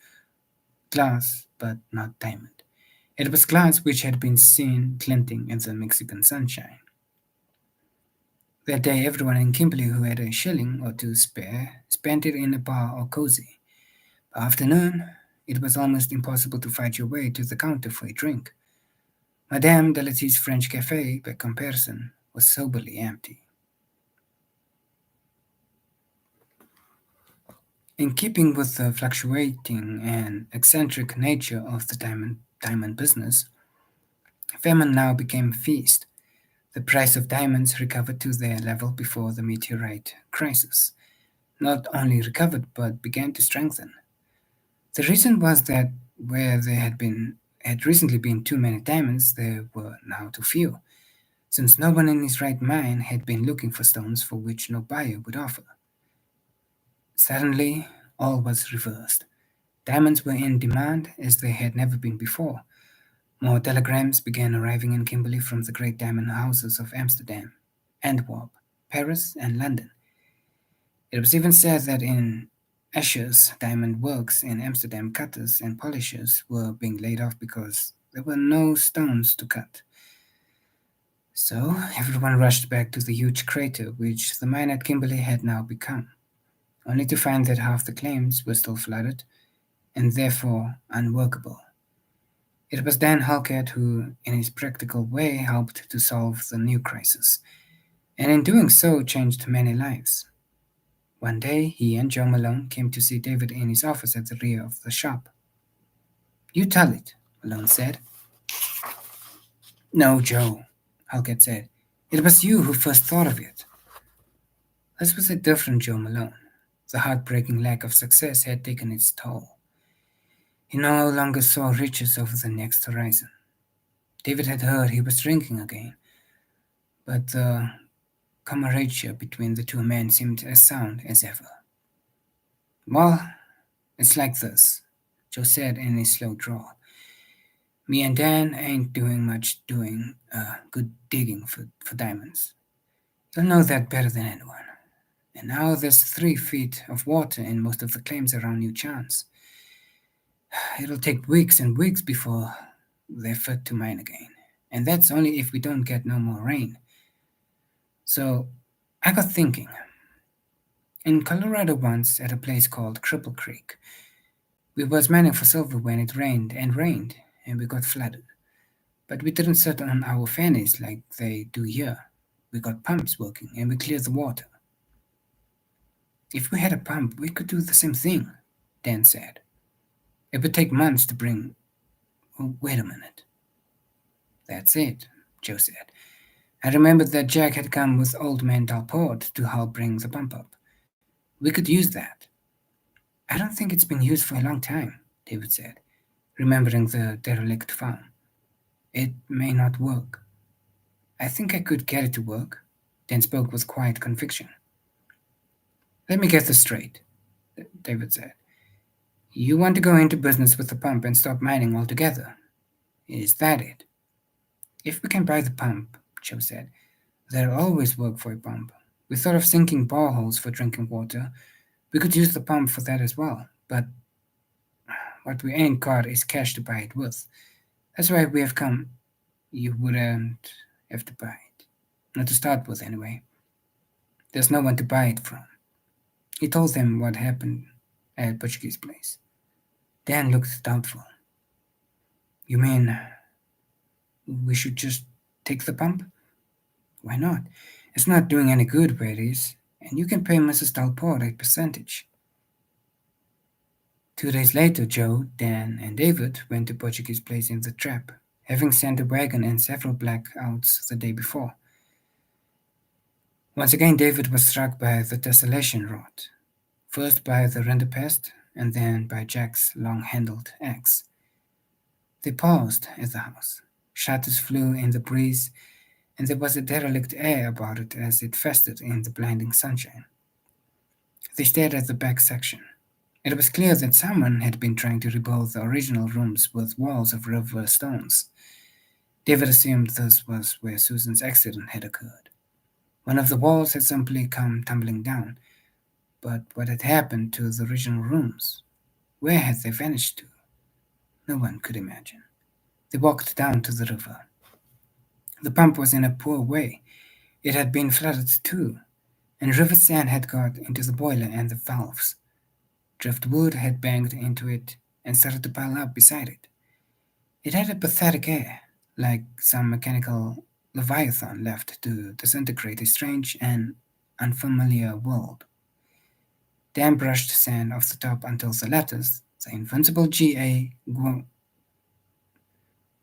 Glass, but not diamond. It was glass which had been seen glinting in the Mexican sunshine. That day everyone in Kimberley who had a shilling or two spare spent it in a bar or cozy. By afternoon, it was almost impossible to fight your way to the counter for a drink. Madame Delatty's French Café, by comparison, was soberly empty. In keeping with the fluctuating and eccentric nature of the diamond business, famine now became a feast. The price of diamonds recovered to their level before the meteorite crisis. Not only recovered but began to strengthen. The reason was that where there had recently been too many diamonds, there were now too few, since no one in his right mind had been looking for stones for which no buyer would offer. Suddenly, all was reversed. Diamonds were in demand as they had never been before. More telegrams began arriving in Kimberley from the great diamond houses of Amsterdam, Antwerp, Paris, and London. It was even said that in Escher's diamond works in Amsterdam, cutters and polishers were being laid off because there were no stones to cut. So everyone rushed back to the huge crater which the mine at Kimberley had now become, only to find that half the claims were still flooded and therefore unworkable. It was Dan Halkett who, in his practical way, helped to solve the new crisis, and in doing so changed many lives. One day, he and Joe Malone came to see David in his office at the rear of the shop. "You tell it," Malone said. "No, Joe," Halkett said. "It was you who first thought of it." This was a different Joe Malone. The heartbreaking lack of success had taken its toll. He no longer saw riches over the next horizon. David had heard he was drinking again, but the camaraderie between the two men seemed as sound as ever. "Well, it's like this," Joe said in his slow drawl. "Me and Dan ain't doing much good digging for diamonds. You'll know that better than anyone. And now there's 3 feet of water in most of the claims around New Chance. It'll take weeks and weeks before they're fit to mine again. And that's only if we don't get no more rain. So I got thinking. In Colorado once, at a place called Cripple Creek, we was mining for silver when it rained, and we got flooded. But we didn't sit on our fannies like they do here. We got pumps working, and we cleared the water." "If we had a pump, we could do the same thing," Dan said. "It would take months to bring." "Oh, wait a minute." "That's it," Joe said. "I remembered that Jack had come with old man Dalport to help bring the pump up. We could use that." "I don't think it's been used for a long time," David said, remembering the derelict farm. "It may not work." "I think I could get it to work," Dan spoke with quiet conviction. "Let me get this straight," David said. "You want to go into business with the pump and stop mining altogether? Is that it?" "If we can buy the pump," Joe said, "there'll always work for a pump. We thought of sinking boreholes for drinking water. We could use the pump for that as well, but what we ain't got is cash to buy it with. That's why we have come." "You wouldn't have to buy it. Not to start with, anyway. There's no one to buy it from." He told them what happened at Portuguese Place. Dan looked doubtful. "You mean we should just take the pump?" "Why not? It's not doing any good where it is, and you can pay Mrs. Dalport a percentage." 2 days later, Joe, Dan, and David went to Portuguese Place in the trap, having sent a wagon and several blackouts the day before. Once again, David was struck by the desolation wrought, first by the rinderpest and then by Jack's long-handled axe. They paused at the house. Shutters flew in the breeze, and there was a derelict air about it as it festered in the blinding sunshine. They stared at the back section. It was clear that someone had been trying to rebuild the original rooms with walls of river stones. David assumed this was where Susan's accident had occurred. One of the walls had simply come tumbling down, but what had happened to the original rooms? Where had they vanished to? No one could imagine. They walked down to the river. The pump was in a poor way. It had been flooded too, and river sand had got into the boiler and the valves. Driftwood had banged into it and started to pile up beside it. It had a pathetic air, like some mechanical Leviathan left to disintegrate a strange and unfamiliar world. Dan brushed sand off the top until the letters, the invincible G.A.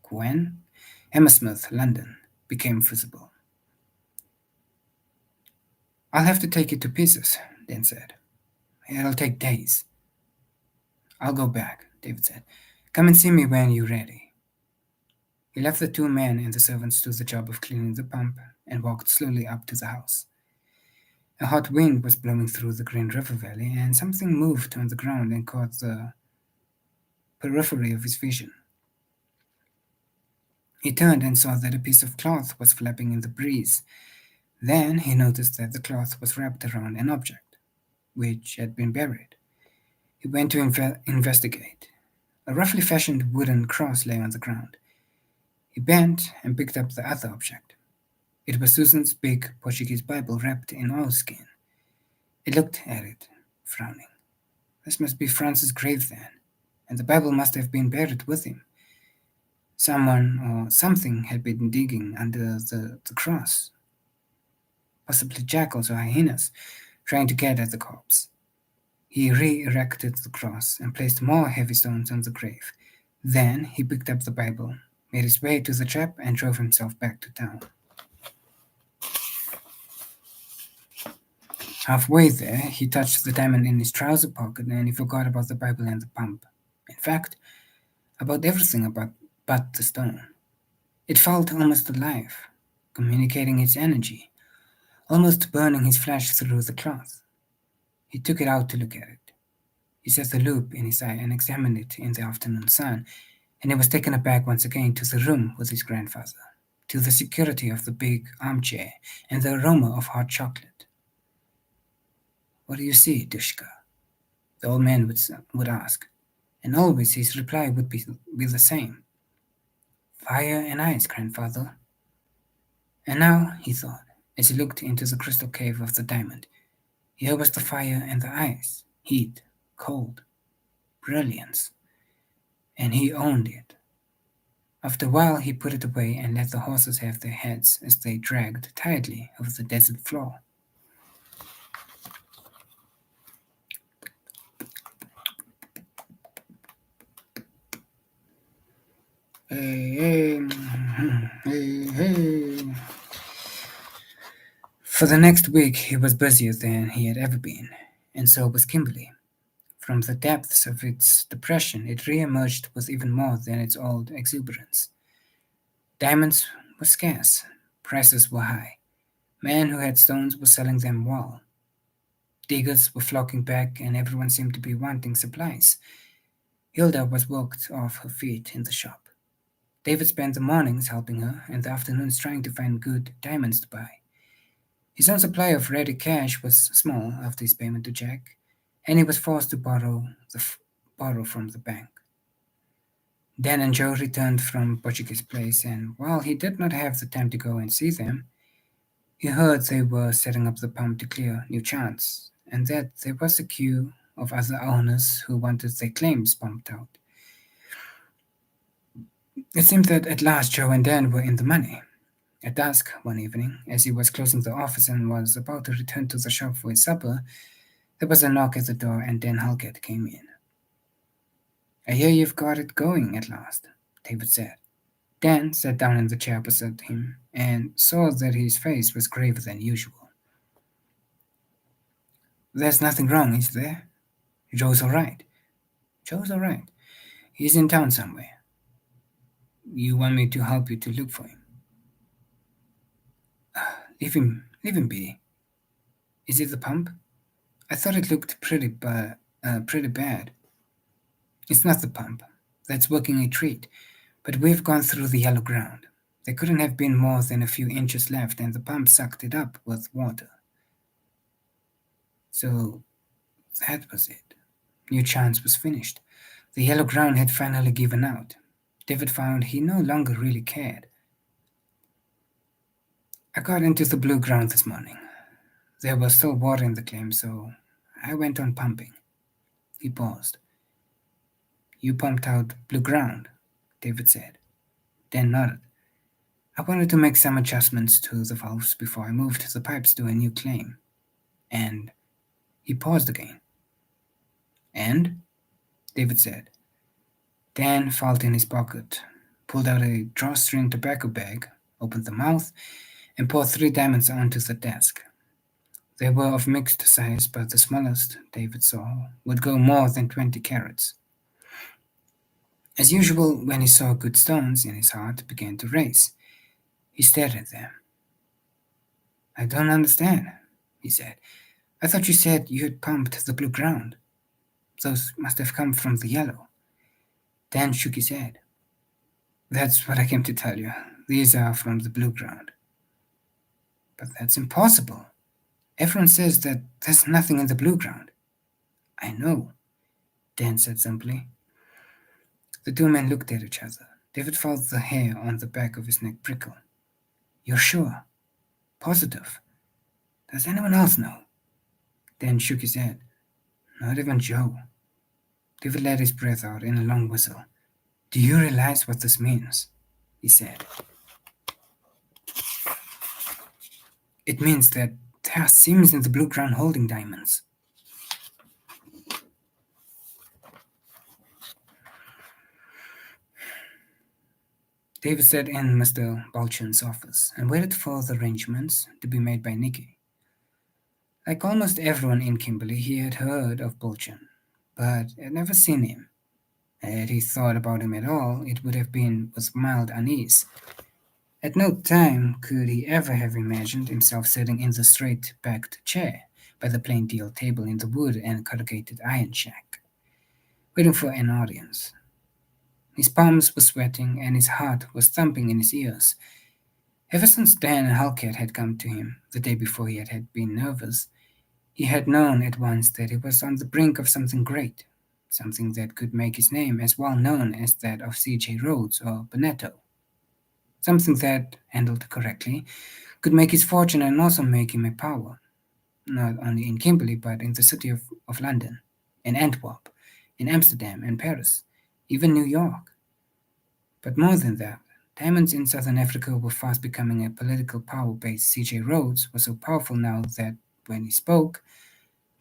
Gwen, Hammersmith, London, became visible. I'll have to take it to pieces, Dan said. It'll take days. I'll go back, David said. Come and see me when you're ready. He left the two men and the servants to the job of cleaning the pump and walked slowly up to the house. A hot wind was blowing through the Green River Valley, and something moved on the ground and caught the periphery of his vision. He turned and saw that a piece of cloth was flapping in the breeze. Then he noticed that the cloth was wrapped around an object, which had been buried. He went to investigate. A roughly fashioned wooden cross lay on the ground. He bent and picked up the other object. It was Susan's big Portuguese Bible wrapped in oilskin. He looked at it, frowning. This must be Francis' grave then, and the Bible must have been buried with him. Someone or something had been digging under the cross. Possibly jackals or hyenas, trying to get at the corpse. He re-erected the cross and placed more heavy stones on the grave. Then he picked up the Bible, made his way to the trap, and drove himself back to town. Halfway there, he touched the diamond in his trouser pocket and he forgot about the Bible and the pump. In fact, about everything but the stone. It felt almost alive, communicating its energy, almost burning his flesh through the cloth. He took it out to look at it. He set the loupe in his eye and examined it in the afternoon sun, and he was taken aback once again to the room with his grandfather, to the security of the big armchair and the aroma of hot chocolate. What do you see, Dushka? The old man would ask, and always his reply would be the same. Fire and ice, grandfather. And now, he thought, as he looked into the crystal cave of the diamond, here was the fire and the ice, heat, cold, brilliance, and he owned it. After a while, he put it away and let the horses have their heads as they dragged tiredly over the desert floor. Hey. For the next week, he was busier than he had ever been, and so was Kimberly. From the depths of its depression, it re-emerged with even more than its old exuberance. Diamonds were scarce, prices were high. Men who had stones were selling them well. Diggers were flocking back, and everyone seemed to be wanting supplies. Hilda was worked off her feet in the shop. David spent the mornings helping her and the afternoons trying to find good diamonds to buy. His own supply of ready cash was small after his payment to Jack, and he was forced to borrow from the bank. Dan and Joe returned from Portuguese Place, and while he did not have the time to go and see them, he heard they were setting up the pump to clear new chance, and that there was a queue of other owners who wanted their claims pumped out. It seemed that at last Joe and Dan were in the money. At dusk one evening, as he was closing the office and was about to return to the shop for his supper, there was a knock at the door and Dan Halkett came in. I hear you've got it going at last, David said. Dan sat down in the chair opposite him and saw that his face was graver than usual. There's nothing wrong, is there? Joe's all right. Joe's all right. He's in town somewhere. You want me to help you to look for him? Leave him be. Is it the pump? I thought it looked pretty bad. It's not the pump. That's working a treat. But we've gone through the yellow ground. There couldn't have been more than a few inches left, and the pump sucked it up with water. So that was it. New chance was finished. The yellow ground had finally given out. David found he no longer really cared. I got into the blue ground this morning. There was still water in the claim, so I went on pumping. He paused. You pumped out blue ground, David said. Dan nodded. I wanted to make some adjustments to the valves before I moved the pipes to a new claim. And he paused again. And? David said. Dan felt in his pocket, pulled out a drawstring tobacco bag, opened the mouth, and poured 3 diamonds onto the desk. They were of mixed size, but the smallest, David saw, would go more than 20 carats. As usual, when he saw good stones, in his heart began to race. He stared at them. I don't understand, he said. I thought you said you had pumped the blue ground. Those must have come from the yellow. Dan shook his head. That's what I came to tell you. These are from the blue ground. But that's impossible. Everyone says that there's nothing in the blue ground. I know, Dan said simply. The 2 men looked at each other. David felt the hair on the back of his neck prickle. You're sure? Positive? Does anyone else know? Dan shook his head. Not even Joe. David let his breath out in a long whistle. Do you realize what this means? He said. It means that there are seams in the blue ground holding diamonds. David sat in Mr. Bulchan's office and waited for the arrangements to be made by Nicky. Like almost everyone in Kimberley, he had heard of Bulchan, but had never seen him. Had he thought about him at all, it would have been with mild unease. At no time could he ever have imagined himself sitting in the straight-backed chair by the plain deal table in the wood and corrugated iron shack, waiting for an audience. His palms were sweating and his heart was thumping in his ears. Ever since Dan Halkett had come to him the day before he had been nervous, he had known at once that he was on the brink of something great, something that could make his name as well known as that of C.J. Rhodes or Bonetto. Something that, handled correctly, could make his fortune and also make him a power, not only in Kimberley but in the city of London, in Antwerp, in Amsterdam and Paris, even New York. But more than that, diamonds in southern Africa were fast becoming a political power base. C.J. Rhodes was so powerful now that when he spoke,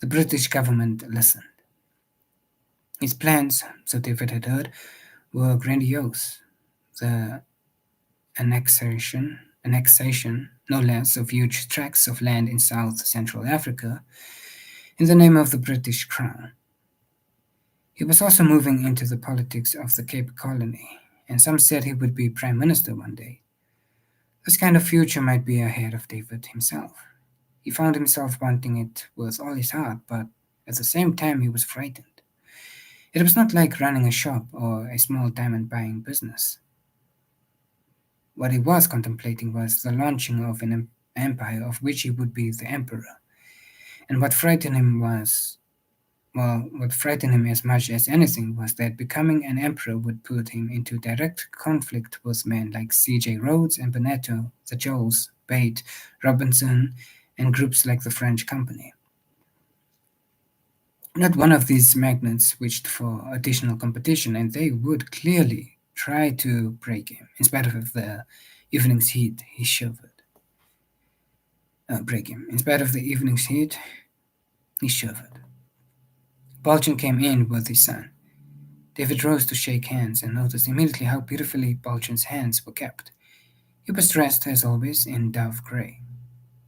the British government listened. His plans, so David had heard, were grandiose. The annexation, no less, of huge tracts of land in South Central Africa in the name of the British Crown. He was also moving into the politics of the Cape Colony, and some said he would be Prime Minister one day. This kind of future might be ahead of David himself. He found himself wanting it with all his heart, but at the same time he was frightened. It was not like running a shop or a small diamond buying business. What he was contemplating was the launching of an empire of which he would be the emperor. And what frightened him as much as anything was that becoming an emperor would put him into direct conflict with men like C.J. Rhodes and Bonetto, the Joels, Bate, Robinson, and groups like the French Company. Not one of these magnates wished for additional competition, and they would clearly try to break him. In spite of the evening's heat, he shivered. Break him. In spite of the evening's heat, he shivered. Bulchan came in with his son. David rose to shake hands and noticed immediately how beautifully Bulchan's hands were kept. He was dressed, as always, in dove grey.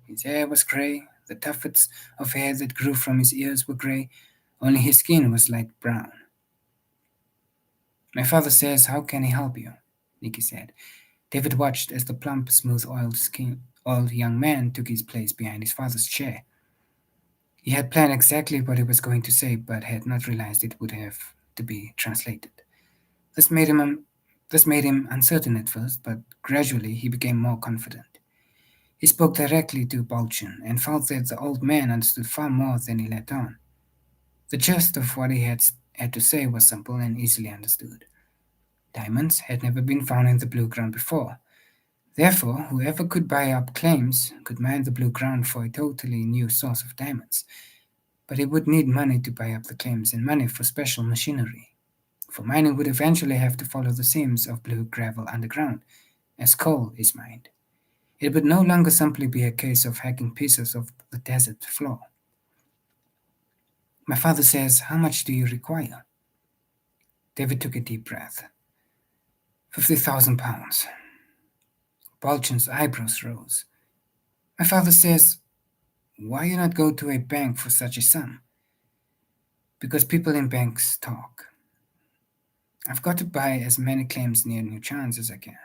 His hair was grey, the tufts of hair that grew from his ears were grey, only his skin was light brown. My father says, how can he help you? Nicky said. David watched as the plump, smooth-oiled young man took his place behind his father's chair. He had planned exactly what he was going to say, but had not realized it would have to be translated. This made him uncertain at first, but gradually he became more confident. He spoke directly to Bulchan and felt that the old man understood far more than he let on. The gist of what he had to say was simple and easily understood. Diamonds had never been found in the blue ground before. Therefore, whoever could buy up claims could mine the blue ground for a totally new source of diamonds. But he would need money to buy up the claims and money for special machinery. For mining would eventually have to follow the seams of blue gravel underground. as coal is mined. It would no longer simply be a case of hacking pieces of the desert floor. My father says, "How much do you require?" David took a deep breath. 50,000 pounds. Bolton's eyebrows rose. My father says, "Why you not go to a bank for such a sum?" Because people in banks talk. I've got to buy as many claims near New Chance as I can.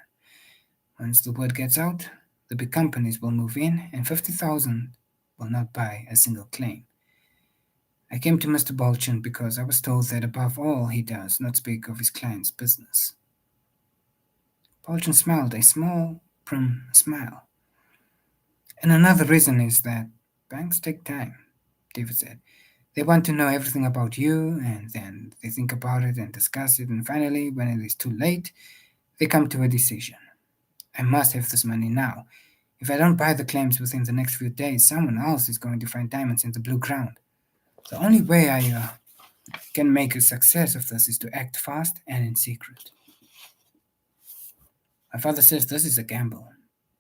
Once the word gets out, the big companies will move in, and 50,000 will not buy a single claim. I came to Mr. Bolton because I was told that above all he does not speak of his client's business. Bolton smiled a small, prim smile. And another reason is that banks take time, David said. They want to know everything about you, and then they think about it and discuss it, and finally, when it is too late, they come to a decision. I must have this money now. If I don't buy the claims within the next few days, someone else is going to find diamonds in the blue ground. The only way I can make a success of this is to act fast and in secret. My father says this is a gamble.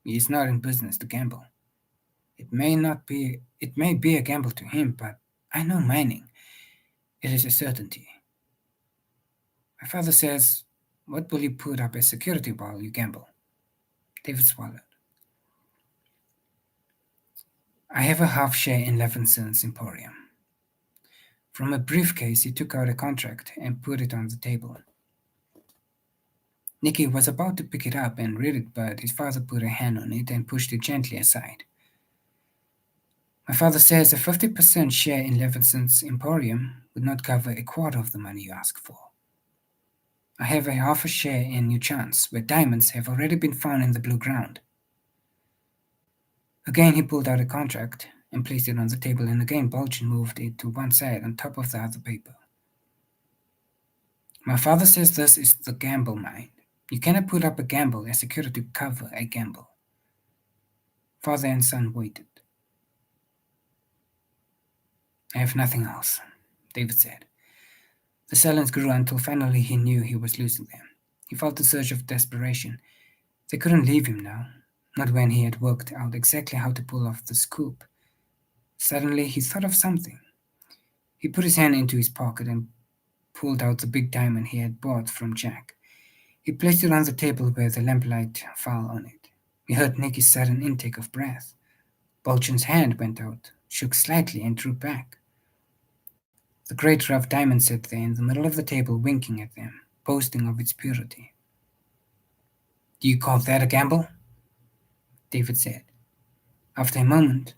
He is not in business to gamble. It may be a gamble to him, but I know mining. It is a certainty. My father says, "What will you put up as security while you gamble?" David swallowed. "I have a half share in Levinson's Emporium." From a briefcase, he took out a contract and put it on the table. Nicky was about to pick it up and read it, but his father put a hand on it and pushed it gently aside. "My father says a 50% share in Levinson's Emporium would not cover a quarter of the money you ask for. I have a half a share in New Chance, where diamonds have already been found in the blue ground." Again, he pulled out a contract and placed it on the table, and again Bolton moved it to one side on top of the other paper. "My father says this is the gamble mine. You cannot put up a gamble as security to cover a gamble." Father and son waited. "I have nothing else," David said. The silence grew until finally he knew he was losing them. He felt a surge of desperation. They couldn't leave him now, not when he had worked out exactly how to pull off the scoop. Suddenly he thought of something. He put his hand into his pocket and pulled out the big diamond he had bought from Jack. He placed it on the table where the lamplight fell on it. He heard Nicky's sudden intake of breath. Bolton's hand went out, shook slightly, and drew back. The great rough diamond sat there in the middle of the table, winking at them, boasting of its purity. "Do you call that a gamble?" David said. After a moment,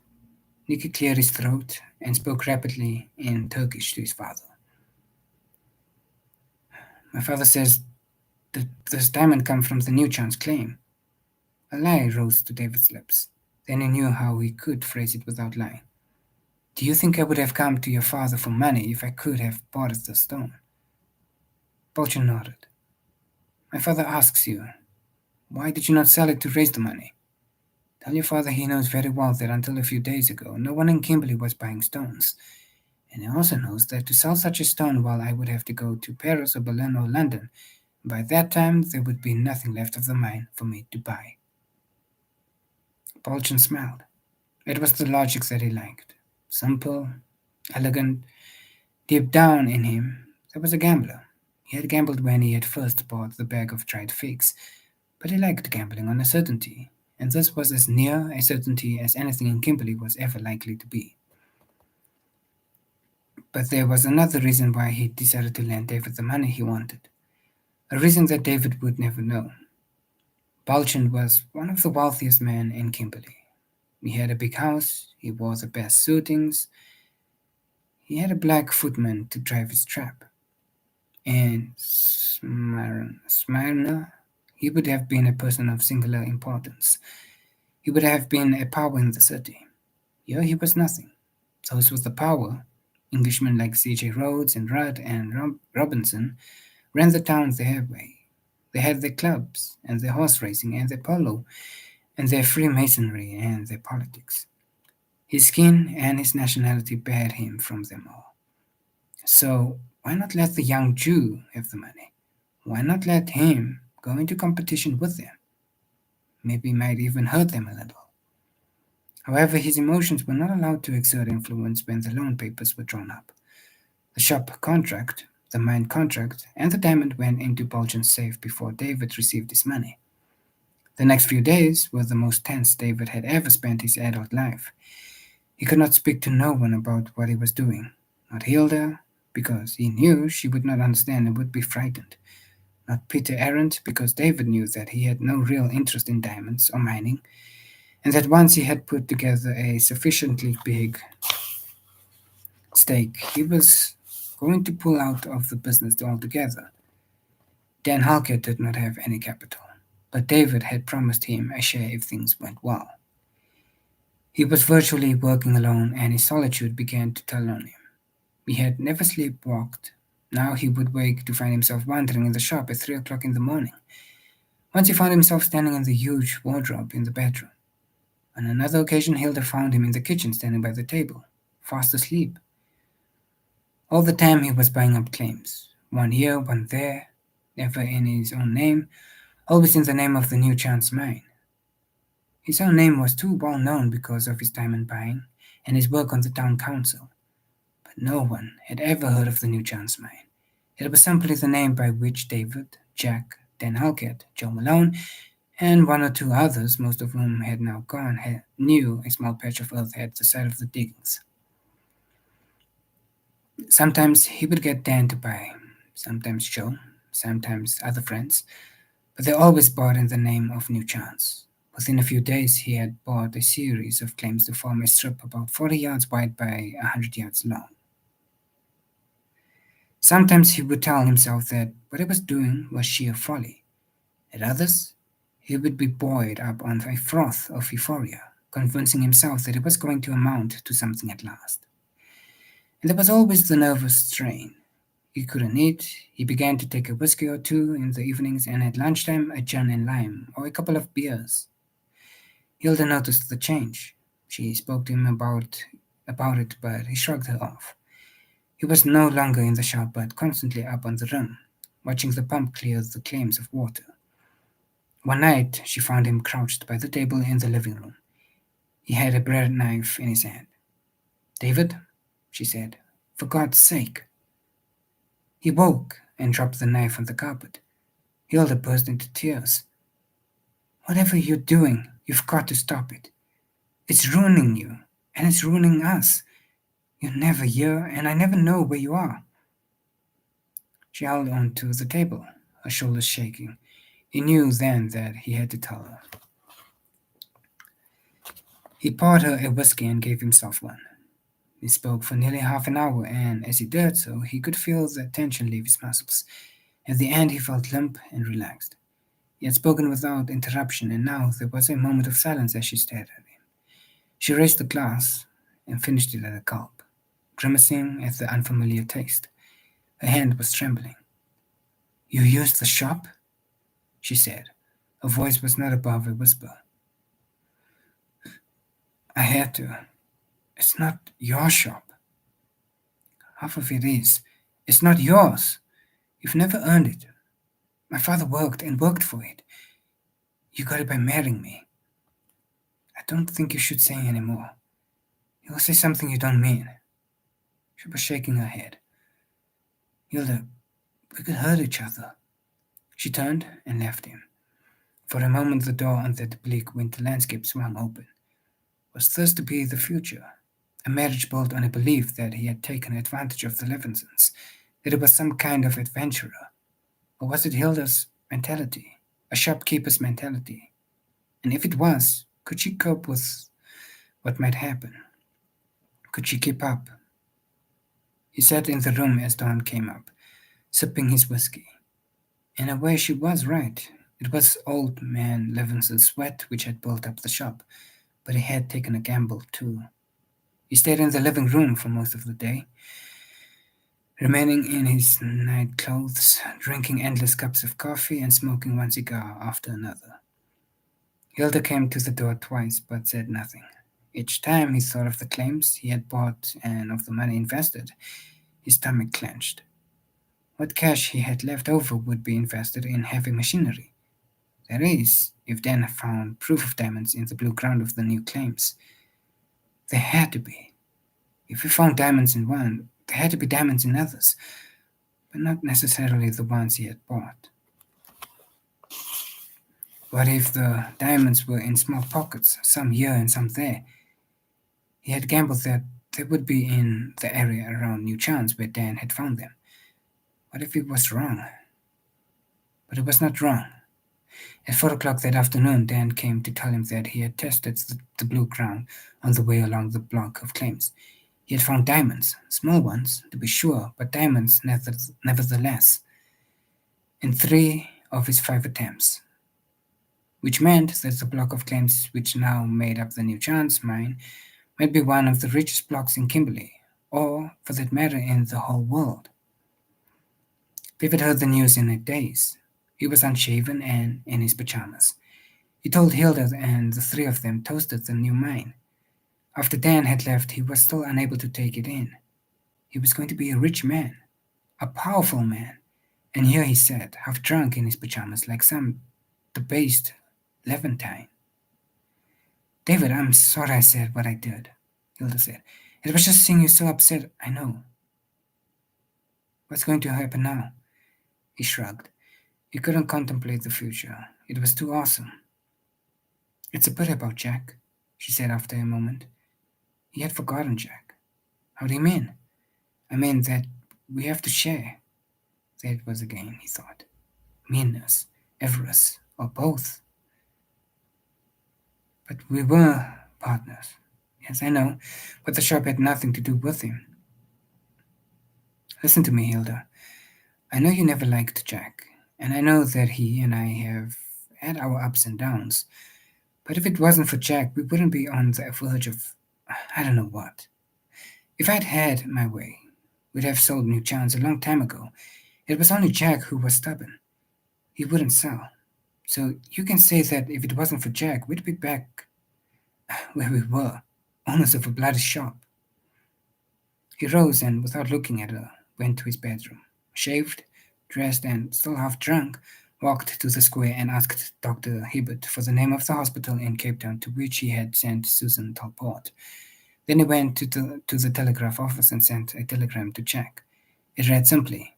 Nicky cleared his throat and spoke rapidly in Turkish to his father. "My father says that this diamond comes from the New Chance claim." A lie rose to David's lips. Then he knew how he could phrase it without lying. "Do you think I would have come to your father for money if I could have bought the stone?" Bolton nodded. "My father asks you, why did you not sell it to raise the money? Tell your father he knows very well that until a few days ago, no one in Kimberley was buying stones. And he also knows that to sell such a stone, well, I would have to go to Paris or Berlin or London. By that time, there would be nothing left of the mine for me to buy." Bolton smiled. It was the logic that he liked. Simple, elegant. Deep down in him, there was a gambler. He had gambled when he had first bought the bag of dried figs, but he liked gambling on a certainty, and this was as near a certainty as anything in Kimberley was ever likely to be. But there was another reason why he decided to lend David the money he wanted, a reason that David would never know. Bolton was one of the wealthiest men in Kimberley. He had a big house, he wore the best suitings, he had a black footman to drive his trap. In Smyrna, he would have been a person of singular importance. He would have been a power in the city. Here he was nothing. Those with the power, Englishmen like C.J. Rhodes and Rudd and Robinson, ran the town their way. They had their clubs and their horse racing and their polo and their Freemasonry and their politics. His skin and his nationality barred him from them all. So why not let the young Jew have the money? Why not let him go into competition with them? maybe might even hurt them a little. However, his emotions were not allowed to exert influence when the loan papers were drawn up. The shop contract, the mine contract, and the diamond went into Bolton's safe before David received his money. The next few days were the most tense David had ever spent his adult life. He could not speak to no one about what he was doing, not Hilda, because he knew she would not understand and would be frightened, not Peter Errant, because David knew that he had no real interest in diamonds or mining, and that once he had put together a sufficiently big stake, he was going to pull out of the business altogether. Dan Halkett did not have any capital, but David had promised him a share if things went well. He was virtually working alone, and his solitude began to tell on him. He had never sleepwalked. Now he would wake to find himself wandering in the shop at 3 o'clock in the morning. Once he found himself standing in the huge wardrobe in the bedroom. On another occasion, Hilda found him in the kitchen standing by the table, fast asleep. All the time he was buying up claims, one here, one there, never in his own name, always in the name of the New Chance Mine. His own name was too well known because of his diamond buying and his work on the town council, but no one had ever heard of the New Chance Mine. It was simply the name by which David, Jack, Dan Halkett, Joe Malone, and one or two others, most of whom had now gone, knew a small patch of earth at the side of the diggings. Sometimes he would get Dan to buy, sometimes Joe, sometimes other friends, but they always bought in the name of New Chance. Within a few days, he had bought a series of claims to form a strip about 40 yards wide by 100 yards long. Sometimes he would tell himself that what he was doing was sheer folly. At others, he would be buoyed up on a froth of euphoria, convincing himself that it was going to amount to something at last. And there was always the nervous strain. He couldn't eat. He began to take a whiskey or two in the evenings, and at lunchtime a gin and lime or a couple of beers. Hilda noticed the change. She spoke to him about it, but he shrugged her off. He was no longer in the shop, but constantly up on the rim, watching the pump clear the claims of water. One night she found him crouched by the table in the living room. He had a bread knife in his hand. "David," she said, "for God's sake." He woke and dropped the knife on the carpet. Hilda burst into tears. "Whatever you're doing, you've got to stop it. It's ruining you, and it's ruining us. You're never here, and I never know where you are." She held on to the table, her shoulders shaking. He knew then that he had to tell her. He poured her a whiskey and gave himself one. He spoke for nearly half an hour, and as he did so, he could feel the tension leave his muscles. At the end, he felt limp and relaxed. He had spoken without interruption, and now there was a moment of silence as she stared at him. She raised the glass and finished it at a gulp, grimacing at the unfamiliar taste. Her hand was trembling. "You used the shop?" she said. Her voice was not above a whisper. "I had to. It's not your shop." "Half of it is. It's not yours. You've never earned it. My father worked and worked for it. You got it by marrying me." "I don't think you should say any more. You'll say something you don't mean." She was shaking her head. "Hilda, we could hurt each other." She turned and left him. For a moment the door on that bleak winter landscape swung open. Was this to be the future? A marriage built on a belief that he had taken advantage of the Levinsons, that it was some kind of adventurer? Or was it Hilda's mentality, a shopkeeper's mentality? And if it was, could she cope with what might happen? Could she keep up? He sat in the room as dawn came up, sipping his whiskey. In a way, she was right. It was old man Levinson's sweat which had built up the shop, but he had taken a gamble too. He stayed in the living room for most of the day, remaining in his night clothes, drinking endless cups of coffee and smoking one cigar after another. Hilda came to the door twice but said nothing. Each time he thought of the claims he had bought and of the money invested, his stomach clenched. What cash he had left over would be invested in heavy machinery. That is, if Dan found proof of diamonds in the blue ground of the new claims. There had to be. If he found diamonds in one, there had to be diamonds in others, but not necessarily the ones he had bought. What if the diamonds were in small pockets, some here and some there? He had gambled that they would be in the area around New Chance where Dan had found them. What if he was wrong? But it was not wrong. At 4 o'clock that afternoon, Dan came to tell him that he had tested the blue ground on the way along the block of claims. He had found diamonds, small ones, to be sure, but diamonds nevertheless, in 3 of his 5 attempts, which meant that the block of claims which now made up the New Chance mine might be one of the richest blocks in Kimberley, or, for that matter, in the whole world. David heard the news in a daze. He was unshaven and in his pajamas. He told Hilda, and the 3 of them toasted the new mine. After Dan had left, he was still unable to take it in. He was going to be a rich man, a powerful man, and here he sat, half drunk in his pajamas like some debased Levantine. David, I'm sorry I said what I did, Hilda said. It was just seeing you so upset, I know. What's going to happen now? He shrugged. He couldn't contemplate the future. It was too awesome. It's a bit about Jack, she said after a moment. He had forgotten Jack. How do you mean? I mean that we have to share. There it was again, he thought. Meanness, avarice, or both. But we were partners. Yes, I know, but the shop had nothing to do with him. Listen to me, Hilda. I know you never liked Jack, and I know that he and I have had our ups and downs. But if it wasn't for Jack, we wouldn't be on the verge of I don't know what. If I'd had my way, we'd have sold New Chance a long time ago. It was only Jack who was stubborn. He wouldn't sell. So you can say that if it wasn't for Jack, we'd be back where we were, owners of a bloody shop. He rose and, without looking at her, went to his bedroom, shaved, dressed, and still half drunk, walked to the square and asked Dr. Hibbert for the name of the hospital in Cape Town to which he had sent Susan Talport. Then he went to the telegraph office and sent a telegram to Jack. It read simply,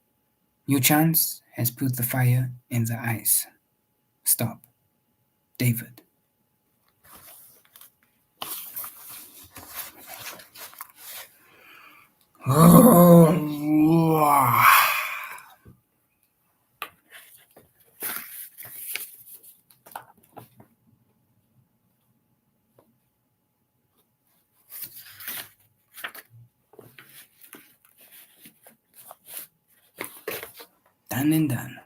New Chance has put the fire in the ice. Stop. David. Done and done.